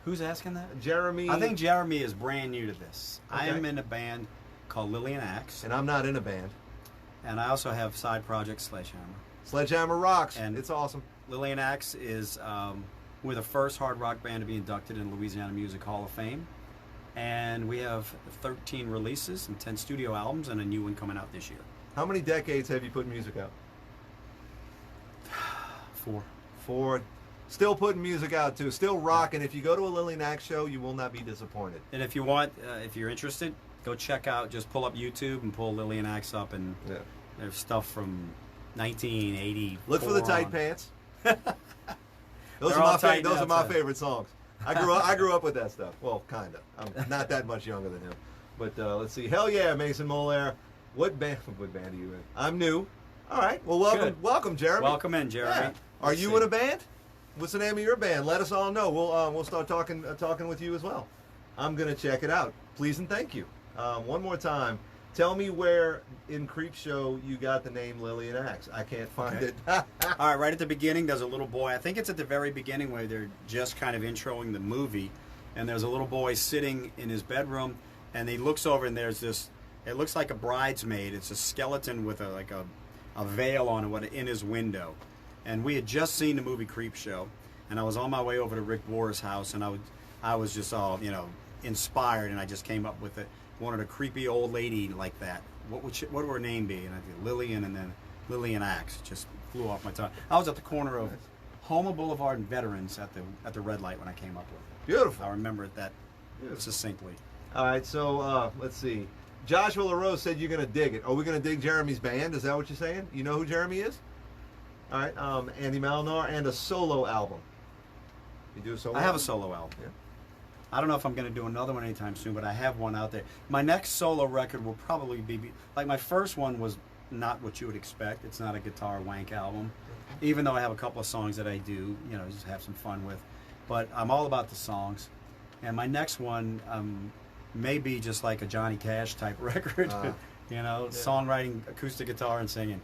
Who's asking that? Jeremy. I think Jeremy is brand new to this. I Okay. am in a band called Lillian Axe, And I'm not in a band. and I also have side project Sledgehammer. Sledgehammer rocks. And- it's awesome. Lillian Axe is we're the first hard rock band to be inducted in Louisiana Music Hall of Fame, and we have 13 releases and 10 studio albums, and a new one coming out this year. How many decades have you put music out? 4. 4. Still putting music out too. Still rocking. If you go to a Lillian Axe show, you will not be disappointed. And if you want, if you're interested, go check out. Just pull up YouTube and pull Lillian Axe up, and Yeah. there's stuff from 1980. Look for the tight pants. Those They're are all my tight those now, are my too. favorite songs. I grew up with that stuff. Well, kinda. I'm not that much younger than him. But let's see. Hell yeah, Mason Molaire. What band are you in? I'm new. All right. Well, Good. welcome, Jeremy. Welcome in, Jeremy. Yeah. Are Let's you see. in a band? What's the name of your band? Let us all know. We'll start talking with you as well. I'm gonna check it out. Please and thank you. One more time. Tell me where in Creepshow you got the name Lillian Axe. I can't find Okay. it. All right, right at the beginning, there's a little boy. I think it's at the very beginning where they're just kind of introing the movie, and there's a little boy sitting in his bedroom, and he looks over, and there's this. It looks like a bridesmaid. It's a skeleton with a veil on it in his window, and we had just seen the movie Creepshow, and I was on my way over to Rick Bohr's house, and I was just all inspired, and I just came up with it. Wanted a creepy old lady like that. What would her name be? And I did Lillian, and then Lillian Axe. It just flew off my tongue. I was at the corner of Houma Boulevard and Veterans at the red light when I came up with it. Beautiful. I remember it that succinctly. All right, so let's see. Joshua LaRose said you're going to dig it. Are we going to dig Jeremy's band? Is that what you're saying? You know who Jeremy is? All right, Andy Malnar, and a solo album. You do a solo I have a album? solo album. Yeah. I don't know if I'm going to do another one anytime soon, but I have one out there. My next solo record will probably be like my first one was not what you would expect. It's not a guitar wank album, even though I have a couple of songs that I do, just have some fun with. But I'm all about the songs. And my next one may be just like a Johnny Cash type record. You know, songwriting, acoustic guitar, and singing.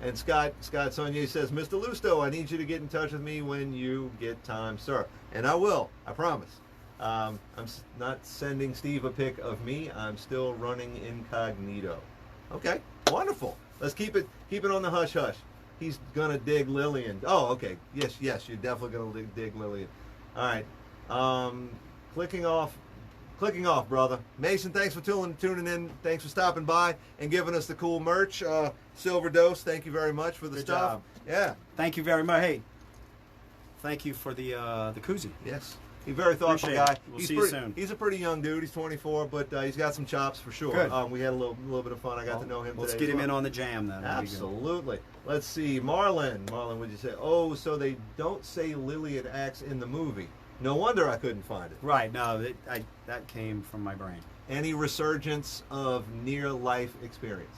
And Scott Sonnier says, Mr. Lusto, I need you to get in touch with me when you get time, sir. And I will, I promise. Not sending Steve a pic of me. I'm still running incognito. Okay, wonderful. Let's keep it on the hush hush. He's gonna dig Lillian. Oh, okay. Yes, you're definitely gonna dig Lillian. All right. Clicking off, brother. Mason, thanks for tuning in. Thanks for stopping by and giving us the cool merch. Silver Dose, thank you very much for the Good stuff. job. Yeah. Thank you very much. Hey, thank you for the koozie. Yes. He's a very thoughtful Appreciate guy. it. We'll see you soon. He's a pretty young dude. He's 24, but he's got some chops for sure. Good. We had a little bit of fun. I got to know him Let's today. get as him in well. on the jam then. There you go. Absolutely. Let's see. Marlon, what'd you say? Oh, so they don't say Lillian Axe in the movie. No wonder I couldn't find it. Right. No, that came from my brain. Any resurgence of near-life experience?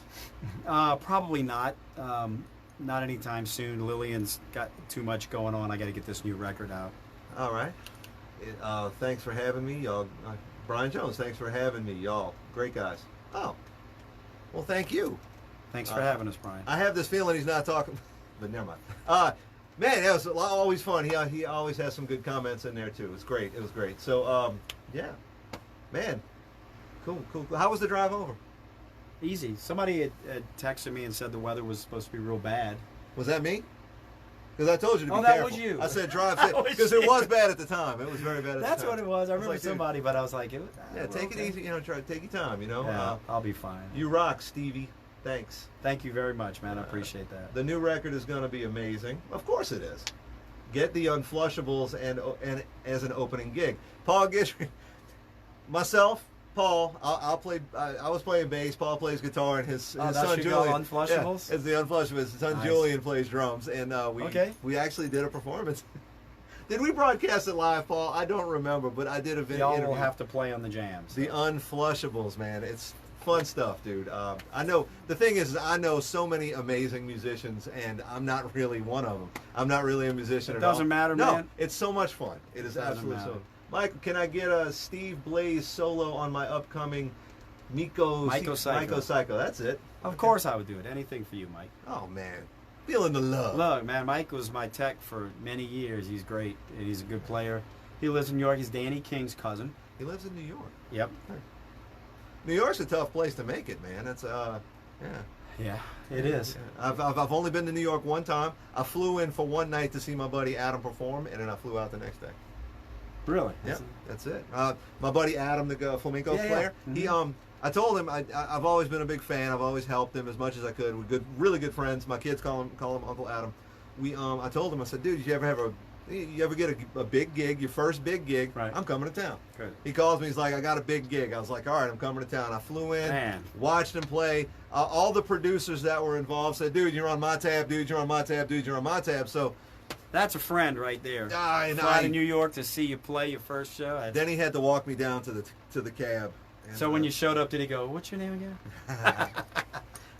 Probably not. Not anytime soon. Lillian's got too much going on. I got to get this new record out. All right. Thanks for having me, y'all. Brian Jones, thanks for having me, y'all. Great guys. Oh, well, thank you. Thanks for having us, Brian. I have this feeling he's not talking, but never mind. Man, that was always fun. He always has some good comments in there too. It was great. So, yeah, man, cool. How was the drive over? Easy. Somebody had texted me and said the weather was supposed to be real bad. Was that me? Because I told you to be Oh, careful. that was you. I said drive That safe was because it you. was bad at the time. It was very bad at That's the time. what it was. I remember like, dude, somebody, but I was like, Yeah, we're take okay. it easy. Try to take your time. Yeah, I'll be fine. You rock, Stevie. Thanks. Thank you very much, man. I appreciate that. The new record is going to be amazing. Of course it is. Get the Unflushables and as an opening gig. Paul Gishry, myself, Paul. I'll play. I was playing bass. Paul plays guitar, and his that's son your girl, Julian. Unflushables? Yeah, it's the Unflushables. His son Nice. Julian plays drums, and we actually did a performance. Did we broadcast it live, Paul? I don't remember, but I did a video. Y'all will have to play on the jams. The Unflushables, man. It's fun stuff, dude. I know the thing is, I know so many amazing musicians, and I'm not really one of them. I'm not really a musician It at all. doesn't matter, no, man. it's so much fun. It is Doesn't absolutely so. matter. Mike, can I get a Steve Blaze solo on my upcoming Myco Psycho? That's it. Of course I would do it. Anything for you, Mike. Oh man, feeling the love. Look, man, Mike was my tech for many years. He's great. And he's a good player. He lives in New York. He's Danny King's cousin. He lives in New York. Yep. New York's a tough place to make it, man. It's yeah. Yeah, it is. I've only been to New York one time. I flew in for one night to see my buddy Adam perform, and then I flew out the next day. Really? Yeah, that's it. My buddy Adam, the flamenco Yeah, yeah. player, Mhm. he I told him I've always been a big fan. I've always helped him as much as I could. We're really good friends. My kids call him Uncle Adam. I told him, I said, dude, did you ever get a big gig, your first big gig? Right. I'm coming to town. Good. He calls me. He's like, I got a big gig. I was like, all right, I'm coming to town. I flew in, Man. watched him play. All the producers that were involved said, dude, you're on my tab. Dude, you're on my tab. Dude, you're on my tab. So That's a friend right there. I Fly to New York to see you play your first show. then he had to walk me down to the cab. And, So when you showed up, did he go, "What's your name again?"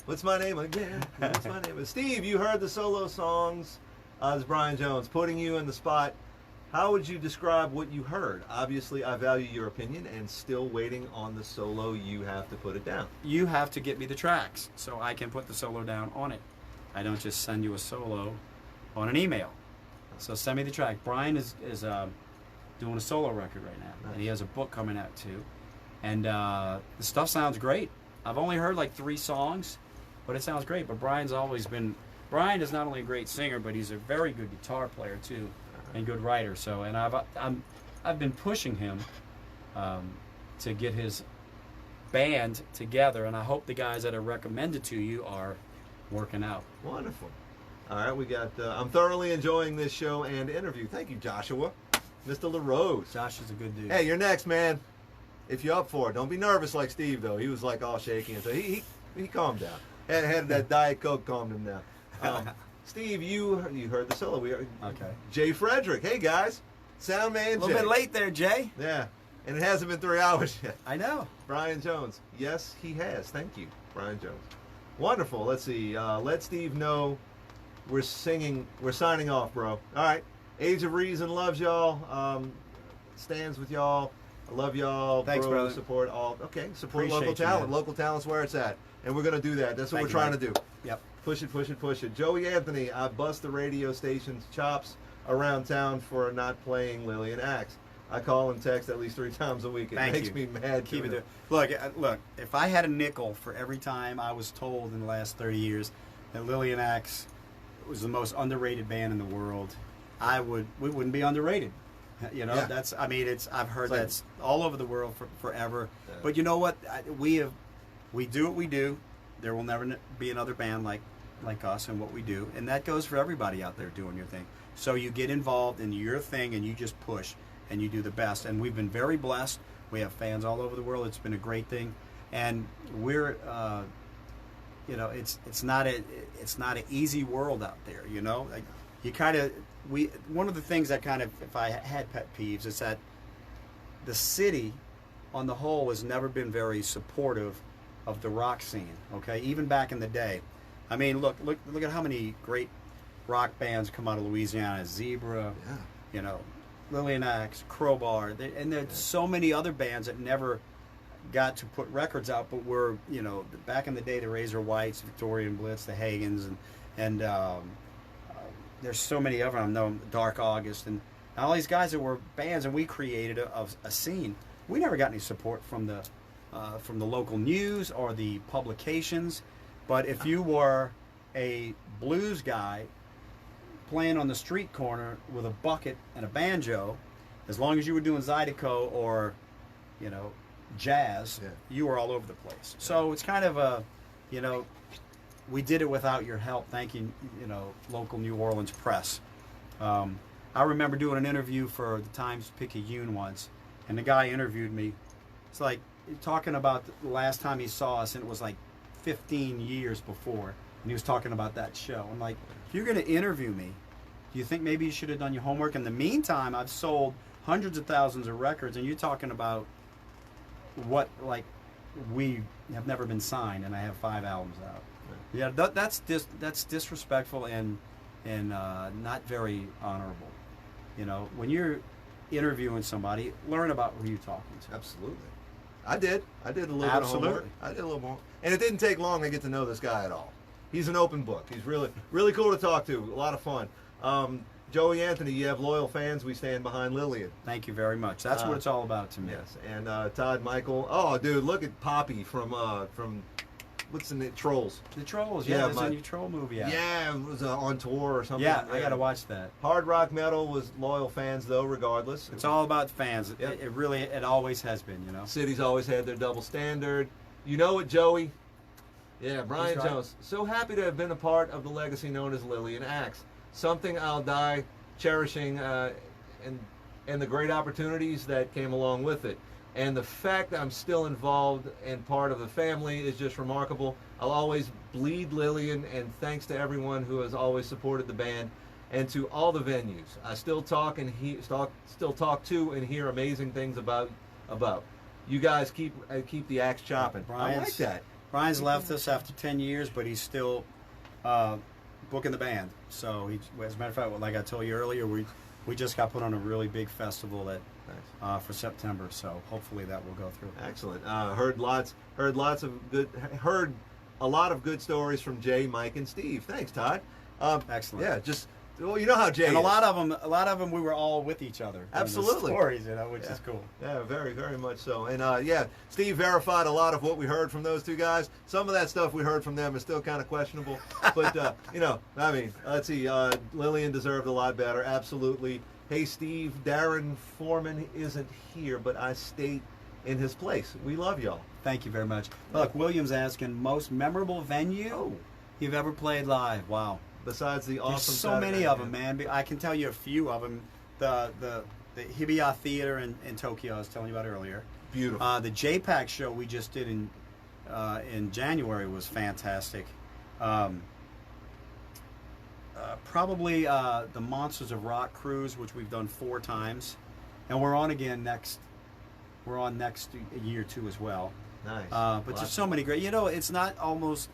What's my name again? What's my name? Steve, you heard the solo songs. This is Brian Jones putting you in the spot. How would you describe what you heard? Obviously, I value your opinion and still waiting on the solo. You have to put it down. You have to get me the tracks so I can put the solo down on it. I don't just send you a solo on an email. So send me the track. Brian is doing a solo record right now, and he has a book coming out too. And the stuff sounds great. I've only heard like 3 songs, but it sounds great. But Brian is not only a great singer, but he's a very good guitar player too, and good writer. So, and I've been pushing him to get his band together, and I hope the guys that are recommended to you are working out. Wonderful. All right, we got. I'm thoroughly enjoying this show and interview. Thank you, Joshua. Mr. LaRose. Josh is a good dude. Hey, you're next, man. If you're up for it, don't be nervous like Steve though. He was like all shaky, and so he calmed down. Had that Diet Coke calmed him down. Steve, you heard the solo. Okay. Jay Frederick. Hey guys, sound man. A little Jay. bit late there, Jay. Yeah, and it hasn't been 3 hours yet. I know. Brian Jones. Yes, he has. Thank you, Brian Jones. Wonderful. Let's see. Let Steve know we're signing off, bro. All right. Age of Reason loves y'all. Stands with y'all. I love y'all. Thanks, bro. brother. Support all. Okay, support Appreciate local you, talent. man. Local talent's where it's at, and we're gonna do that. That's what Thank we're you, trying Mike. to do. Yep. Push it, push it, push it. Joey Anthony, I bust the radio station's chops around town for not playing Lillian Axe. I call and text at least 3 times a week. It Thank makes you. me mad. Keep it doing there. Look. If I had a nickel for every time I was told in the last 30 years that Lillian Axe was the most underrated band in the world, we wouldn't be underrated. You know, Yeah. I've heard It's like- that's all over the world forever. Yeah. But you know what? We do what we do. There will never be another band like us and what we do, and that goes for everybody out there doing your thing. So you get involved in your thing and you just push and you do the best. And we've been very blessed. We have fans all over the world. It's been a great thing, and we're it's not an easy world out there. You know, like, you kind of one of the things that kind of, if I had pet peeves, is that the city on the whole has never been very supportive of the rock scene. Okay, even back in the day. I mean, look at how many great rock bands come out of Louisiana. Zebra, Yeah. you know, Lillian Axe, Crowbar, and there's so many other bands that never got to put records out, but were, you know, back in the day, the Razor Whites, Victorian Blitz, the Hagans, and there's so many of them. No, Dark August, and all these guys that were bands, and we created a scene. We never got any support from the local news or the publications. But if you were a blues guy playing on the street corner with a bucket and a banjo, as long as you were doing Zydeco or, you know, jazz, Yeah. you were all over the place. So it's kind of a, you know, we did it without your help. Thank you, you know, local New Orleans press. I remember doing an interview for the Times-Picayune once, and the guy interviewed me. It's like talking about the last time he saw us, and it was like 15 years before, and he was talking about that show. I'm like, if you're going to interview me, do you think maybe you should have done your homework? In the meantime, I've sold hundreds of thousands of records, and you're talking about what, like, we have never been signed, and I have 5 albums out. Yeah, that's disrespectful and not very honorable. You know, when you're interviewing somebody, learn about who you're talking to. Absolutely. I did a little Absolutely. bit of homework. I did a little more. And it didn't take long to get to know this guy at all. He's an open book. He's really cool to talk to. A lot of fun. Joey Anthony, you have loyal fans. We stand behind Lillian. Thank you very much. That's what it's all about to me. Yes. And Todd Michael. Oh, dude, look at Poppy from what's the name? Trolls. The Trolls, Yeah, there's my- a new Troll movie out. Yeah, it was on tour or something. Yeah, I gotta watch that. Hard rock metal was loyal fans though, regardless. It's all about fans. Yep. It really, it always has been, you know. City's always had their double standard. You know it, Joey? Yeah, Brian He's right. Jones. So happy to have been a part of the legacy known as Lillian Axe. Something I'll die cherishing, and the great opportunities that came along with it. And the fact that I'm still involved and part of the family is just remarkable. I'll always bleed Lillian, and thanks to everyone who has always supported the band, and to all the venues. I still talk to and hear amazing things about. You guys keep the axe chopping. I like that. Brian's left us after 10 years, but he's still booking the band. So, as a matter of fact, like I told you earlier, we just got put on a really big festival that for September. So hopefully that will go through. Excellent. Heard a lot of good stories from Jay, Mike, and Steve. Thanks, Todd. Excellent. Yeah, just well, you know how Jay And is. a lot of them, we were all with each other. in the Absolutely. stories, you know, which is cool. Yeah, very, very much so. And yeah, Steve verified a lot of what we heard from those two guys. Some of that stuff we heard from them is still kind of questionable. But, you know, I mean, let's see. Lillian deserved a lot better. Absolutely. Hey, Steve, Darren Foreman isn't here, but I state in his place. We love y'all. Thank you very much. Look, William's asking, most memorable venue Oh. you've ever played live? Wow. Besides the There's awesome so Saturday many night of them, man. I can tell you a few of them. The Hibiya Theater in Tokyo I was telling you about earlier. Beautiful. The JPAC show we just did in January was fantastic. Probably the Monsters of Rock cruise, which we've done 4 times, and we're on again next. We're on next year too as well. Nice. But there's so many great. You know, it's not almost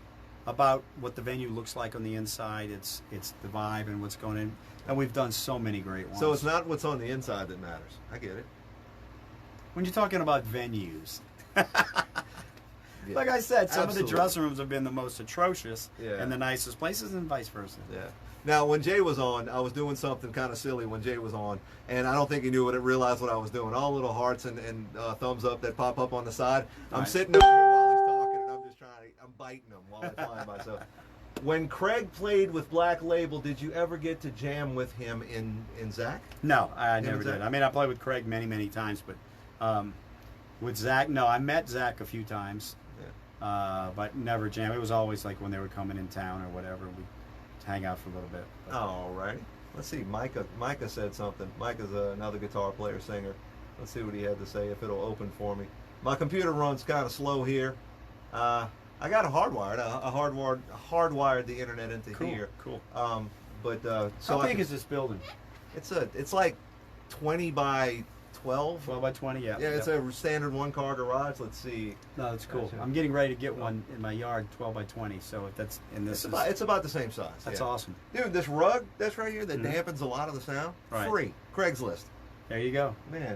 about what the venue looks like on the inside. It's the vibe and what's going in. And we've done so many great ones. So it's not what's on the inside that matters. I get it. when you're talking about venues. Yeah. Like I said, some Absolutely. of the dressing rooms have been the most atrocious Yeah. and the nicest places, and vice versa. Yeah. Now, when Jay was on, I was doing something kind of silly when Jay was on, and I don't think he knew what it realized what I was doing. All little hearts and thumbs up that pop up on the side. I'm Right. sitting over here while he's talking, and I'm just I'm biting them while I find myself. When Craig played with Black Label, did you ever get to jam with him in Zach? No, I Him never and Zach? did. I mean, I played with Craig many, many times, but with Zach, no. I met Zach a few times, but never jam. It was always like when they were coming in town or whatever. We'd hang out for a little bit. But All right. Let's see. Micah said something. Micah's another guitar player, singer. Let's see what he had to say, if it'll open for me. My computer runs kind of slow here. I got it hardwired. I hardwired the internet into Cool, here. cool. But How big is this building? It's like 20 by 12. 12 by 20, yeah. Yeah, it's a standard one-car garage. Let's see. No, that's cool. Gotcha. I'm getting ready to get one in my yard, 12 by 20. So if that's It's about the same size. that's yeah. awesome. Dude, this rug that's right here that Mhm. dampens a lot of the sound. Right. Free. Craigslist. There you go. Man,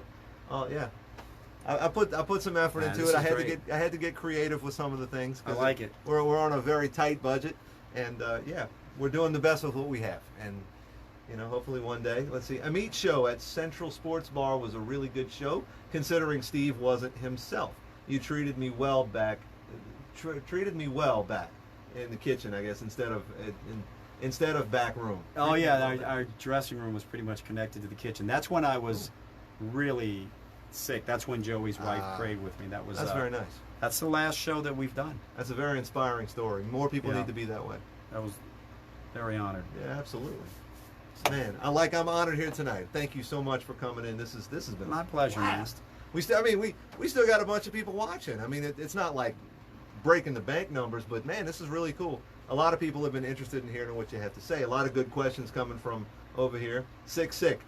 oh yeah, I put some effort Man, into this it. is great. I had to get creative with some of the things. 'Cause I like it. We're on a very tight budget, and yeah, we're doing the best with what we have, and hopefully one day. Let's see. Amit's show at Central Sports Bar was a really good show, considering Steve wasn't himself. You treated me well back in the kitchen, I guess, instead of back room. Oh yeah, our dressing room was pretty much connected to the kitchen. That's when I was really sick. That's when Joey's wife prayed with me. That was That's very nice. That's the last show that we've done. That's a very inspiring story. More people Yeah. need to be that way. I was very honored. Yeah, absolutely. Man, I'm honored here tonight. Thank you so much for coming in. This has been My pleasure, man. We still got a bunch of people watching. I mean, it's not like breaking the bank numbers, but man, this is really cool. A lot of people have been interested in hearing what you have to say. A lot of good questions coming from over here. Sick,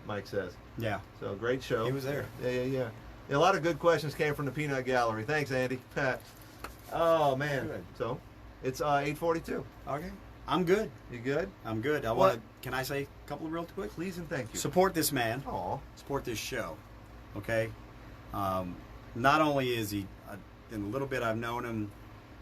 Mike says. Yeah. So great show. He was there. Yeah. A lot of good questions came from the Peanut Gallery. Thanks, Andy. Oh man. Good. So it's 8:42. Okay. I'm good. You good? I'm good. What? Can I say a couple of real quick? Please and thank you. Support this man. Aw. Support this show. Okay. Not only is he, in the little bit I've known him,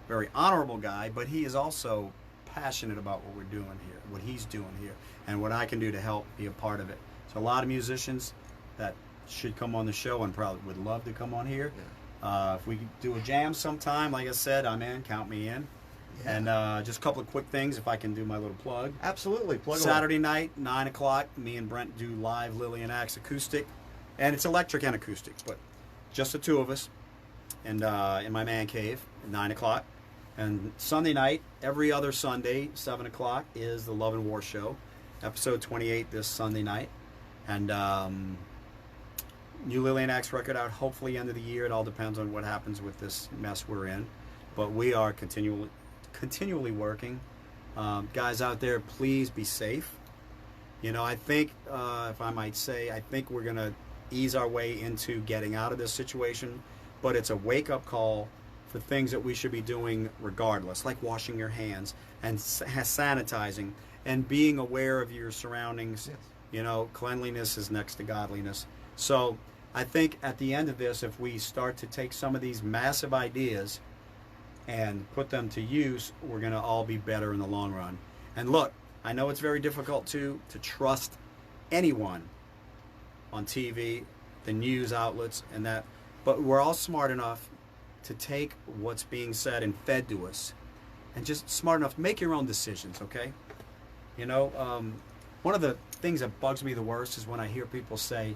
very honorable guy, but he is also passionate about what we're doing here, what he's doing here, and what I can do to help be a part of it. So a lot of musicians that should come on the show and probably would love to come on here. Yeah. If we could do a jam sometime, like I said, I'm in. Count me in. Yeah. And just a couple of quick things, if I can do my little plug. Absolutely. Plug away. Saturday night, 9 o'clock, me and Brent do live Lillian Axe acoustic. And it's electric and acoustic, but just the two of us. And in my man cave at 9 o'clock. And Sunday night, every other Sunday, 7 o'clock, is the Love and War Show. Episode 28 this Sunday night. And new Lillian Axe record out hopefully end of the year. It all depends on what happens with this mess we're in. But we are continually working. Guys out there, please be safe. I think, if I might say, I think we're going to ease our way into getting out of this situation, but it's a wake-up call for things that we should be doing regardless, like washing your hands and sanitizing and being aware of your surroundings. Yes. Cleanliness is next to godliness. So I think at the end of this, if we start to take some of these massive ideas and put them to use, we're going to all be better in the long run. And look, I know it's very difficult to trust anyone on TV, the news outlets, and that, but we're all smart enough to take what's being said and fed to us, and just smart enough to make your own decisions, okay? One of the things that bugs me the worst is when I hear people say,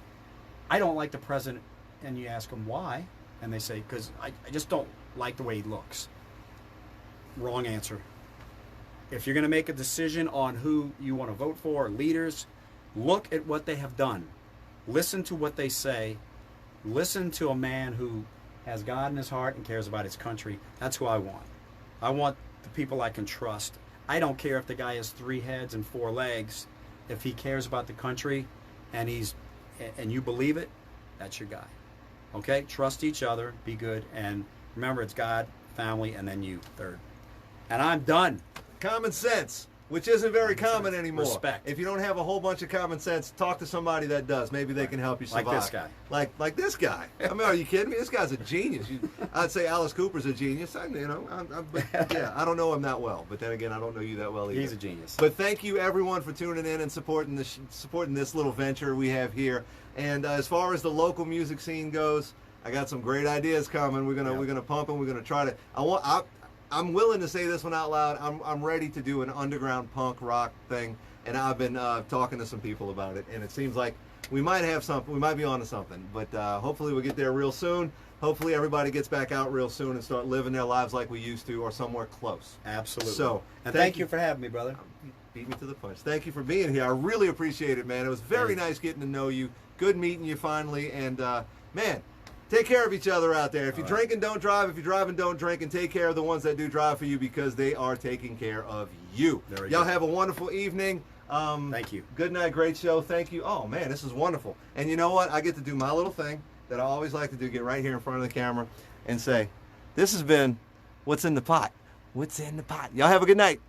I don't like the president, and you ask them why, and they say, because I just don't like the way he looks. Wrong answer. If you're going to make a decision on who you want to vote for, leaders, look at what they have done. Listen to what they say. Listen to a man who has God in his heart and cares about his country. That's who I want. I want the people I can trust. I don't care if the guy has 3 heads and 4 legs. If he cares about the country and you believe it, that's your guy. Okay? Trust each other. Be good. And remember, it's God, family, and then you third. And I'm done. Common sense. which isn't very Common common sense. anymore. Respect. If you don't have a whole bunch of common sense, talk to somebody that does. Maybe they can help you survive. Like this guy. Like this guy. I mean, are you kidding me? This guy's a genius. I'd say Alice Cooper's a genius. Yeah, I don't know him that well, but then again, I don't know you that well either. He's a genius. But thank you everyone for tuning in and supporting this little venture we have here. And as far as the local music scene goes, I got some great ideas coming. We're gonna pump them. We're gonna try to. I'm willing to say this one out loud. I'm ready to do an underground punk rock thing, and I've been talking to some people about it, and it seems like we might have something. We might be onto something, but hopefully we'll get there real soon. Hopefully everybody gets back out real soon and start living their lives like we used to, or somewhere close. Absolutely. So, and thank you for having me, brother. Beat me to the punch. Thank you for being here. I really appreciate it, man. It was very nice getting to know you. Good meeting you finally, and man. Take care of each other out there. If you're drinking, don't drive. If you're driving, don't drink. And take care of the ones that do drive for you, because they are taking care of you. Y'all have a wonderful evening. Thank you. Good night. Great show. Thank you. Oh, man, this is wonderful. And you know what? I get to do my little thing that I always like to do, get right here in front of the camera and say, this has been What's in the Pot. What's in the Pot. Y'all have a good night.